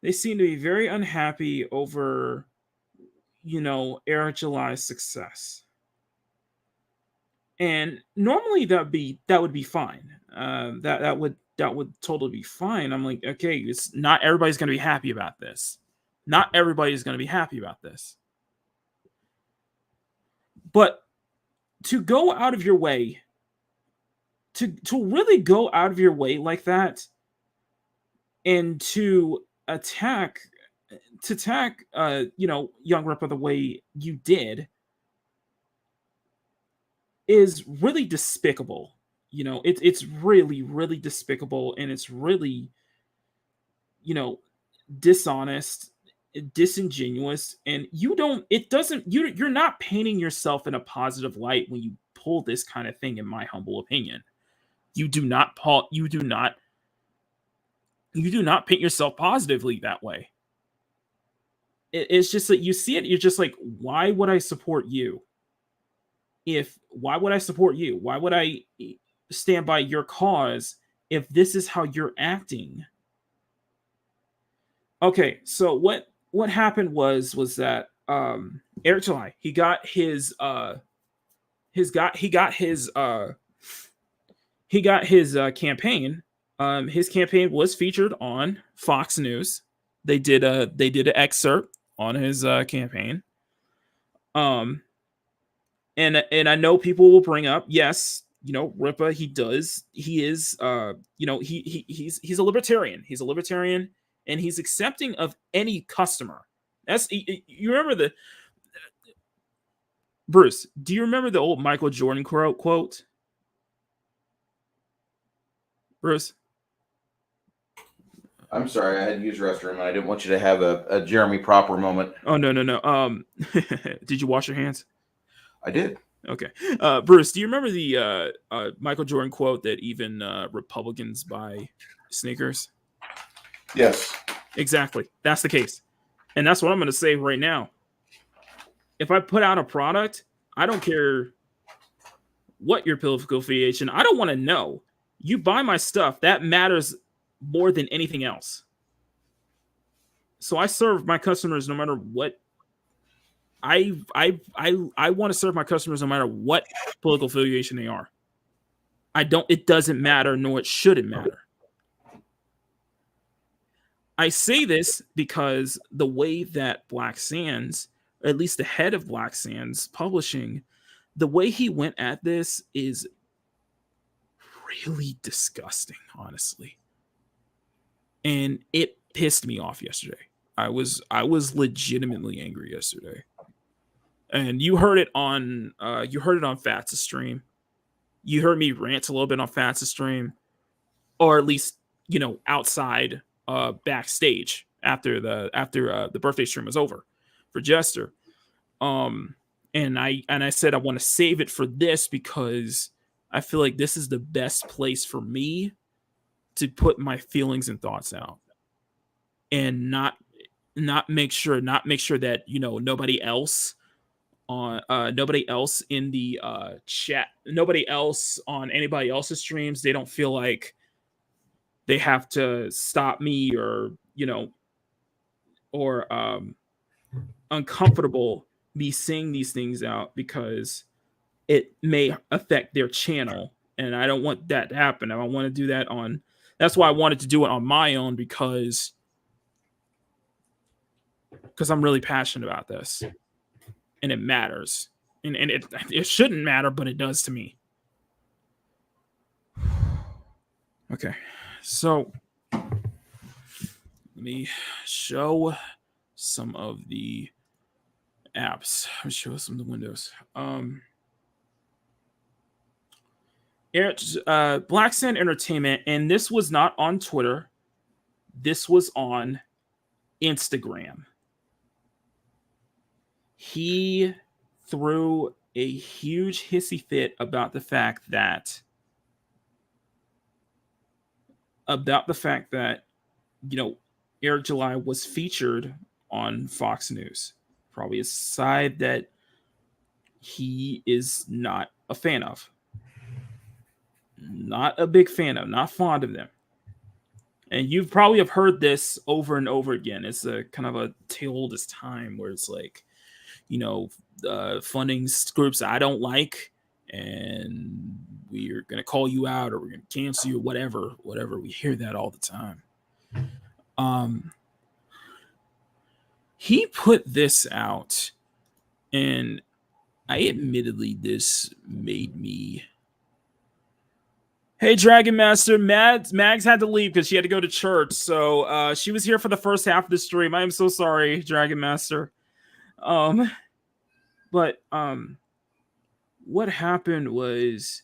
They seem to be very unhappy over, Eric July's success. And normally that would be fine. That would totally be fine. I'm like, okay, it's not everybody's going to be happy about this. Not everybody is going to be happy about this. But to go out of your way, to really go out of your way like that, and to attack Young Ripper the way you did, is really despicable. It's really, really despicable, and it's really, dishonest, disingenuous, and you're not painting yourself in a positive light when you pull this kind of thing, in my humble opinion. You do not paint yourself positively that way. It's just that you see it, you're just like, why would I support you? Why would I support you? Why would I stand by your cause if this is how you're acting? Okay, so what happened was that Eric July, he got his campaign. His campaign was featured on Fox News. They did an excerpt on his campaign. Um, and I know people will bring up, yes, Ripa, he is he's a libertarian. He's a libertarian, and he's accepting of any customer. You remember the Bruce, do you remember the old Michael Jordan quote? Bruce? I'm sorry, I had to use the restroom, and I didn't want you to have a Jeremy Proper moment. Oh, no. Did you wash your hands? I did. Okay. Bruce, do you remember the Michael Jordan quote that even Republicans buy sneakers? Yes. Exactly. That's the case. And that's what I'm going to say right now. If I put out a product, I don't care what your political affiliation, I don't want to know. You buy my stuff, that matters more than anything else. So I serve my customers no matter what. I want to serve my customers no matter what political affiliation they are. It doesn't matter, nor it shouldn't matter. I say this because the way that Black Sands, or at least the head of Black Sands Publishing, the way he went at this is really disgusting, honestly. And it pissed me off yesterday. I was legitimately angry yesterday. And you heard it on Fats' stream. You heard me rant a little bit on Fats' stream, or at least outside backstage after the birthday stream was over for Jester. And I said I want to save it for this because I feel like this is the best place for me to put my feelings and thoughts out, and not make sure that nobody else in the chat, nobody else on anybody else's streams, they don't feel like they have to stop me or uncomfortable me saying these things out because it may affect their channel, and I don't want that to happen. I want to do that that's why I wanted to do it on my own, because I'm really passionate about this, and it matters, and it shouldn't matter, but it does to me. Okay, so let me show some of the apps. Let me show some of the windows. Black Sand Entertainment, and this was not on Twitter. This was on Instagram. He threw a huge hissy fit about the fact that Eric July was featured on Fox News. Probably a side that he is not a fan of. Not a big fan of, not fond of them. And you probably have heard this over and over again. It's a kind of a tale as time where it's like, funding groups I don't like, and we're going to call you out, or we're going to cancel you, whatever. We hear that all the time. He put this out, and admittedly, this made me... Hey, Dragon Master, Mags had to leave because she had to go to church, so she was here for the first half of the stream. I am so sorry, Dragon Master. But what happened was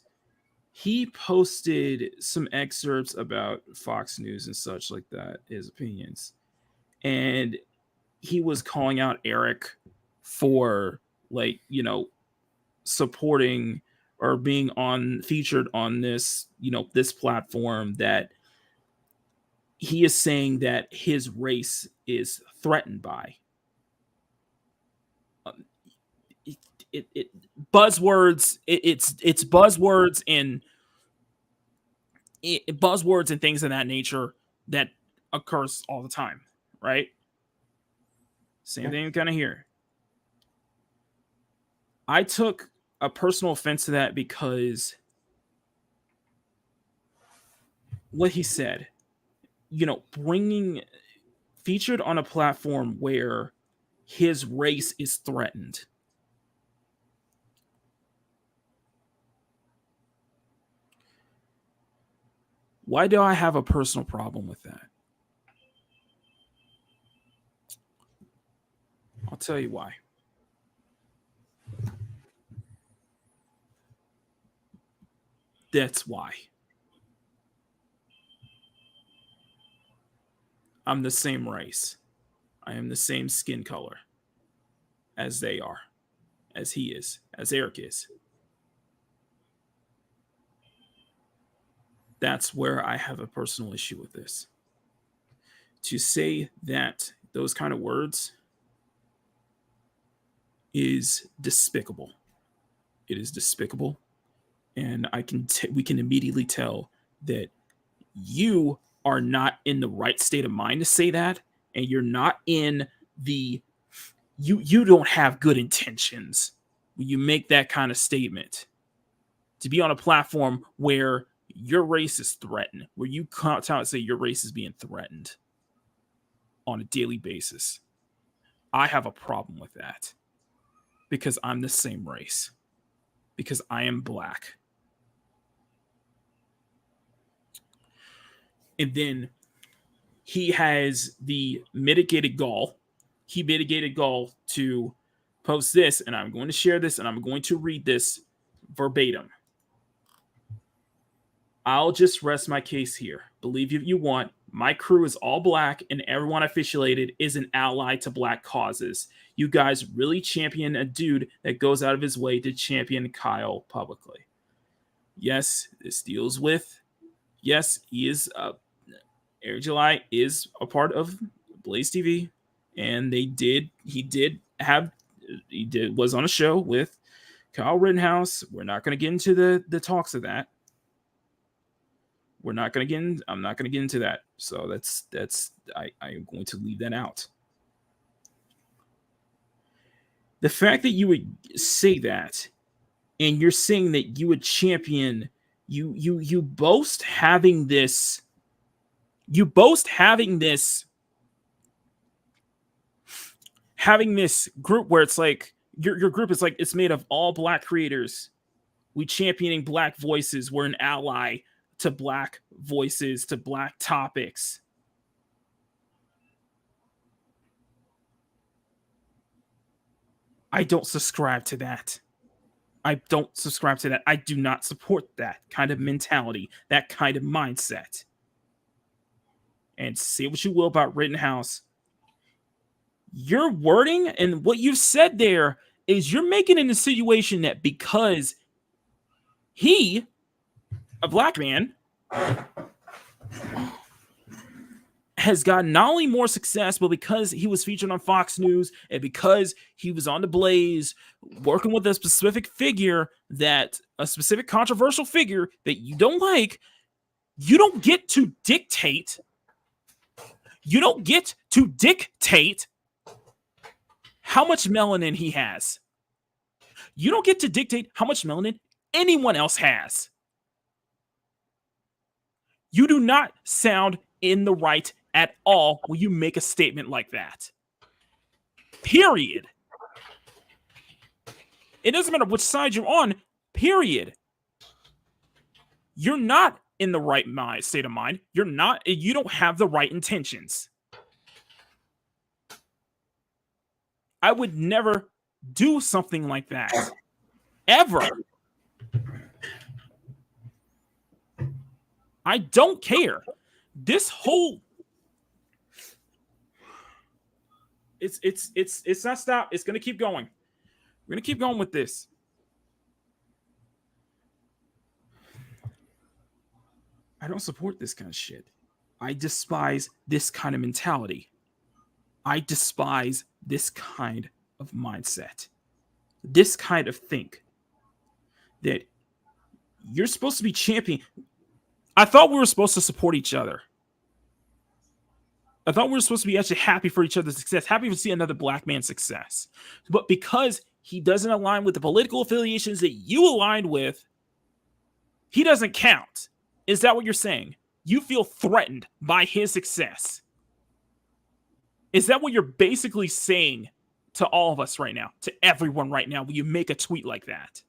he posted some excerpts about Fox News and such like that, his opinions, and he was calling out Eric for supporting or being featured on this, this platform that he is saying that his race is threatened by. Buzzwords. It's buzzwords and buzzwords and things of that nature that occurs all the time, right? Same thing kind of here. I took a personal offense to that because what he said, bringing featured on a platform where his race is threatened. Why do I have a personal problem with that? I'll tell you why. That's why. I'm the same race. I am the same skin color as they are, as he is, as Eric is. That's where I have a personal issue with this. To say that those kind of words is despicable. It is despicable. And we can immediately tell that you are not in the right state of mind to say that, and you're not in the you don't have good intentions when you make that kind of statement. To be on a platform where your race is threatened, where you can't say your race is being threatened on a daily basis, I have a problem with that because I'm the same race, because I am black. And then he has the mitigated gall. He mitigated gall to post this, and I'm going to share this, and I'm going to read this verbatim. I'll just rest my case here. Believe if you want. My crew is all black, and everyone affiliated is an ally to black causes. You guys really champion a dude that goes out of his way to champion Kyle publicly. Yes, this deals with. Yes, he is. Eric July is a part of Blaze TV, and was on a show with Kyle Rittenhouse. We're not going to get into the talks of that. I'm not going to get into that. So I am going to leave that out. The fact that you would say that, and you're saying that you would champion, you boast having this. You boast having this group where it's like your group is like it's made of all black creators. We championing black voices. We're an ally to black voices, to black topics. I don't subscribe to that. I do not support that kind of mentality, that kind of mindset. And say what you will about Rittenhouse, your wording and what you've said there is you're making an insinuation that because he, a black man, has gotten not only more success, but because he was featured on Fox News and because he was on the Blaze working with a specific controversial figure that you don't like, you don't get to dictate. You don't get to dictate how much melanin he has. You don't get to dictate how much melanin anyone else has. You do not sound in the right at all when you make a statement like that. Period. It doesn't matter which side you're on. Period. You're not in the right state of mind. You don't have the right intentions. I would never do something like that. Ever. I don't care. This whole it's not stop. It's gonna keep going. We're gonna keep going with this. I don't support this kind of shit. I despise this kind of mentality. I despise this kind of mindset. This kind of think that you're supposed to be championing. I thought we were supposed to support each other. I thought we were supposed to be actually happy for each other's success, happy to see another black man's success. But because he doesn't align with the political affiliations that you aligned with, he doesn't count. Is that what you're saying? You feel threatened by his success. Is that what you're basically saying to all of us right now, to everyone right now, when you make a tweet like that?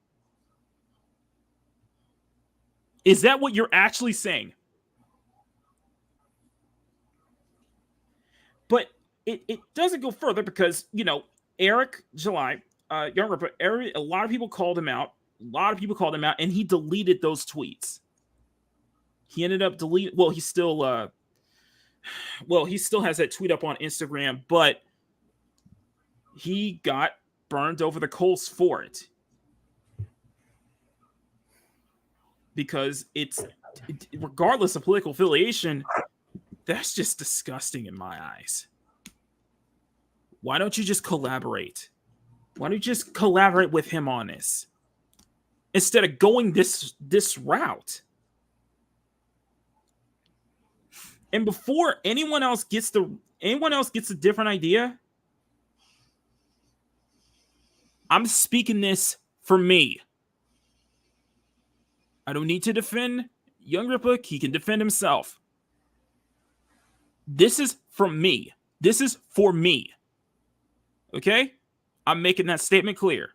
Is that what you're actually saying? it doesn't go further because, Eric July, younger, but a lot of people called him out. And he deleted those tweets. He ended up deleting. Well, he still has that tweet up on Instagram, but he got burned over the coals for it because regardless of political affiliation, that's just disgusting in my eyes. Why don't you just collaborate? Why don't you just collaborate with him on this instead of going this route? And before anyone else gets a different idea, I'm speaking this for me. I don't need to defend Young Ripper. He can defend himself. This is from me. This is for me. Okay? I'm making that statement clear.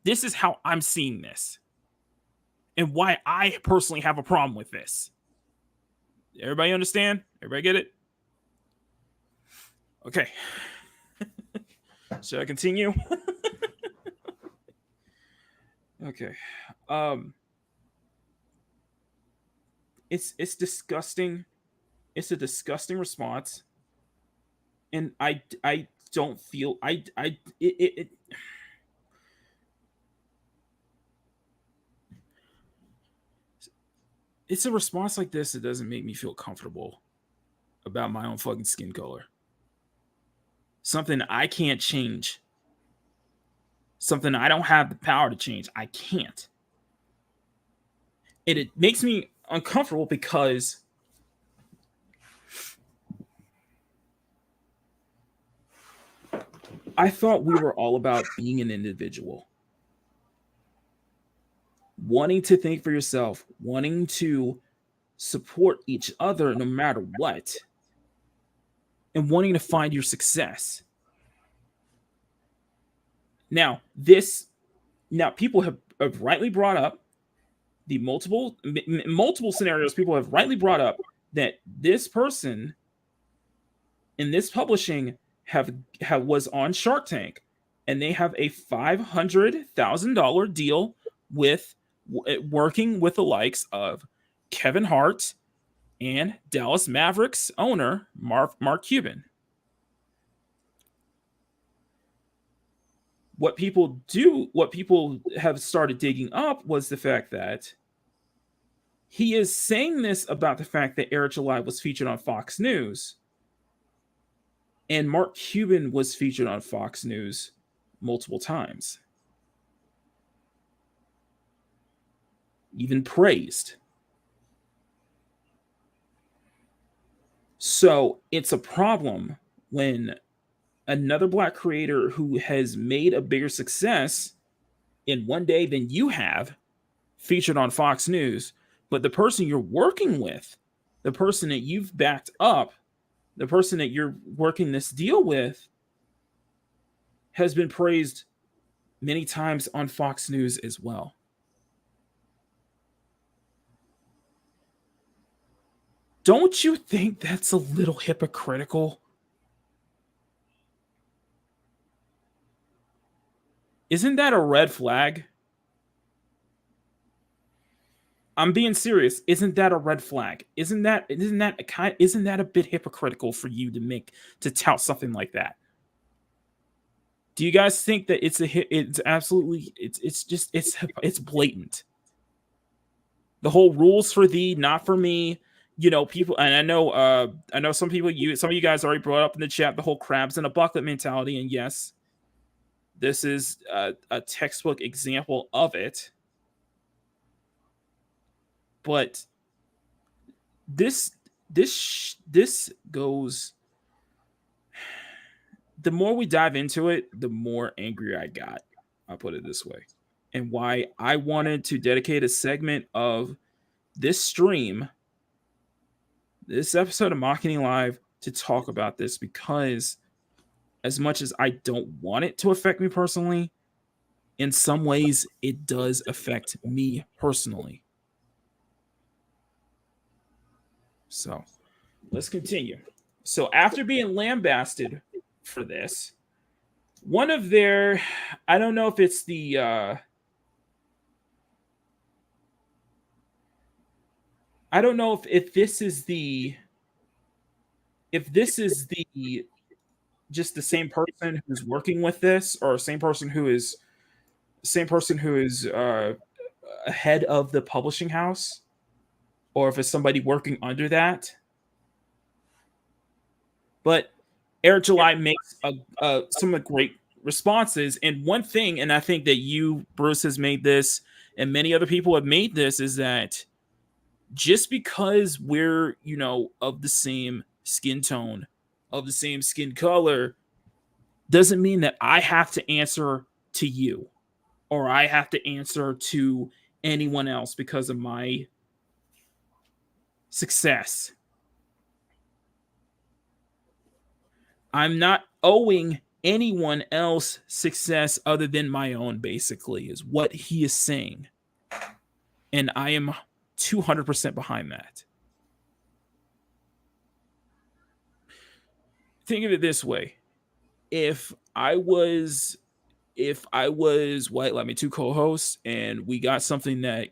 This is how I'm seeing this. And why I personally have a problem with this. Everybody understand? Everybody get it? Okay. Should I continue? Okay. It's disgusting. It's a disgusting response. And I don't feel it's a response like this that doesn't make me feel comfortable about my own fucking skin color. Something I can't change. Something I don't have the power to change. I can't. And it makes me uncomfortable because I thought we were all about being an individual. Wanting to think for yourself, wanting to support each other no matter what, and wanting to find your success. Now, people have rightly brought up the multiple scenarios. People have rightly brought up that this person in this publishing was on Shark Tank, and they have a $500,000 deal with working with the likes of Kevin Hart and Dallas Mavericks owner Mark Cuban. What people have started digging up was the fact that he is saying this about the fact that Eric July was featured on Fox News, and Mark Cuban was featured on Fox News multiple times. Even praised. So it's a problem when another Black creator who has made a bigger success in one day than you have featured on Fox News, but the person you're working with, the person that you've backed up, the person that you're working this deal with has been praised many times on Fox News as well. Don't you think that's a little hypocritical? Isn't that a red flag? I'm being serious. Isn't that a red flag? Isn't that a bit hypocritical for you to tout something like that? Do you guys think that it's blatant? The whole rules for thee, not for me. People, and I know some of you guys already brought up in the chat the whole crabs in a bucket mentality, and yes, this is a textbook example of it. But this goes. The more we dive into it, the more angry I got. I'll put it this way, and why I wanted to dedicate a segment of this stream, this episode of Makini Live, to talk about this, because as much as I don't want it to affect me personally, in some ways it does affect me personally. So let's continue. So after being lambasted for this, one of their, I don't know if it's the, I don't know if this is the, just the same person who's working with this, or same person who is head of the publishing house, or if it's somebody working under that. But Eric July makes some great responses, and one thing, and I think that you, Bruce, has made this, and many other people have made this, is that just because we're, of the same skin tone, of the same skin color, doesn't mean that I have to answer to you, or I have to answer to anyone else because of my success. I'm not owing anyone else success other than my own, basically, is what he is saying. And I am 200% behind that. Think of it this way. If I was White, like my two co-hosts, and we got something that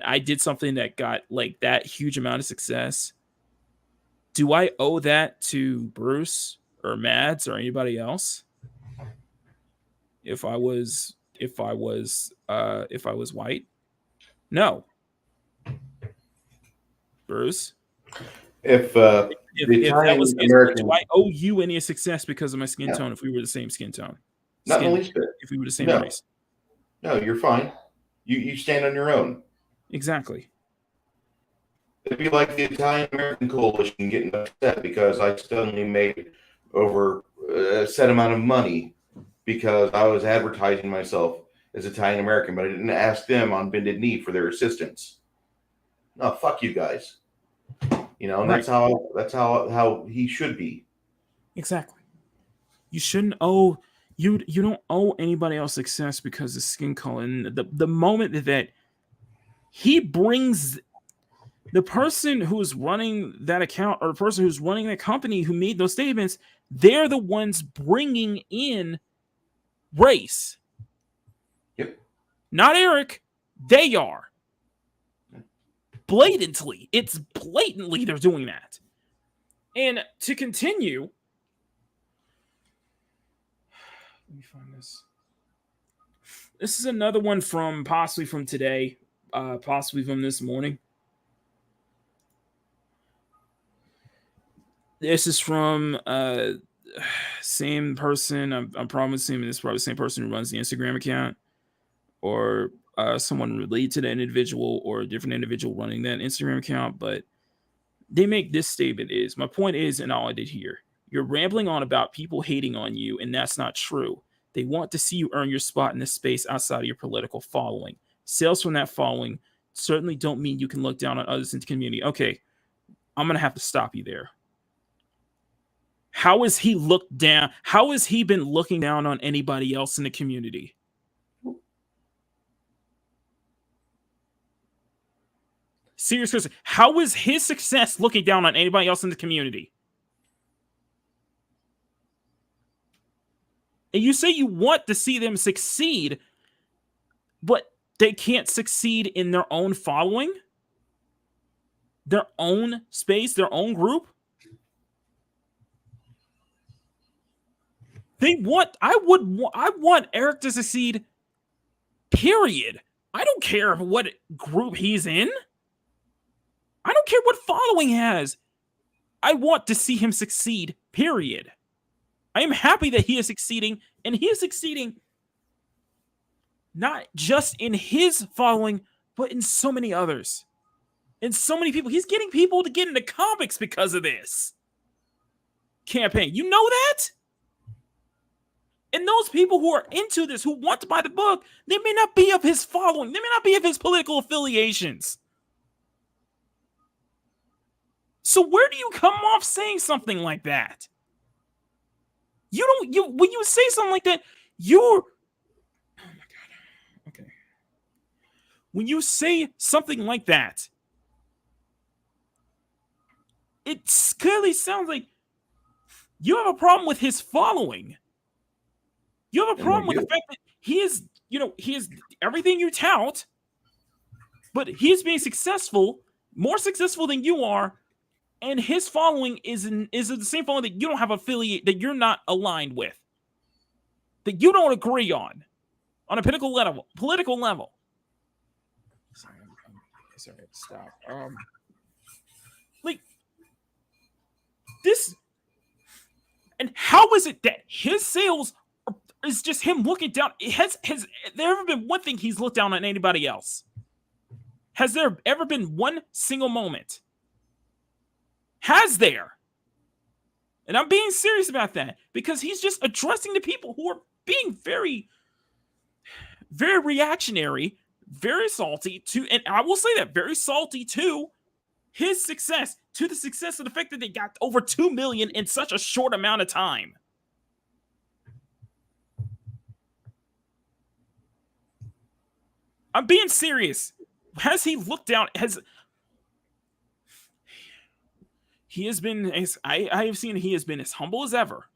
I did something that got like that huge amount of success, do I owe that to Bruce or Mads or anybody else? If I was white? No. Bruce? If that was American, do I owe you any success because of my skin tone if we were the same skin tone? Not in the least bit. If we were the same No. race. No, you're fine. You stand on your own. Exactly. It'd be like the Italian American Coalition getting upset because I suddenly made over a set amount of money because I was advertising myself as Italian American, but I didn't ask them on bended knee for their assistance. No, fuck you guys. And that's how he should be. Exactly. You shouldn't owe you don't owe anybody else success because of skin color. And the moment that he brings the person who's running that account, or the person who's running that company who made those statements, they're the ones bringing in race. Yep. Not Eric. They are. Blatantly. It's blatantly they're doing that. And to continue, let me find this. This is another one possibly from today, possibly from this morning. This is from same person. I'm promising it's probably the same person who runs the Instagram account, or someone related to that individual, or a different individual running that Instagram account. But they make this statement: is my point is, and all I did here, you're rambling on about people hating on you, and that's not true. They want to see you earn your spot in this space outside of your political following. Sales from that following certainly don't mean you can look down on others in the community. Okay, I'm going to have to stop you there. How has he looked down? How has he been looking down on anybody else in the community? Serious question. How is his success looking down on anybody else in the community? And you say you want to see them succeed, but they can't succeed in their own following, their own space, their own group. I want Eric to succeed, period. I don't care what group he's in. I don't care what following he has. I want to see him succeed, period. I am happy that he is succeeding, and he is succeeding not just in his following, but in so many others. And so many people. He's getting people to get into comics because of this campaign. You know that? And those people who are into this, who want to buy the book, they may not be of his following. They may not be of his political affiliations. So where do you come off saying something like that? When you say something like that, oh my God. Okay. When you say something like that, it clearly sounds like you have a problem with his following. You have a problem with the fact that he is everything you tout, but he is being successful, more successful than you are, and his following is the same following that you don't have affiliate, that you're not aligned with, that you don't agree on a political level. Sorry, I have to stop. Like this, and how is it that his sales is just him looking down? Has there ever been one thing he's looked down on anybody else? Has there ever been one single moment? Has there? And I'm being serious about that because he's just addressing the people who are being very, very reactionary, very salty to, and I will say that, very salty to his success, to the success of the fact that they got over 2 million in such a short amount of time. I'm being serious. Has he looked down? He has been, I have seen, he has been as humble as ever.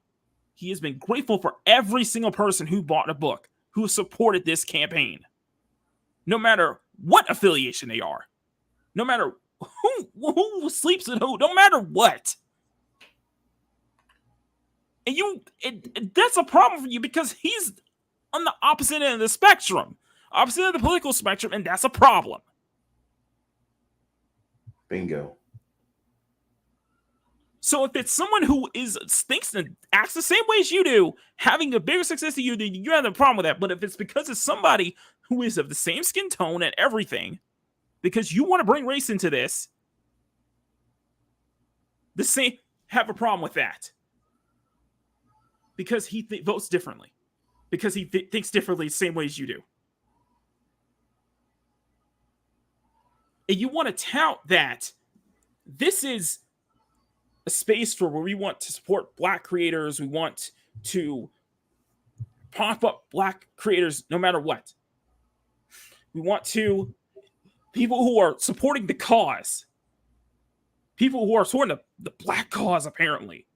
He has been grateful for every single person who bought a book, who supported this campaign. No matter what affiliation they are. No matter who sleeps with who. No matter what. And that's a problem for you because he's on the opposite end of the spectrum. Opposite end of the political spectrum, and that's a problem. Bingo. So if it's someone who thinks and acts the same way as you do, having a bigger success than you, then you have a problem with that. But if it's because it's somebody who is of the same skin tone and everything, because you want to bring race into this, have a problem with that. Because he votes differently. Because he thinks differently the same way as you do. And you want to tout that this is a space for where we want to support Black creators. We want to pop up Black creators no matter what. We want to people who are supporting the cause. People who are supporting the Black cause, apparently.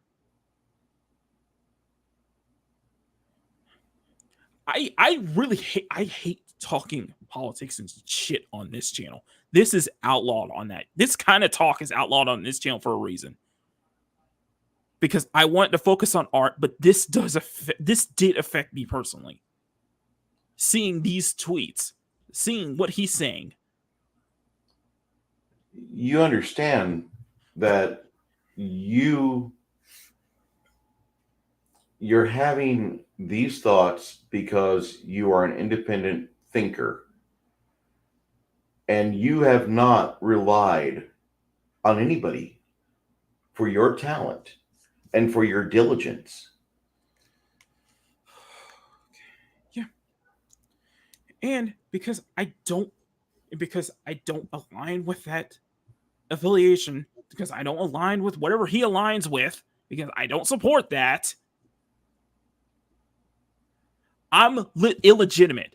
I really hate talking politics and shit on this channel. This is outlawed on that. This kind of talk is outlawed on this channel for a reason. Because I want to focus on art, but this did affect me personally. Seeing these tweets, seeing what he's saying. You understand that you're having these thoughts because you are an independent thinker and you have not relied on anybody for your talent and for your diligence. Yeah. And because I don't align with that affiliation, because I don't align with whatever he aligns with, because I don't support that, I'm illegitimate.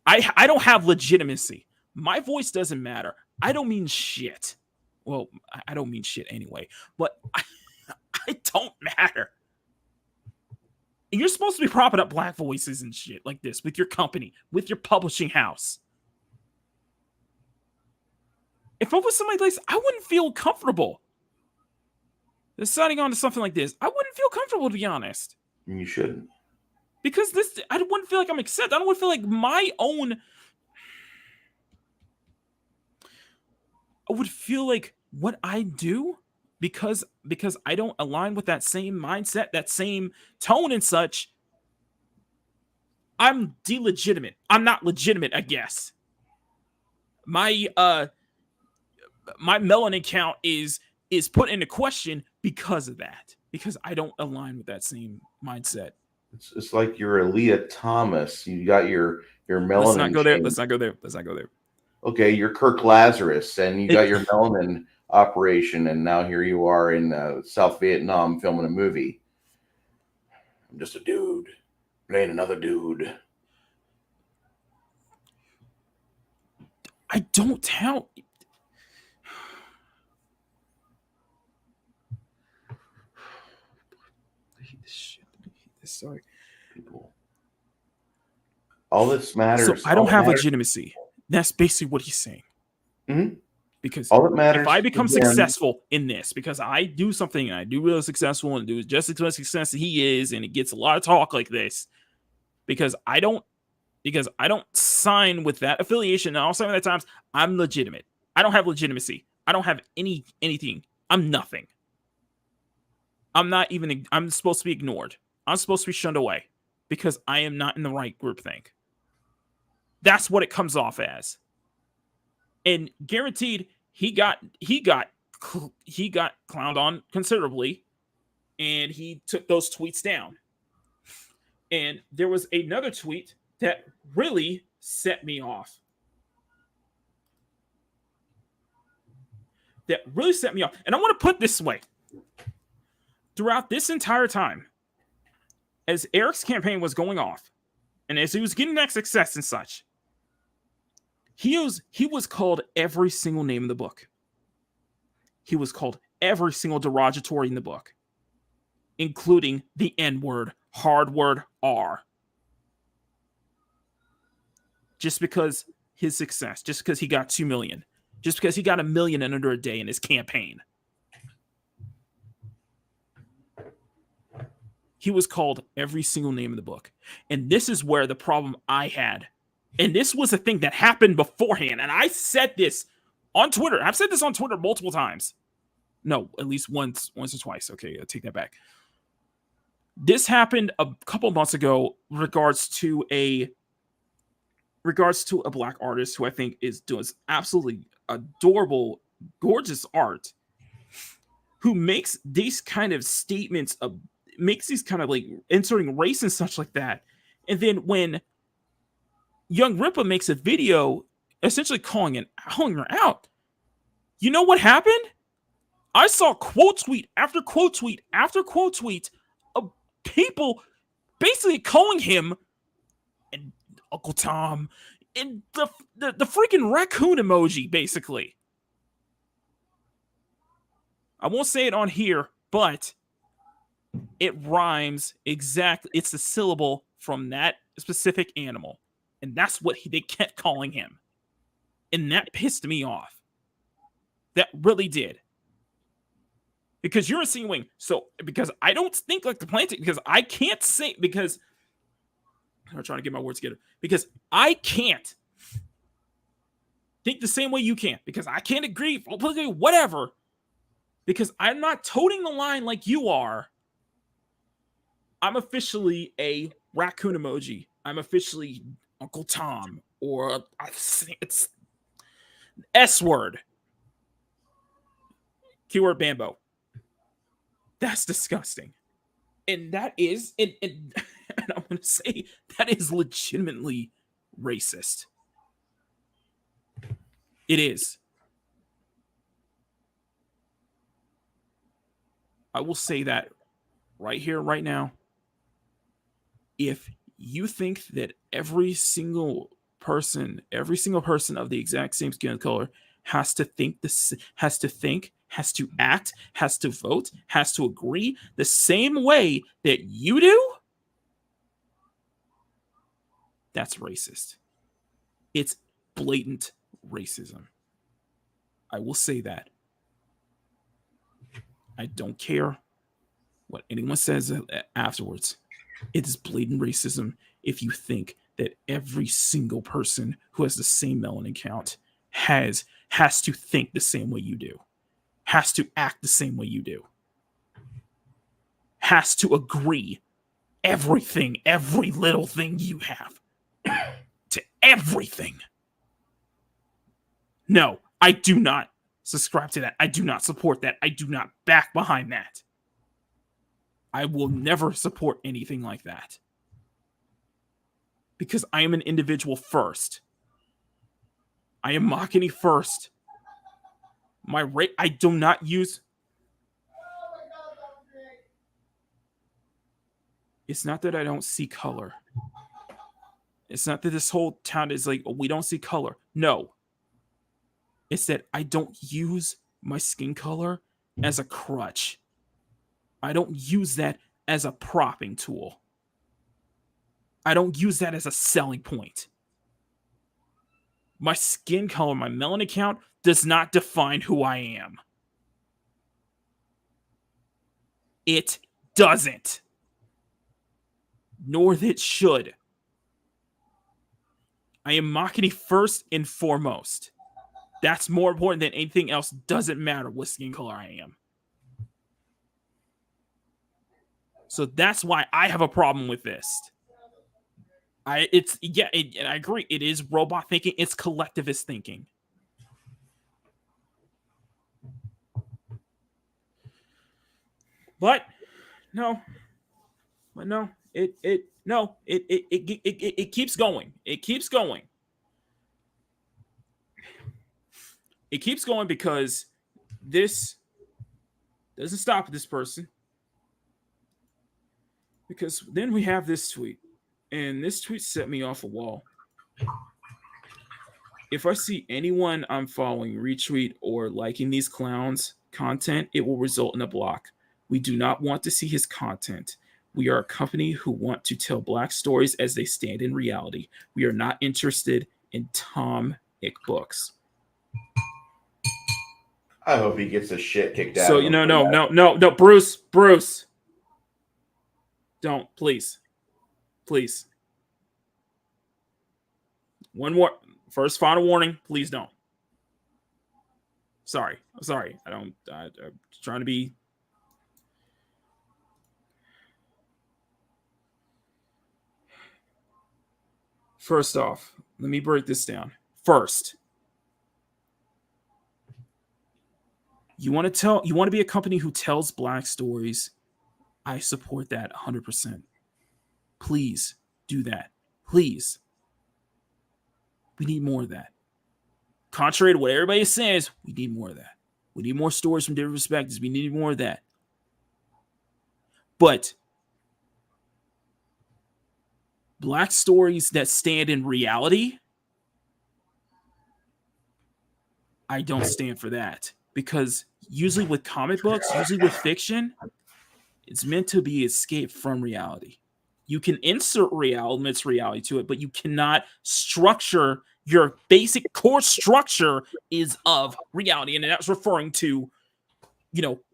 I don't have legitimacy. My voice doesn't matter. I don't mean shit. Well, I don't mean shit anyway, but I don't matter. And you're supposed to be propping up Black voices and shit like this with your company, with your publishing house. If I was somebody like this, I wouldn't feel comfortable deciding on to something like this. I wouldn't feel comfortable, to be honest. You shouldn't. Because I wouldn't feel like I'm accepted. I don't feel like my own. I would feel like what I do, because I don't align with that same mindset, that same tone and such, I'm delegitimate. I'm not legitimate, I guess. My melanin count is put into question because of that. Because I don't align with that same mindset. It's like you're a Leah Thomas. You got your melanin. Let's not go there. change. Let's not go there. Let's not go there. Okay, you're Kirk Lazarus, and you got your melanin operation, and now here you are in South Vietnam filming a movie. I'm just a dude playing another dude. I don't tout. Sorry. People. All this matters. So I don't all that have matters- legitimacy. That's basically what he's saying. Mhm. Because All that matters. if I become is them. successful in this, because I do something and I do really successful and do just as much success as he is, and it gets a lot of talk like this, because I don't sign with that affiliation, and also at times I'm legitimate. I don't have legitimacy. I don't have anything. I'm nothing. I'm not even. I'm supposed to be ignored. I'm supposed to be shunned away because I am not in the right groupthink. That's what it comes off as. And guaranteed, he got clowned on considerably, and he took those tweets down. And there was another tweet that really set me off. And I want to put this way. Throughout this entire time, as Eric's campaign was going off, and as he was getting that success and such, he was called every single name in the book. He was called every single derogatory in the book, including the N-word, hard word R. Just because his success, just because he got 2 million, just because he got 1 million in under a day in his campaign. He was called every single name in the book. And this is where the problem I had. And this was a thing that happened beforehand. And I said this on Twitter. I've said this on Twitter multiple times. No, at least once or twice. Okay, I'll take that back. This happened a couple months ago regards to a black artist who I think is doing absolutely adorable, gorgeous art, who makes these kind of statements makes these kind of like inserting race and such like that. And then when Young Ripa makes a video essentially calling her out, you know what happened? I saw quote tweet after quote tweet after quote tweet of people basically calling him and Uncle Tom and the freaking raccoon emoji, basically. I won't say it on here, but it rhymes exactly. It's the syllable from that specific animal. And that's what they kept calling him. And that pissed me off. That really did. Because you're insinuating. So, because I don't think like the planting, because I can't say, because I'm trying to get my words together. Because I can't think the same way you can. Because I can't agree, whatever. Because I'm not toting the line like you are. I'm officially a raccoon emoji. I'm officially Uncle Tom, or I think it's S word. Keyword Bambo. That's disgusting. And that is, and I'm going to say, that is legitimately racist. It is. I will say that right here, right now. If you think that every single person of the exact same skin color has to act, has to vote, has to agree the same way that you do, that's racist. It's blatant racism. I will say that. I don't care what anyone says afterwards. It is blatant racism if you think that every single person who has the same melanin count has to think the same way you do, has to act the same way you do, has to agree everything, every little thing you have to everything. No, I do not subscribe to that. I do not support that. I do not back behind that. I will never support anything like that. Because I am an individual first. I am Makini first. I do not use... It's not that I don't see color. It's not that this whole town is like, oh, we don't see color. No. It's that I don't use my skin color as a crutch. I don't use that as a propping tool. I don't use that as a selling point. My skin color, my melanin count does not define who I am. It doesn't. Nor that it should. I am Makini first and foremost. That's more important than anything else. Doesn't matter what skin color I am. So that's why I have a problem with this. I agree. It is robot thinking. It's collectivist thinking. But no, it keeps going. It keeps going. It keeps going because this doesn't stop this person. Because then we have this tweet. And this tweet set me off a wall. If I see anyone I'm following retweet or liking these clowns' content, it will result in a block. We do not want to see his content. We are a company who want to tell black stories as they stand in reality. We are not interested in Tom Ick books. I hope he gets the shit kicked out. So, no, Bruce. Don't, please. Please. One more. First final warning. Please don't. Sorry. I'm sorry. I'm trying to be. First off, let me break this down. First, you want to be a company who tells black stories. I support that 100%. Please do that. Please. We need more of that. Contrary to what everybody says, we need more of that. We need more stories from different perspectives. We need more of that. But black stories that stand in reality, I don't stand for that. Because usually with comic books, usually with fiction, it's meant to be escape from reality. You can insert reality to it, but you cannot structure your basic core structure is of reality. And that's referring to,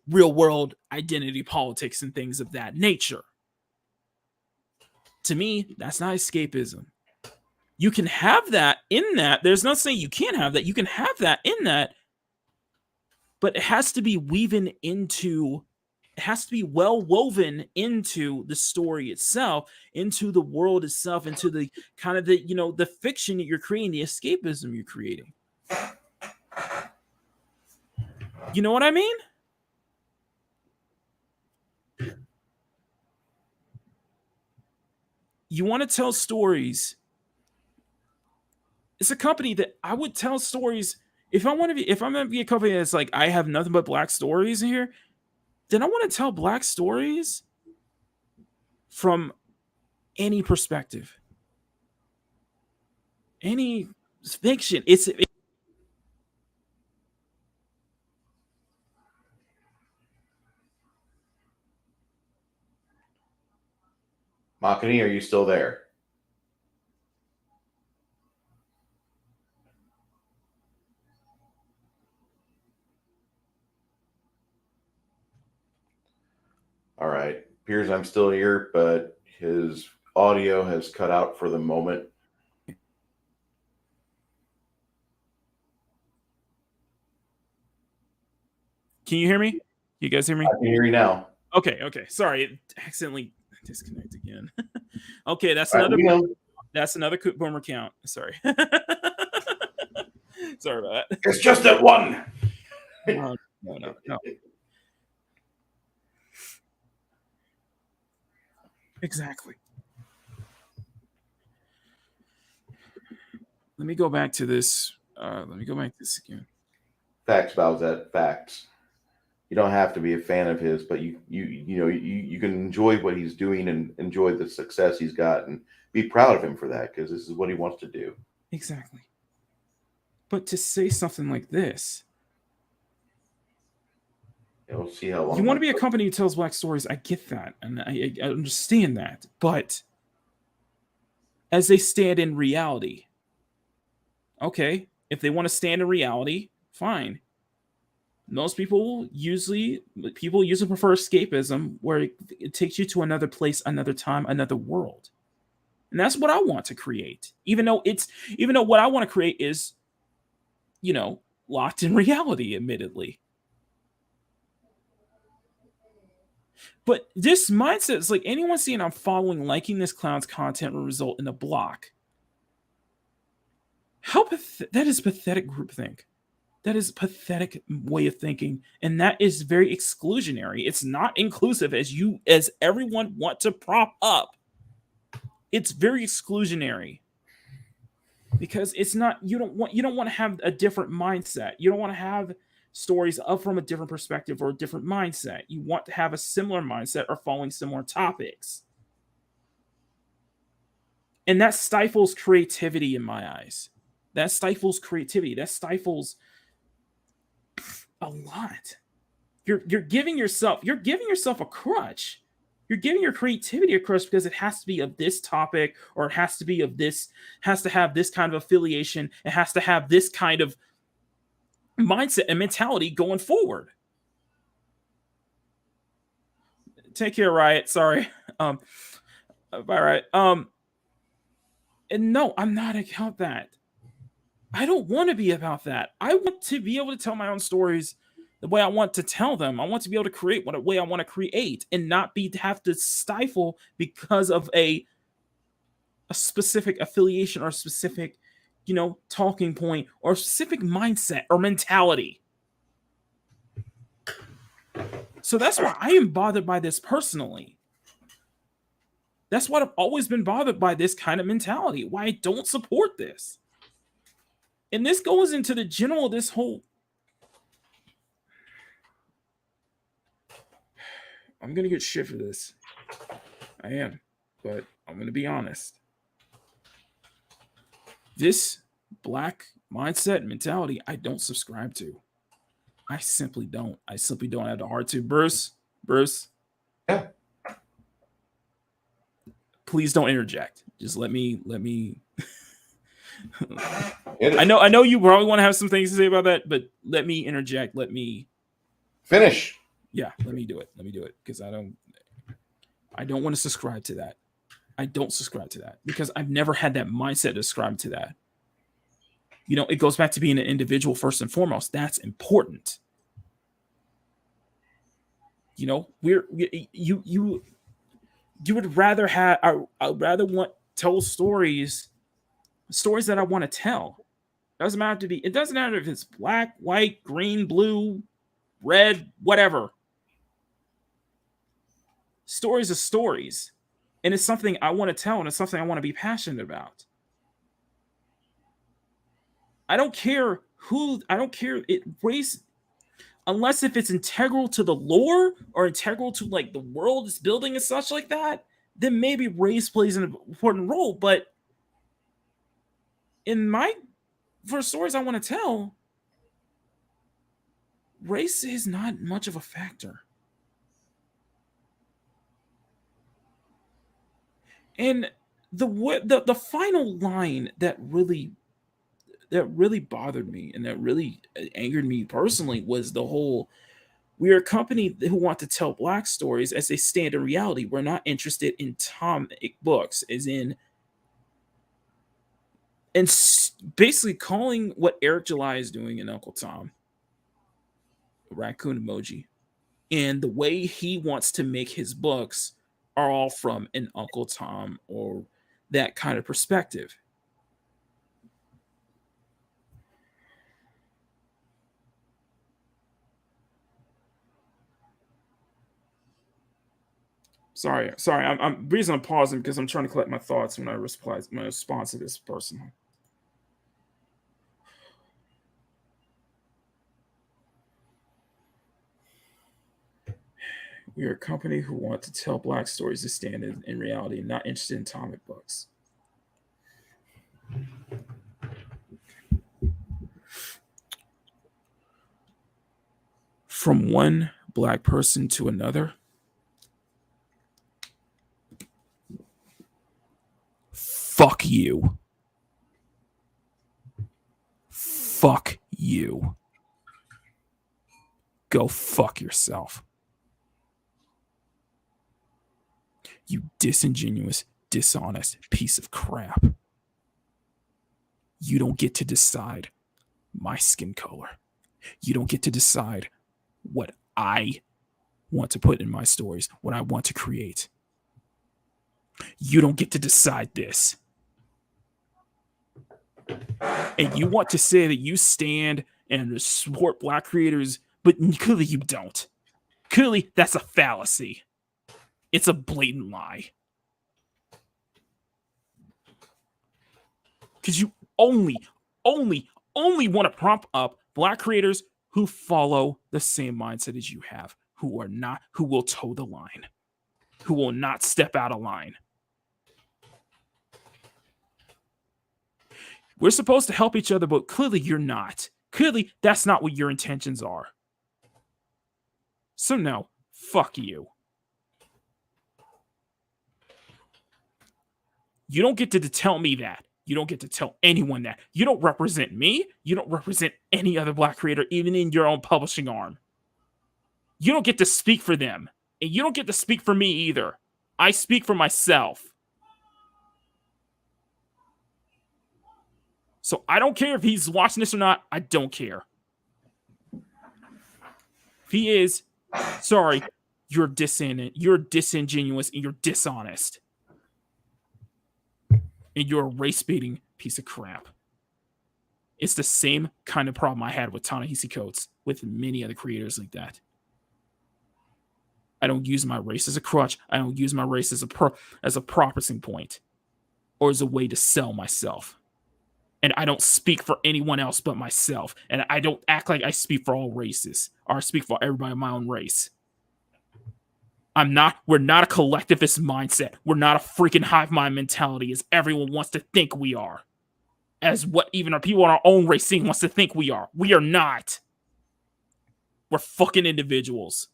real world identity politics and things of that nature. To me, that's not escapism. You can have that in that. There's not saying you can't have that. You can have that in that, but it has to be well woven into the story itself, into the world itself, into the kind of the fiction that you're creating, the escapism you're creating. You know what I mean? You want to tell stories. It's a company that I would tell stories. If I'm going to be a company that's like, I have nothing but black stories here, then I want to tell black stories from any perspective, any fiction. Makini, are you still there? All right. Appears I'm still here, but his audio has cut out for the moment. Can you hear me? You guys hear me? I can hear you now. Okay. Sorry, it accidentally disconnected again. Okay, that's All right, another boomer count. Sorry. Sorry about that. It's just that one. No. Exactly. Let me go back to this. Again. Facts, Bowsette. Facts. You don't have to be a fan of his, but you can enjoy what he's doing and enjoy the success he's got and be proud of him for that, because this is what he wants to do. Exactly. But to say something like this, we'll see how long. You want to be a company who tells black stories. I get that, and I understand that, but as they stand in reality. Okay, if they want to stand in reality, fine. Most people usually prefer escapism, where it takes you to another place, another time, another world. And that's what I want to create. Even though what I want to create is, locked in reality, admittedly. But this mindset is like anyone seeing I'm following, liking this clown's content will result in a block. That is pathetic groupthink. That is a pathetic way of thinking, and that is very exclusionary. It's not inclusive as everyone want to prop up. It's very exclusionary because it's not. You don't want to have a different mindset. You don't want to have stories up from a different perspective or a different mindset. You want to have a similar mindset or following similar topics, and that stifles creativity in my eyes. That stifles creativity. That stifles a lot. You're giving yourself a crutch. You're giving your creativity a crutch because it has to be of this topic, or it has to have this kind of affiliation. It has to have this kind of mindset and mentality going forward. Take care, Riot. Sorry. Bye, Riot. And no, I'm not about that. I don't want to be about that. I want to be able to tell my own stories the way I want to tell them. I want to be able to create the way I want to create, and not have to stifle because of a specific affiliation or a specific, talking point or a specific mindset or mentality. So that's why I am bothered by this personally. That's why I've always been bothered by this kind of mentality. Why I don't support this. And this goes into the general of this whole. I'm going to get shit for this. I am. But I'm going to be honest. This black mindset mentality, I don't subscribe to. I simply don't. I simply don't have the heart to. Bruce. Yeah. Please don't interject. Just let me. I know you probably want to have some things to say about that, but let me interject. Let me finish. Yeah, let me do it because I don't want to subscribe to that. I don't subscribe to that because I've never had that mindset to subscribe to that. It goes back to being an individual first and foremost. That's important. You would rather have. I'd rather tell stories that I want to tell. It doesn't matter if it's black, white, green, blue, red, whatever. Stories are stories. And it's something I want to tell, and it's something I want to be passionate about. I don't care race, unless if it's integral to the lore or integral to like the world it's building and such like that, then maybe race plays an important role. But for stories I want to tell, race is not much of a factor. And the final line that really bothered me and that really angered me personally was the whole, we are a company who want to tell black stories as they stand in reality. We're not interested in comic books, and basically calling what Eric July is doing in Uncle Tom a raccoon emoji, and the way he wants to make his books are all from an Uncle Tom or that kind of perspective. Sorry. I'm reason I'm pausing because I'm trying to collect my thoughts when I my response to this person. We are a company who want to tell black stories to stand in reality, not interested in comic books. From one black person to another, fuck Fuck you. Fuck you. Go fuck yourself. You disingenuous, dishonest piece of crap. You don't get to decide my skin color. You don't get to decide what I want to put in my stories, what I want to create. You don't get to decide this. And you want to say that you stand and support Black creators, but clearly you don't. Clearly, that's a fallacy. It's a blatant lie. Because you only want to prop up Black creators who follow the same mindset as you have, who will toe the line, who will not step out of line. We're supposed to help each other, but clearly you're not. Clearly, that's not what your intentions are. So no, fuck you. You don't get to tell me that. You don't get to tell anyone that. You don't represent me. You don't represent any other Black creator, even in your own publishing arm. You don't get to speak for them. And you don't get to speak for me either. I speak for myself. So I don't care if he's watching this or not. I don't care. If he is, sorry, you're disingenuous and you're dishonest. And you're a race-baiting piece of crap. It's the same kind of problem I had with Ta-Nehisi Coates, with many other creators like that. I don't use my race as a crutch. I don't use my race as a promising point or as a way to sell myself. And I don't speak for anyone else but myself. And I don't act like I speak for all races or I speak for everybody in my own race. We're not a collectivist mindset. We're not a freaking hive mind mentality as everyone wants to think we are. As what even our people in our own race scene wants to think we are. We are not. We're fucking individuals.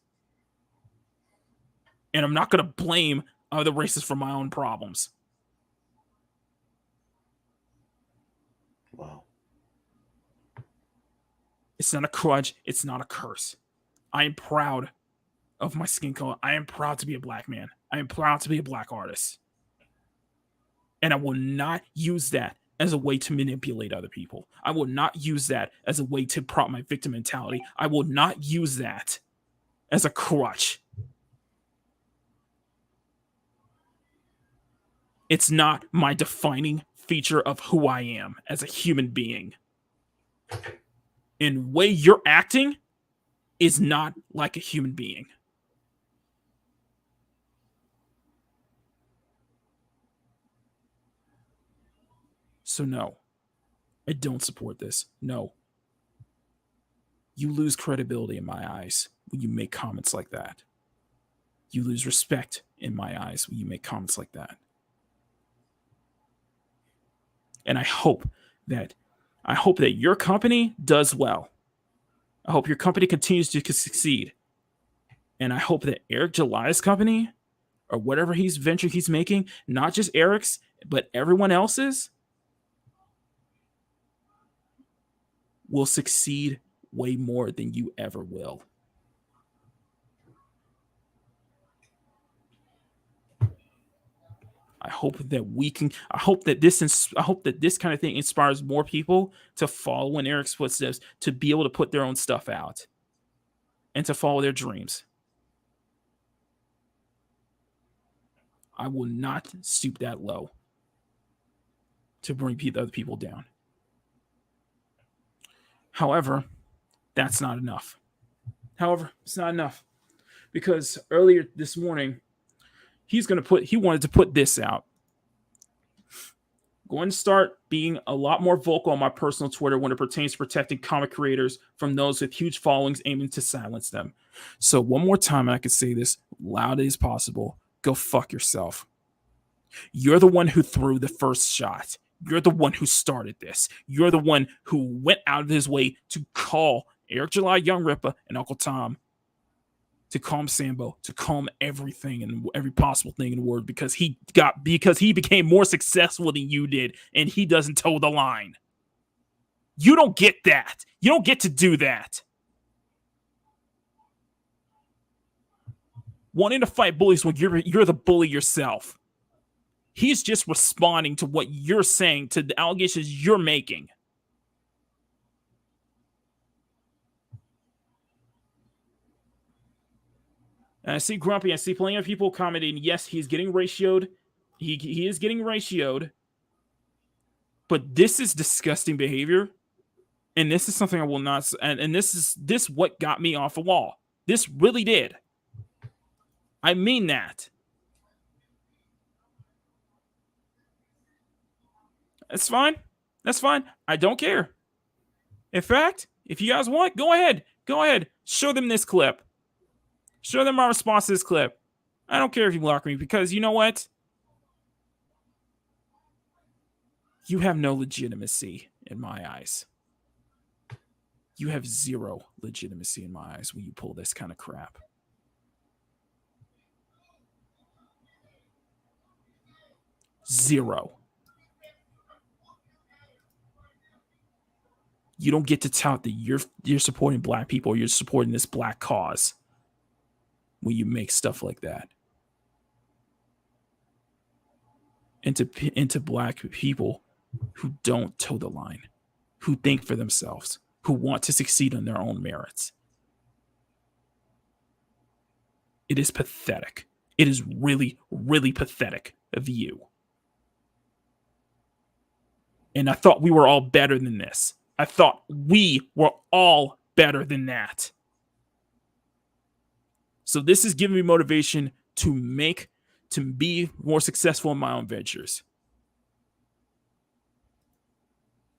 And I'm not going to blame other races for my own problems. Wow. It's not a grudge. It's not a curse. I am proud of my skin color. I am proud to be a Black man. I am proud to be a Black artist. And I will not use that as a way to manipulate other people. I will not use that as a way to prop my victim mentality. I will not use that as a crutch. It's not my defining feature of who I am as a human being. And the way you're acting is not like a human being. So no, I don't support this. No. You lose credibility in my eyes when you make comments like that. You lose respect in my eyes when you make comments like that. And I hope that your company does well. I hope your company continues to succeed. And I hope that Eric July's company, or whatever venture he's making, not just Eric's, but everyone else's, will succeed way more than you ever will. I hope that this kind of thing inspires more people to follow in Eric's footsteps, to be able to put their own stuff out and to follow their dreams. I will not stoop that low to bring other people down. However, that's not enough. It's not enough because earlier this morning, he wanted to put this out. Going to start being a lot more vocal on my personal Twitter when it pertains to protecting comic creators from those with huge followings aiming to silence them. So one more time, and I can say this loud as possible, go fuck yourself. You're the one who threw the first shot. You're the one who started this. You're the one who went out of his way to call Eric July, Young Ripper, and Uncle Tom to calm Sambo, to calm everything and every possible thing in the world because he became more successful than you did, and he doesn't toe the line. You don't get that. You don't get to do that. Wanting to fight bullies when you're the bully yourself. He's just responding to what you're saying, to the allegations you're making. And I see Grumpy. I see plenty of people commenting, yes, he's getting ratioed. He is getting ratioed. But this is disgusting behavior. And this is something I will not... And this what got me off the wall. This really did. I mean that. That's fine. That's fine. I don't care. In fact, if you guys want, go ahead. Go ahead. Show them this clip. Show them my response to this clip. I don't care if you block me because you know what? You have no legitimacy in my eyes. You have zero legitimacy in my eyes when you pull this kind of crap. Zero. You don't get to tout that you're supporting black people or you're supporting this black cause when you make stuff like that. Into black people who don't toe the line, who think for themselves, who want to succeed on their own merits. It is pathetic. It is really, really pathetic of you. And I thought we were all better than this. I thought we were all better than that. So this is giving me motivation to be more successful in my own ventures.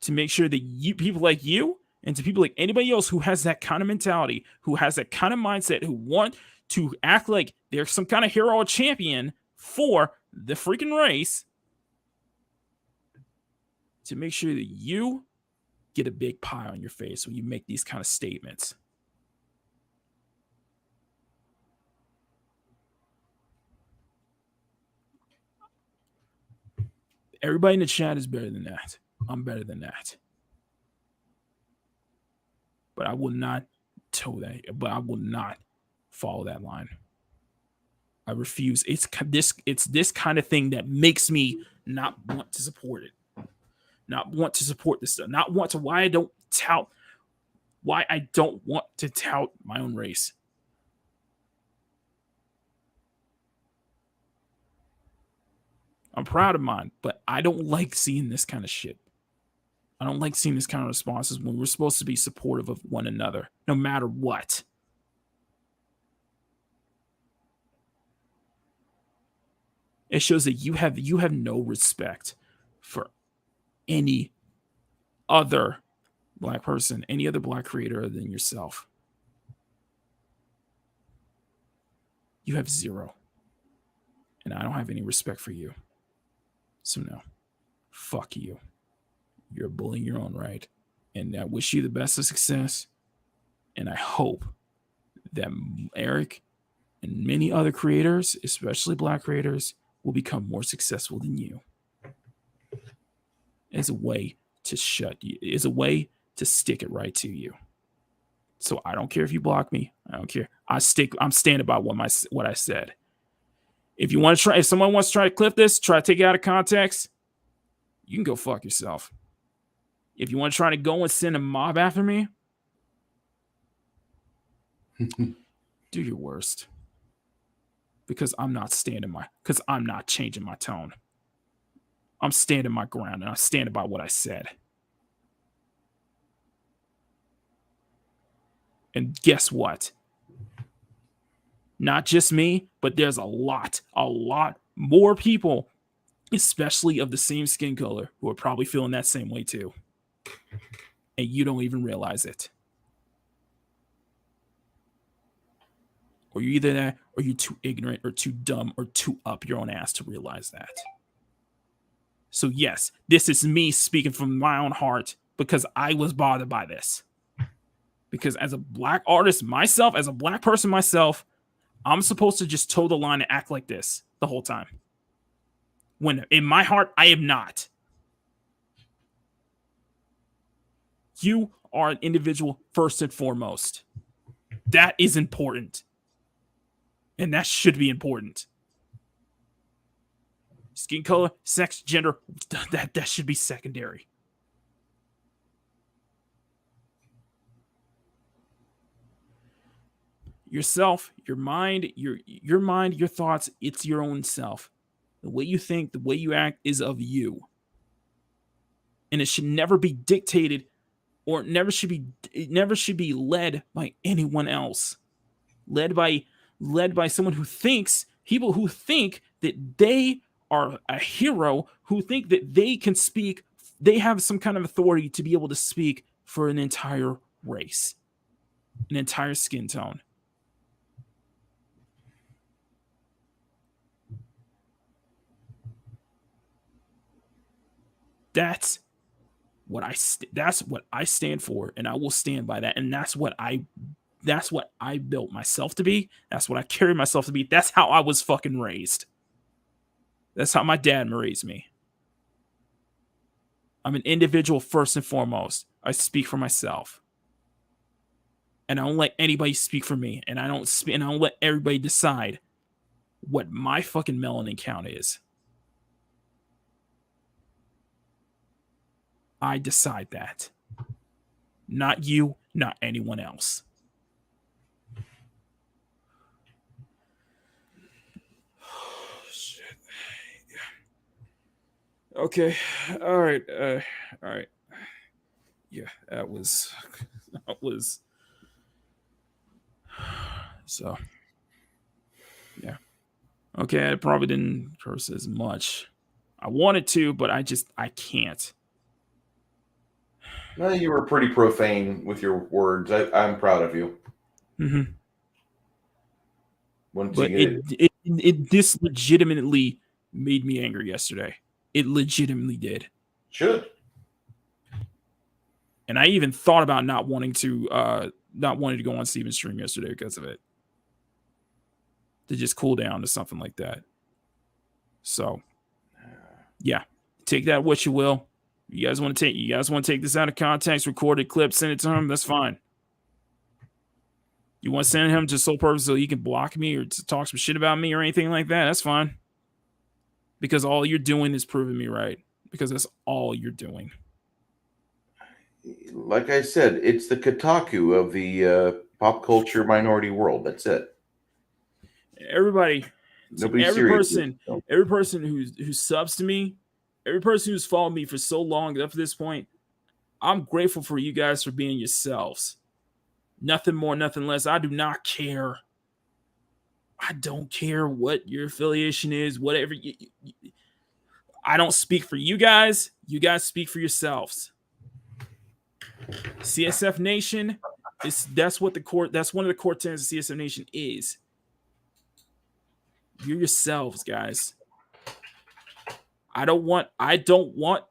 To make sure that people like you and to people like anybody else who has that kind of mentality, who has that kind of mindset, who want to act like they're some kind of hero or champion for the freaking race, to make sure that you get a big pie on your face when you make these kind of statements. Everybody in the chat is better than that. I'm better than that. But I will not toe that. But I will not follow that line. I refuse. It's this kind of thing that makes me not want to support it. Not want to support this stuff. Not want to why I don't want to tout my own race. I'm proud of mine, but I don't like seeing this kind of shit. I don't like seeing this kind of responses when we're supposed to be supportive of one another, no matter what. It shows that you have no respect for any other black person, any other black creator other than yourself. You have zero. And I don't have any respect for you. So no, fuck you. You're a bully in your own right. And I wish you the best of success. And I hope that Eric and many other creators, especially black creators, will become more successful than you. As a way to shut you, is a way to stick it right to you. So I don't care if you block me. I don't care. I'm standing by what I said. If someone wants to try to clip this, try to take it out of context, you can go fuck yourself. If you want to try to go and send a mob after me, do your worst. Because I'm not changing my tone. I'm standing my ground and I'm standing by what I said. And guess what? Not just me, but there's a lot more people, especially of the same skin color, who are probably feeling that same way too. And you don't even realize it. Or you're either that, or you're too ignorant, or too dumb, or too up your own ass to realize that. So yes, this is me speaking from my own heart because I was bothered by this. Because as a black artist myself, as a black person myself, I'm supposed to just toe the line and act like this the whole time. When in my heart, I am not. You are an individual first and foremost. That is important. And that should be important. Skin color, sex, gender, that should be secondary. Yourself, your mind, your thoughts, it's your own self. The way you think, the way you act is of you. And it should never be dictated or it never should be led by anyone else. Led by someone who thinks, people who think that they are a hero, who think that they can speak, they have some kind of authority to be able to speak for an entire race, an entire skin tone. That's what I stand for, and I will stand by that. And that's what I built myself to be. That's what I carry myself to be. That's how I was fucking raised. That's how my dad raised me. I'm an individual first and foremost. I speak for myself. And I don't let anybody speak for me. And I don't let everybody decide what my fucking melanin count is. I decide that. Not you, not anyone else. Shit. Yeah. Okay. All right. Yeah, that was so. Yeah. Okay, I probably didn't curse as much. I wanted to, but I can't. No, you were pretty profane with your words. I'm proud of you. Mm-hmm. Once But you get this legitimately made me angry yesterday. It legitimately did. Should. And I even thought about not wanting to go on Steven's stream yesterday because of it. To just cool down to something like that. So, yeah, take that what you will. You guys want to take this out of context, recorded clip, send it to him. That's fine. You want to send him to sole purpose so he can block me or to talk some shit about me or anything like that? That's fine. Because all you're doing is proving me right. Because that's all you're doing. Like I said, it's the Kotaku of the pop culture minority world. That's it. Every person who subs to me, every person who's followed me for so long up to this point, I'm grateful for you guys for being yourselves. Nothing more, nothing less. I do not care. I don't care what your affiliation is, whatever. I don't speak for you guys. You guys speak for yourselves. CSF Nation that's one of the core tenets of CSF Nation is. You're yourselves, guys. I don't want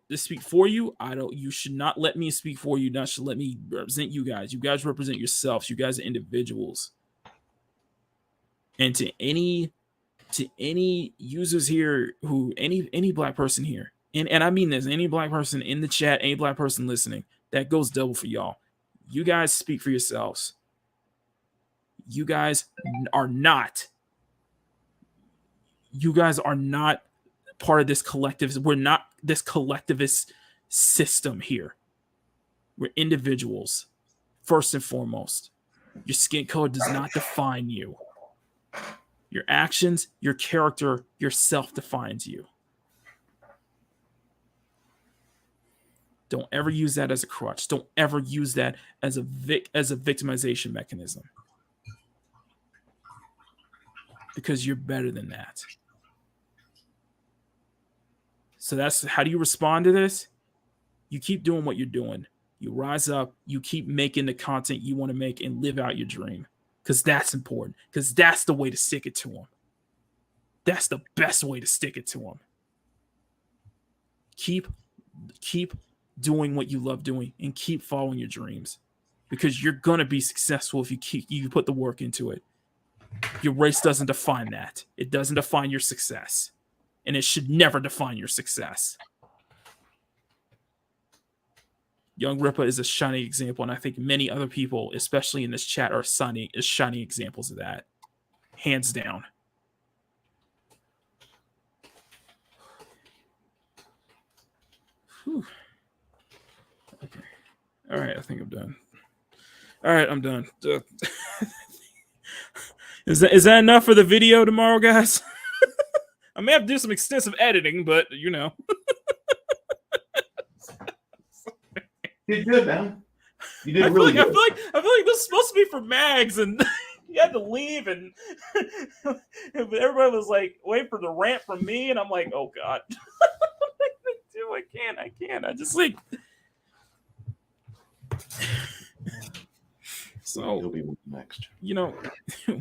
to speak for you. You should not let me speak for you. Not should let me represent you guys. You guys represent yourselves. You guys are individuals. And to any users here any black person here, and I mean this, any black person in the chat, any black person listening, that goes double for y'all. You guys speak for yourselves. You guys are not part of this collective. We're not this collectivist system here. We're individuals, first and foremost. Your skin color does not define you. Your actions, your character, yourself defines you. Don't ever use that as a crutch. Don't ever use that as a victimization mechanism. Because you're better than that. So that's how do you respond to this? You keep doing what you're doing. You rise up, you keep making the content you want to make and live out your dream. Because that's important. Because that's the way to stick it to them. That's the best way to stick it to them. Keep doing what you love doing and keep following your dreams. Because you're gonna be successful if you put the work into it. Your race doesn't define that. It doesn't define your success. And it should never define your success. Young Rippa is a shining example, and I think many other people, especially in this chat, are shining examples of that. Hands down. Whew. Okay. All right, I think I'm done. All right, I'm done. Is that enough for the video tomorrow, guys? I may have to do some extensive editing, but you know. You did good, man. You did really good. I feel like this is supposed to be for Mags, and you had to leave, and everybody was like waiting for the rant from me, and I'm like, oh god. I can't. I just like. So He'll be next. You know,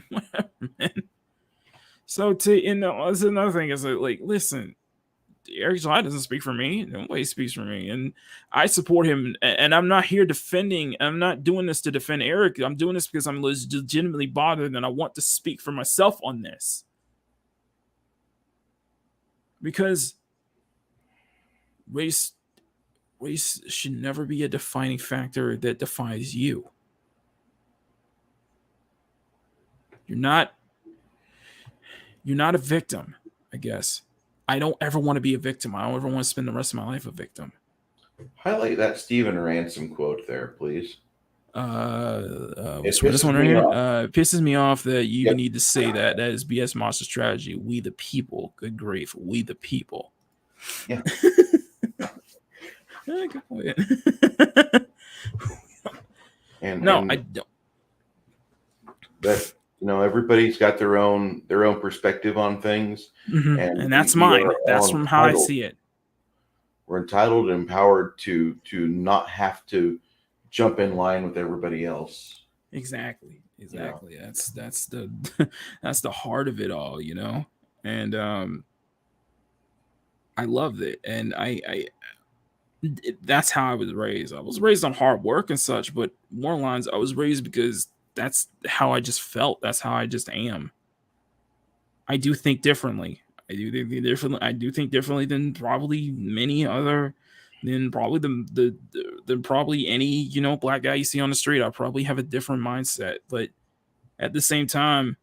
whatever, man. So that's another thing is like, listen, Eric July doesn't speak for me. Nobody speaks for me, and I support him. And I'm not here defending. I'm not doing this to defend Eric. I'm doing this because I'm legitimately bothered, and I want to speak for myself on this. Because race should never be a defining factor that defines you. You're not a victim, I guess. I don't ever want to be a victim. I don't ever want to spend the rest of my life a victim. Highlight that Stephen Ransom quote there, please. This one right here. It pisses me off that you even need to say that. That is BS Monster strategy. We the people. Good grief. We the people. Yeah. Good point. I don't. But everybody's got their own perspective on things, and that's mine. That's from how I see it. We're entitled and empowered to not have to jump in line with everybody else. Exactly. Yeah. That's the that's the heart of it all, And I loved it, and that's how I was raised. I was raised on hard work and such, but more lines, I was raised because that's how I just felt. That's how I just am. I do think differently. I do think differently than probably many other, than probably than probably any black guy you see on the street. I probably have a different mindset, but at the same time,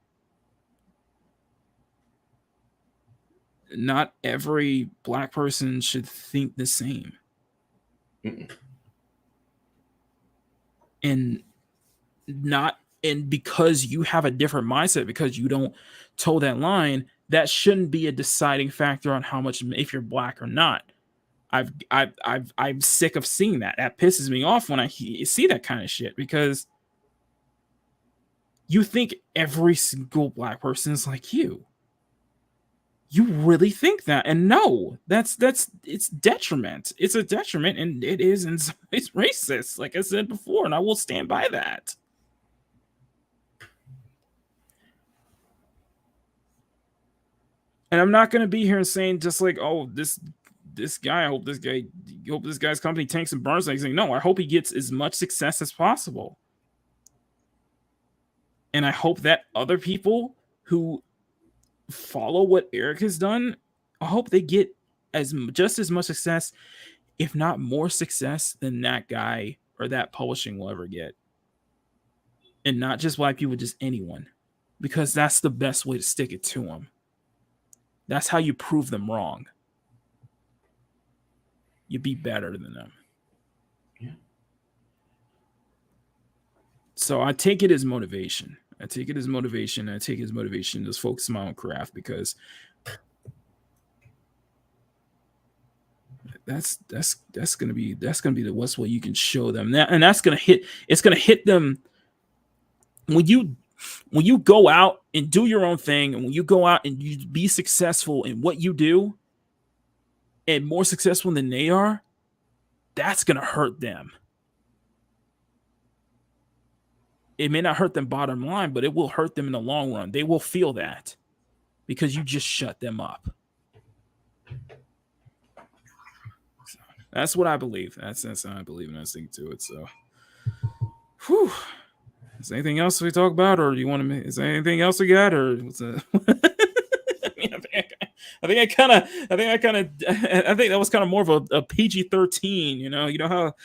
not every black person should think the same. And because you have a different mindset, because you don't toe that line, that shouldn't be a deciding factor on how much, if you're black or not. I'm sick of seeing that. That pisses me off when I see that kind of shit, because you think every single black person is like you. You really think that? And no, it's detriment. It's a detriment, and it is in some ways racist, like I said before, and I will stand by that. And I'm not going to be here and saying just like, oh, this guy, I hope this guy's company tanks and burns things. No, I hope he gets as much success as possible. And I hope that other people who follow what Eric has done, I hope they get just as much success, if not more success, than that guy or that publishing will ever get. And not just white people, just anyone. Because that's the best way to stick it to them. That's how you prove them wrong. You be better than them. Yeah. So I take it as motivation. I take it as motivation to focus on my own craft, because that's gonna be the best way you can show them that, and it's gonna hit them when you go out and do your own thing, and when you go out and you be successful in what you do, and more successful than they are, that's gonna hurt them. It may not hurt them bottom line, but it will hurt them in the long run. They will feel that because you just shut them up. So that's what I believe. That's how I believe, and I stick to it. So, whew. Is there anything else we talk about, or do you want to? Is there anything else we got, or what's that? I think that was kind of more of a PG-13. You know how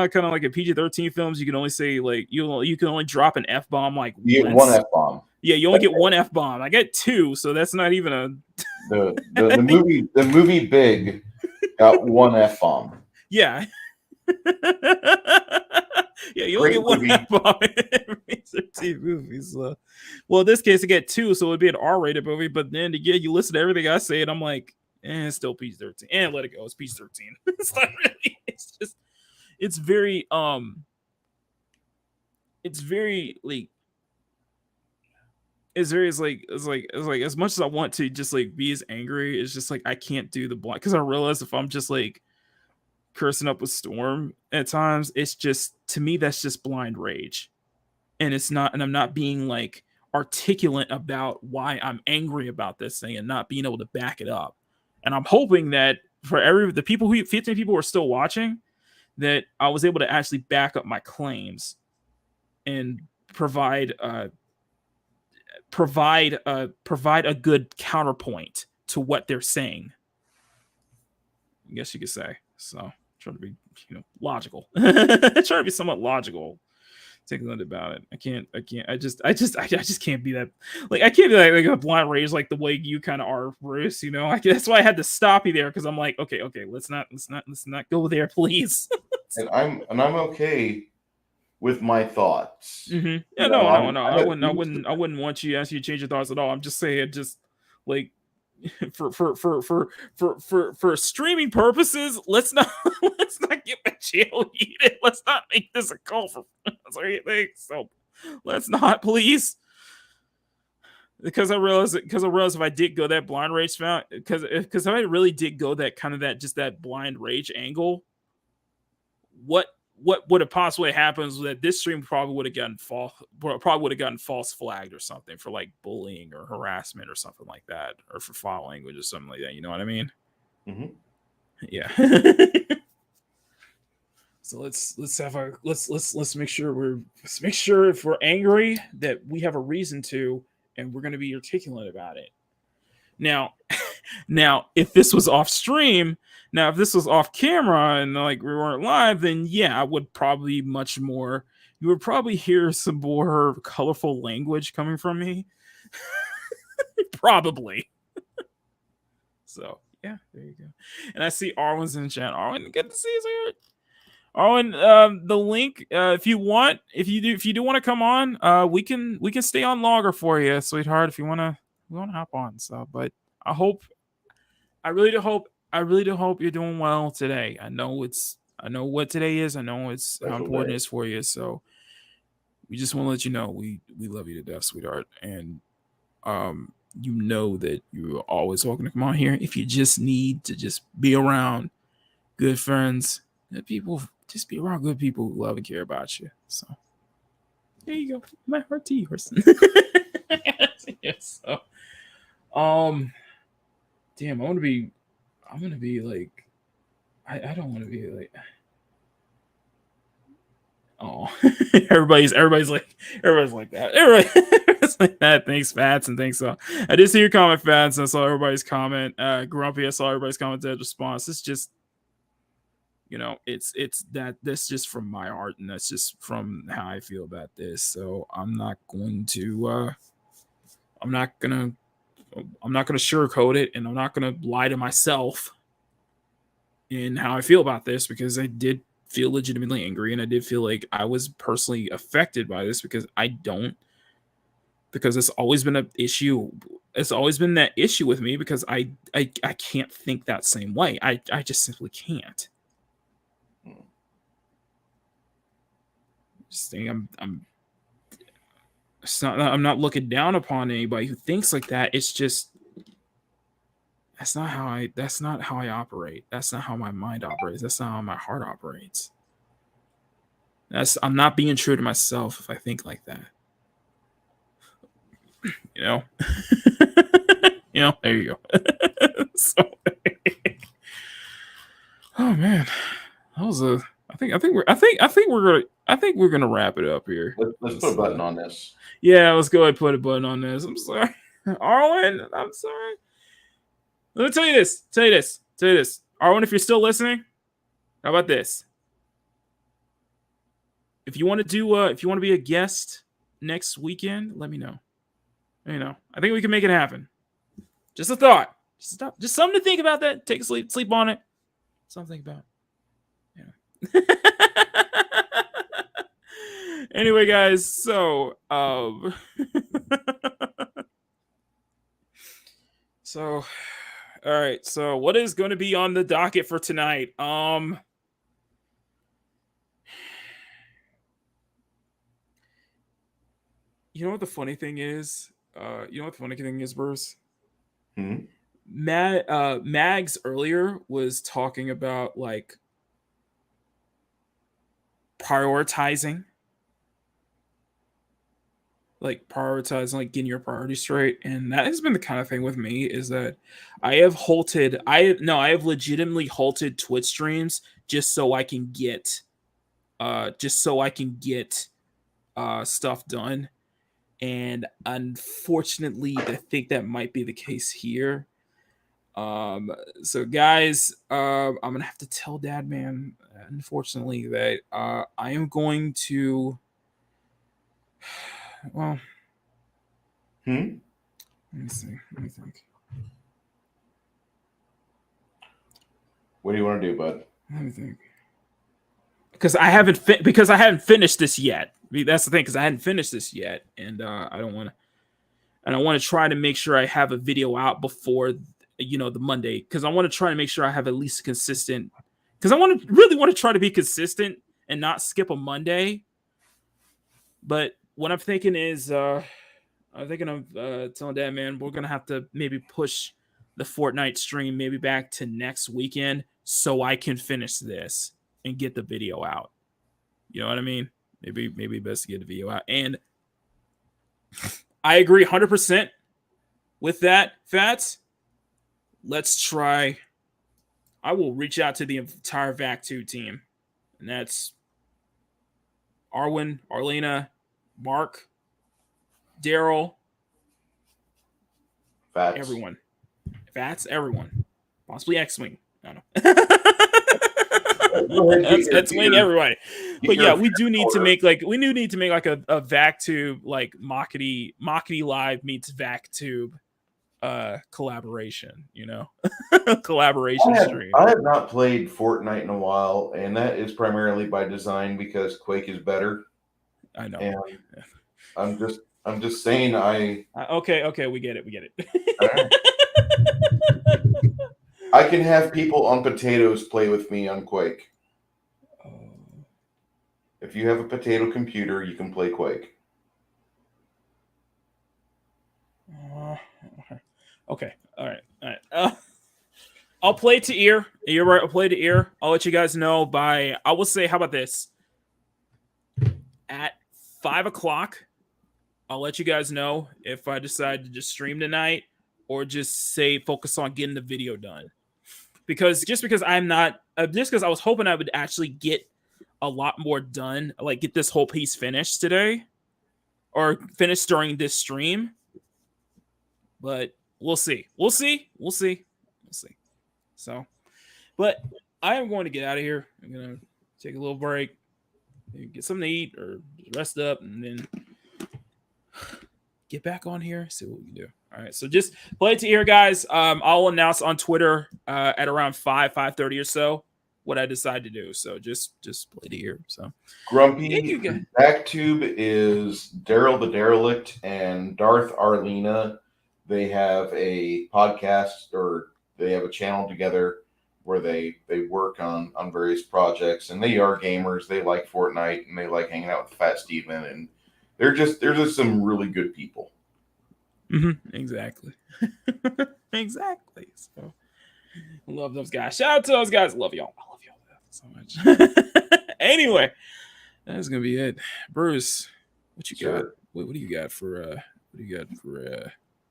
kind of like a PG-13 films, you can only say like you can only drop an F-bomb like You get once. one F-bomb. Yeah, you only get one F-bomb. I get two, so that's not even a. The movie Big got one F-bomb. Yeah. Yeah, you only Great get one movie. F-bomb in every 13 movies. Well, in this case, I get two, so it would be an R-rated movie. But then again, you listen to everything I say, and I'm like, it's still PG-13. And let it go. It's PG-13. It's not really. It's just. It's very like. It's like as much as I want to just like be as angry, it's just like I can't do the blind, because I realize if I'm just like cursing up a storm at times, it's just, to me, that's just blind rage, and I'm not being like articulate about why I'm angry about this thing and not being able to back it up. And I'm hoping that for the 15 people who are still watching, that I was able to actually back up my claims and provide a good counterpoint to what they're saying, I guess you could say. So trying to be logical. Trying to be somewhat logical. Take a look about it. I just can't be that, like, I can't be like a blind rage like the way you kind of are, Bruce. That's why I had to stop you there, because I'm like, okay, let's not go there, please. And I'm okay with my thoughts. Mm-hmm. Yeah, no. I wouldn't want you to ask you to change your thoughts at all. I'm just saying, just like for streaming purposes, let's not get my channel heated. Let's not make this a call for anything. So let's not, please. Because I realized if I did go that blind rage because if I really did go that kind of that blind rage angle, what would have possibly happened is that this stream probably would have gotten false flagged or something for like bullying or harassment or something like that, or for foul language or something like that. You know what I mean? Mm-hmm. Yeah. So let's make sure if we're angry that we have a reason to, and we're going to be articulate about it. Now, if this was off stream, if this was off camera and like we weren't live, then yeah, I would probably much more. You would probably hear some more colorful language coming from me, probably. So yeah, there you go. And I see Arwen's in the chat. Arwen, good to see you, sir. Arwen, the link, if you do want to come on, we can stay on longer for you, sweetheart, if you want to hop on. So, but I really do hope you're doing well today. I know what today is. I know it's how important it is for you. So we just want to let you know we love you to death, sweetheart. And you know that you're always welcome to come on here if you just need to just be around good friends, good people. Just be around good people who love and care about you. So there you go. My heart to yours. Yes. So, damn, I'm gonna be like, I don't want to be like, oh, everybody's like that. Everybody's like that. Thanks, Fats, and thanks. So I did see your comment, Fats, and I saw everybody's comment. Grumpy, I saw everybody's comment that response. It's just, it's that's just from my heart, and that's just from how I feel about this. So I'm not gonna sugarcoat it, and I'm not gonna lie to myself in how I feel about this, because I did feel legitimately angry, and I did feel like I was personally affected by this, because it's always been an issue. It's always been that issue with me, because I can't think that same way. I just simply can't. Just think I'm not looking down upon anybody who thinks like that. It's just that's not how I operate. That's not how my mind operates. That's not how my heart operates. I'm not being true to myself if I think like that. There you go. So, oh man, that was a I think we're gonna wrap it up here. Let's put a button on this. Yeah, let's go ahead and put a button on this. I'm sorry, Arwen. I'm sorry. Let me tell you this. Arwen, if you're still listening, how about this? If you want to be a guest next weekend, let me know. I think we can make it happen. Just a thought. Just something to think about. That take a sleep on it. Something about. Yeah. Anyway, guys. So, all right. So, what is going to be on the docket for tonight? You know what the funny thing is? Bruce? Hmm? Mags earlier was talking about like prioritizing, like getting your priorities straight, and that has been the kind of thing with me is that I have legitimately halted Twitch streams just so I can get stuff done. And unfortunately, I think that might be the case here. So guys, I'm gonna have to tell Dad Man, unfortunately, that I am going to well let me think. What do you want to do, bud? Let me think. Because I haven't finished this yet. That's the thing, because I hadn't finished this yet, and I don't want to try to make sure I have a video out before the Monday, because I want to try to make sure I have at least consistent, because I really want to try to be consistent and not skip a Monday. But what I'm thinking is I'm thinking of telling Dad Man we're gonna have to maybe push the Fortnite stream maybe back to next weekend so I can finish this and get the video out. You know what I mean? Maybe best to get the video out. And I agree 100% with that, Fats. Let's try. I will reach out to the entire VAC2 team. And that's Arwen, Arlena, Mark, Daryl, Fats. everyone. Fats, everyone. Possibly X-Wing. I don't know. That's Wing everybody. But yeah, we do need to make like a VacTube like Makini Live meets VacTube collaboration, collaboration stream. I have not played Fortnite in a while, and that is primarily by design because Quake is better. I know. And I'm just saying okay, we get it. Right. I can have people on potatoes play with me on Quake. If you have a potato computer, you can play Quake. Okay. All right. I'll play to ear. You're right. I'll play to ear. I'll let you guys know by, I will say, how about this? At 5:00, I'll let you guys know if I decide to just stream tonight or just say focus on getting the video done. Because I was hoping I would actually get a lot more done, like get this whole piece finished today or finished during this stream. But we'll see. So, but I am going to get out of here. I'm going to take a little break, get something to eat or rest up, and then get back on here, see what we can do. All right, so just play it to ear, guys. I'll announce on Twitter at around 5:30 or so what I decide to do. So just play to ear. So Grumpy VacTube is Daryl the Derelict and Darth Arlena. They have a podcast, or they have a channel together where they work on various projects, and they are gamers. They like Fortnite and they like hanging out with Fat Steven, and they're just some really good people. Mm-hmm. Exactly. Exactly. So I love those guys. Shout out to those guys. Love y'all. I love y'all so much. Anyway, that's gonna be it. Bruce, what you got? What do you got for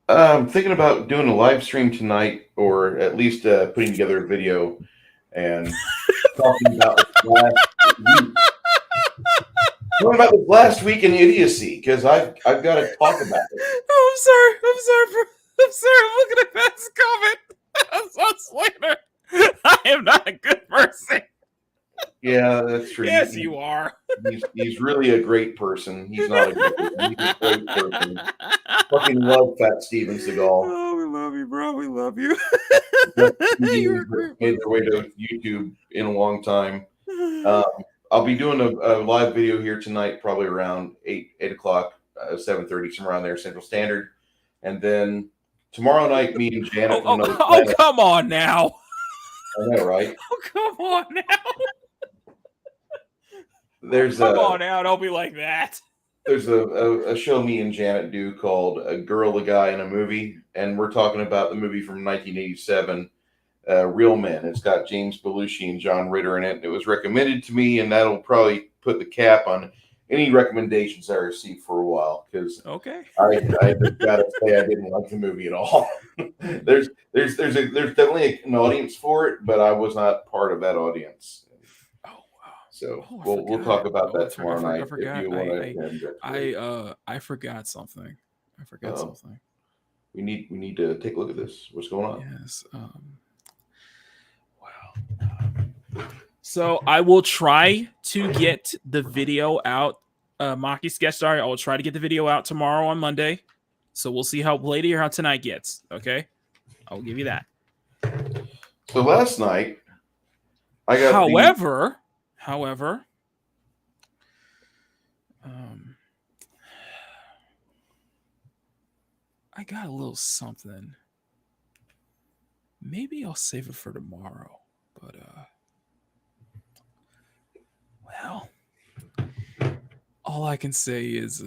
I'm thinking about doing a live stream tonight, or at least putting together a video and talking about What about the last week in idiocy? Because I've got to talk about it. Oh, I'm sorry. I'm looking at that comment. I'm so slander. I am not a good person. Yeah, that's true. Yes, you are. He's really a great person. He's not a good person. He's a great person. Fucking love Fat Steven Seagal. Oh, we love you, bro. We love you. You're made their way to YouTube in a long time. I'll be doing a live video here tonight, probably around 8 o'clock, 7:30, somewhere around there, Central Standard. And then tomorrow night, me and Janet. Oh, come on now. I know, right? Oh, come on now. Come on now. Don't be like that. There's a show me and Janet do called A Girl, a Guy, in a Movie. And we're talking about the movie from 1987, Real Men. It's got James Belushi and John Ritter in it. It was recommended to me, and that'll probably put the cap on any recommendations I received for a while. Because I gotta say I didn't like the movie at all. there's definitely an audience for it, but I was not part of that audience. So we'll talk about that tomorrow night. If you want to, I forgot something. Something. We need to take a look at this. What's going on? Yes. So I will try to get the video out. Maki sketch story. I will try to get the video out tomorrow on Monday. So we'll see how late or how tonight gets. Okay, I will give you that. So last night, I got. However, I got a little something. Maybe I'll save it for tomorrow. But well, all I can say is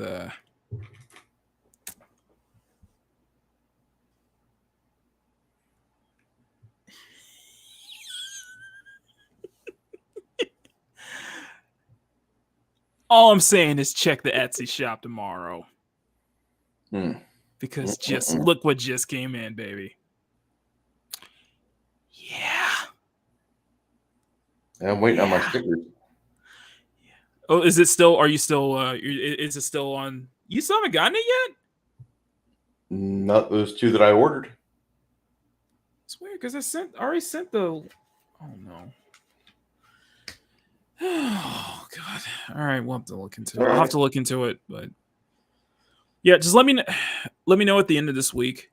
all I'm saying is check the Etsy shop tomorrow. Because just look what just came in, baby. Yeah. I'm waiting on my stickers. Oh, is it still? Are you still? Is it still on? You still haven't gotten it yet? Not those two that I ordered. It's weird because I already sent the. Oh no. Oh god. All right, we'll have to look into it. I'll have to look into it, but yeah, just let me know at the end of this week.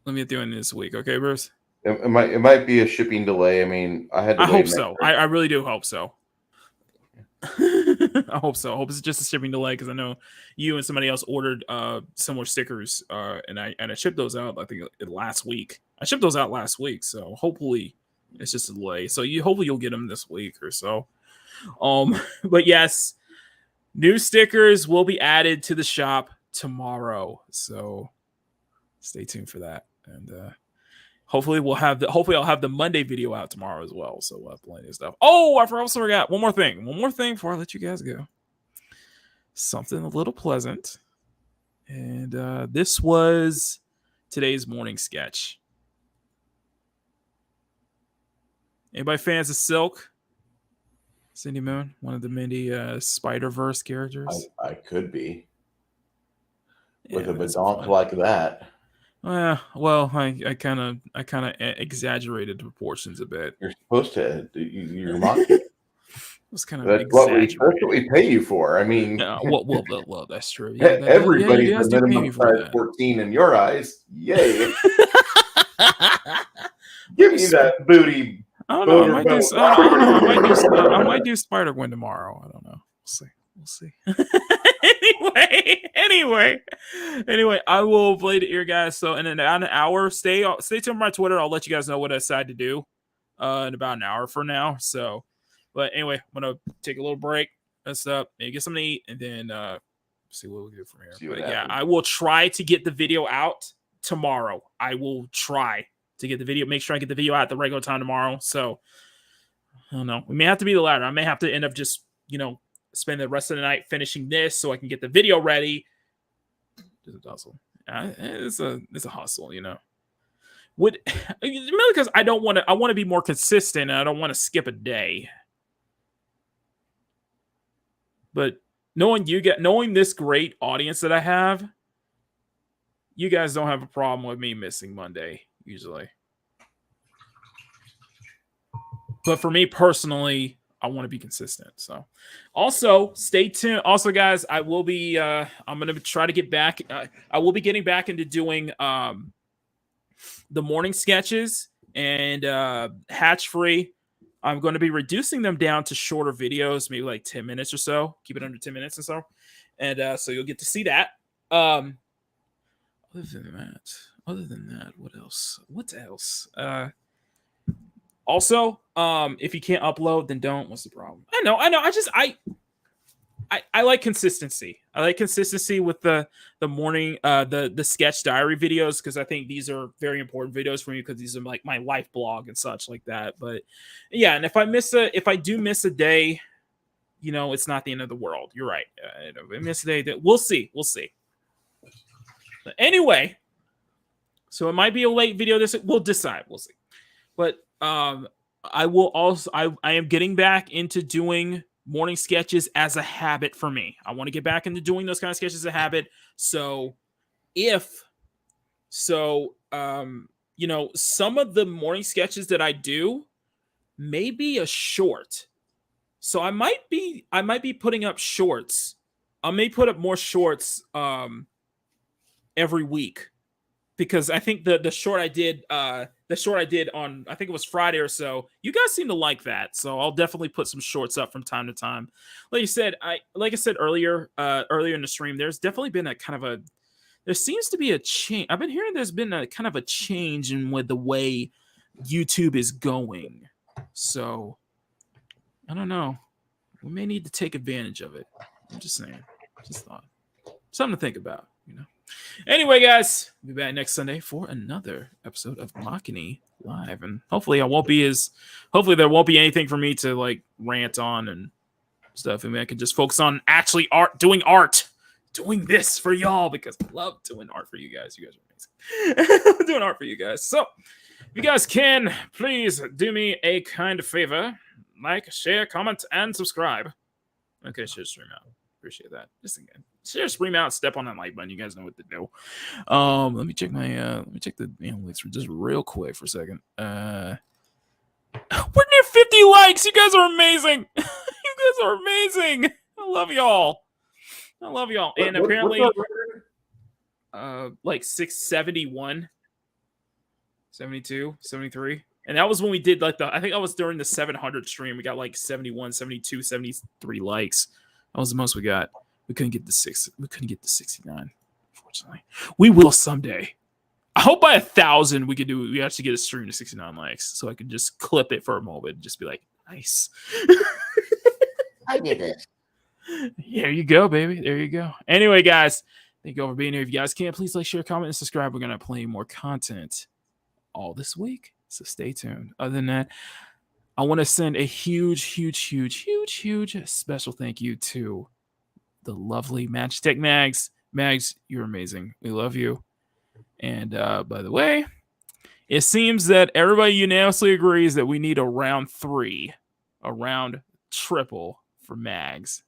Let me at the end of this week, okay, Bruce? It might be a shipping delay. I mean, I hope so. I really do hope so. I hope so. I hope it's just a shipping delay because I know you and somebody else ordered similar stickers, and I shipped those out. I think last week. I shipped those out last week, so hopefully it's just a delay. So hopefully you'll get them this week or so. But yes, new stickers will be added to the shop tomorrow. So stay tuned for that, and hopefully I'll have the Monday video out tomorrow as well. So we'll have plenty of stuff. Oh, I also forgot one more thing before I let you guys go. Something a little pleasant, and this was today's morning sketch. Anybody fans of Silk? Cindy Moon, one of the many Spider-Verse characters. I could be with a badonk like that. Well, I kind of exaggerated the proportions a bit. You're supposed to. You're mocking. It's kind of that's what we pay you for. I mean, well, that's true. Yeah, everybody's the minimum size 14 in your eyes. Yay! Give me that booty. I don't know. I might do Spider-Gwen tomorrow. I don't know. We'll see. Anyway, I will play the ear, guys. So in about an hour, stay tuned on my Twitter. I'll let you guys know what I decide to do in about an hour from now. So, but anyway, I'm gonna take a little break, mess up, maybe get something to eat, and then see what we can do from here. But yeah, I will try to get the video out tomorrow. I will try to get the video, make sure I get the video out at the regular time tomorrow. So I don't know. We may have to be the latter. I may have to end up just, spend the rest of the night finishing this so I can get the video ready. It's a hustle. It's a hustle, mainly because I want to be more consistent and I don't want to skip a day. But knowing this great audience that I have, you guys don't have a problem with me missing Monday usually. But for me personally, I want to be consistent. So also stay tuned. Also, guys, I will be I'm gonna try to get back. I will be getting back into doing the morning sketches and hatch free. I'm going to be reducing them down to shorter videos, maybe like 10 minutes or so. Keep it under 10 minutes or so. And so you'll get to see that. Other than that, what else? Also, if you can't upload, then don't. What's the problem? I know. I like consistency. I like consistency with the morning, the sketch diary videos, because I think these are very important videos for me, because these are like my life blog and such like that. But yeah, and if I do miss a day, it's not the end of the world. You're right. If I miss a day, we'll see. But anyway, so it might be a late video. We'll decide. We'll see. But I will also. I am getting back into doing morning sketches as a habit for me. I want to get back into doing those kind of sketches as a habit. So some of the morning sketches that I do may be a short. So I might be putting up shorts. I may put up more shorts every week, because I think the short I did on, I think it was Friday or so, you guys seem to like that. So I'll definitely put some shorts up from time to time. Like I said earlier in the stream, there's definitely been there seems to be a change. I've been hearing there's been a kind of a change in with the way YouTube is going. So I don't know. We may need to take advantage of it. I'm just saying. Just thought. Something to think about, Anyway, guys, we'll be back next Sunday for another episode of Makini Live, and hopefully there won't be anything for me to like rant on and stuff. I mean, I can just focus on actually doing this for y'all, because I love doing art for you guys. You guys are amazing. Doing art for you guys. So, if you guys can, please do me a kind of favor: like, share, comment, and subscribe. Okay, share stream out. Appreciate that. Just again. Share, stream out, step on that like button. You guys know what to do. Let me check the analytics for just real quick for a second. We're near 50 likes. You guys are amazing. You guys are amazing. I love y'all. And apparently, like 671, 72, 73. And that was when we did I think that was during the 700 stream. We got like 71, 72, 73 likes. That was the most we got. We couldn't get the 69, unfortunately. We will someday. I hope by 1,000 we actually get a stream to 69 likes, so I can just clip it for a moment and just be like, nice. I did this. There you go, baby. There you go. Anyway, guys, thank you all for being here. If you guys can, please like, share, comment, and subscribe. We're gonna play more content all this week, so stay tuned. Other than that, I want to send a huge special thank you to the lovely Magitek Mags. Mags, you're amazing. We love you. And by the way, it seems that everybody unanimously agrees that we need a round 3, a round triple for Mags.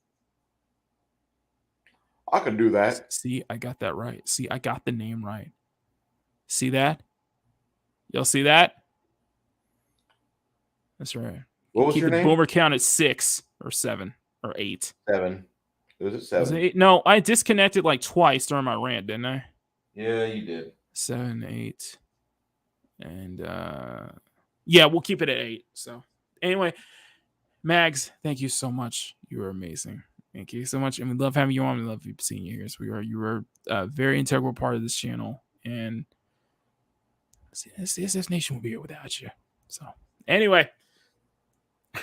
I can do that. See, I got that right. See, I got the name right. See that? Y'all see that? That's right. What was your name? Boomer count at 6 or 7 or 8. 7. Was it 7? Was it 8? No, I disconnected like twice during my rant, didn't I? Yeah, you did. 7, 8. And yeah, we'll keep it at 8. So anyway, Mags, thank you so much. You are amazing. Thank you so much. And we love having you on. We love seeing you here. So you are a very integral part of this channel. And CSF Nation will be here without you. So anyway,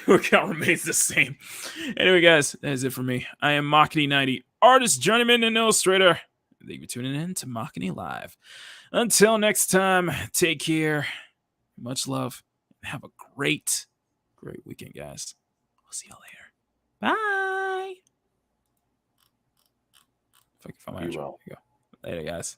our count remains the same. Anyway, guys, that is it for me. I am Makini90, artist, journeyman, and illustrator. Thank you for tuning in to Makini Live. Until next time, take care. Much love. Have a great weekend, guys. We'll see y'all later. Bye. If I can find my intro. There you go. Later, guys.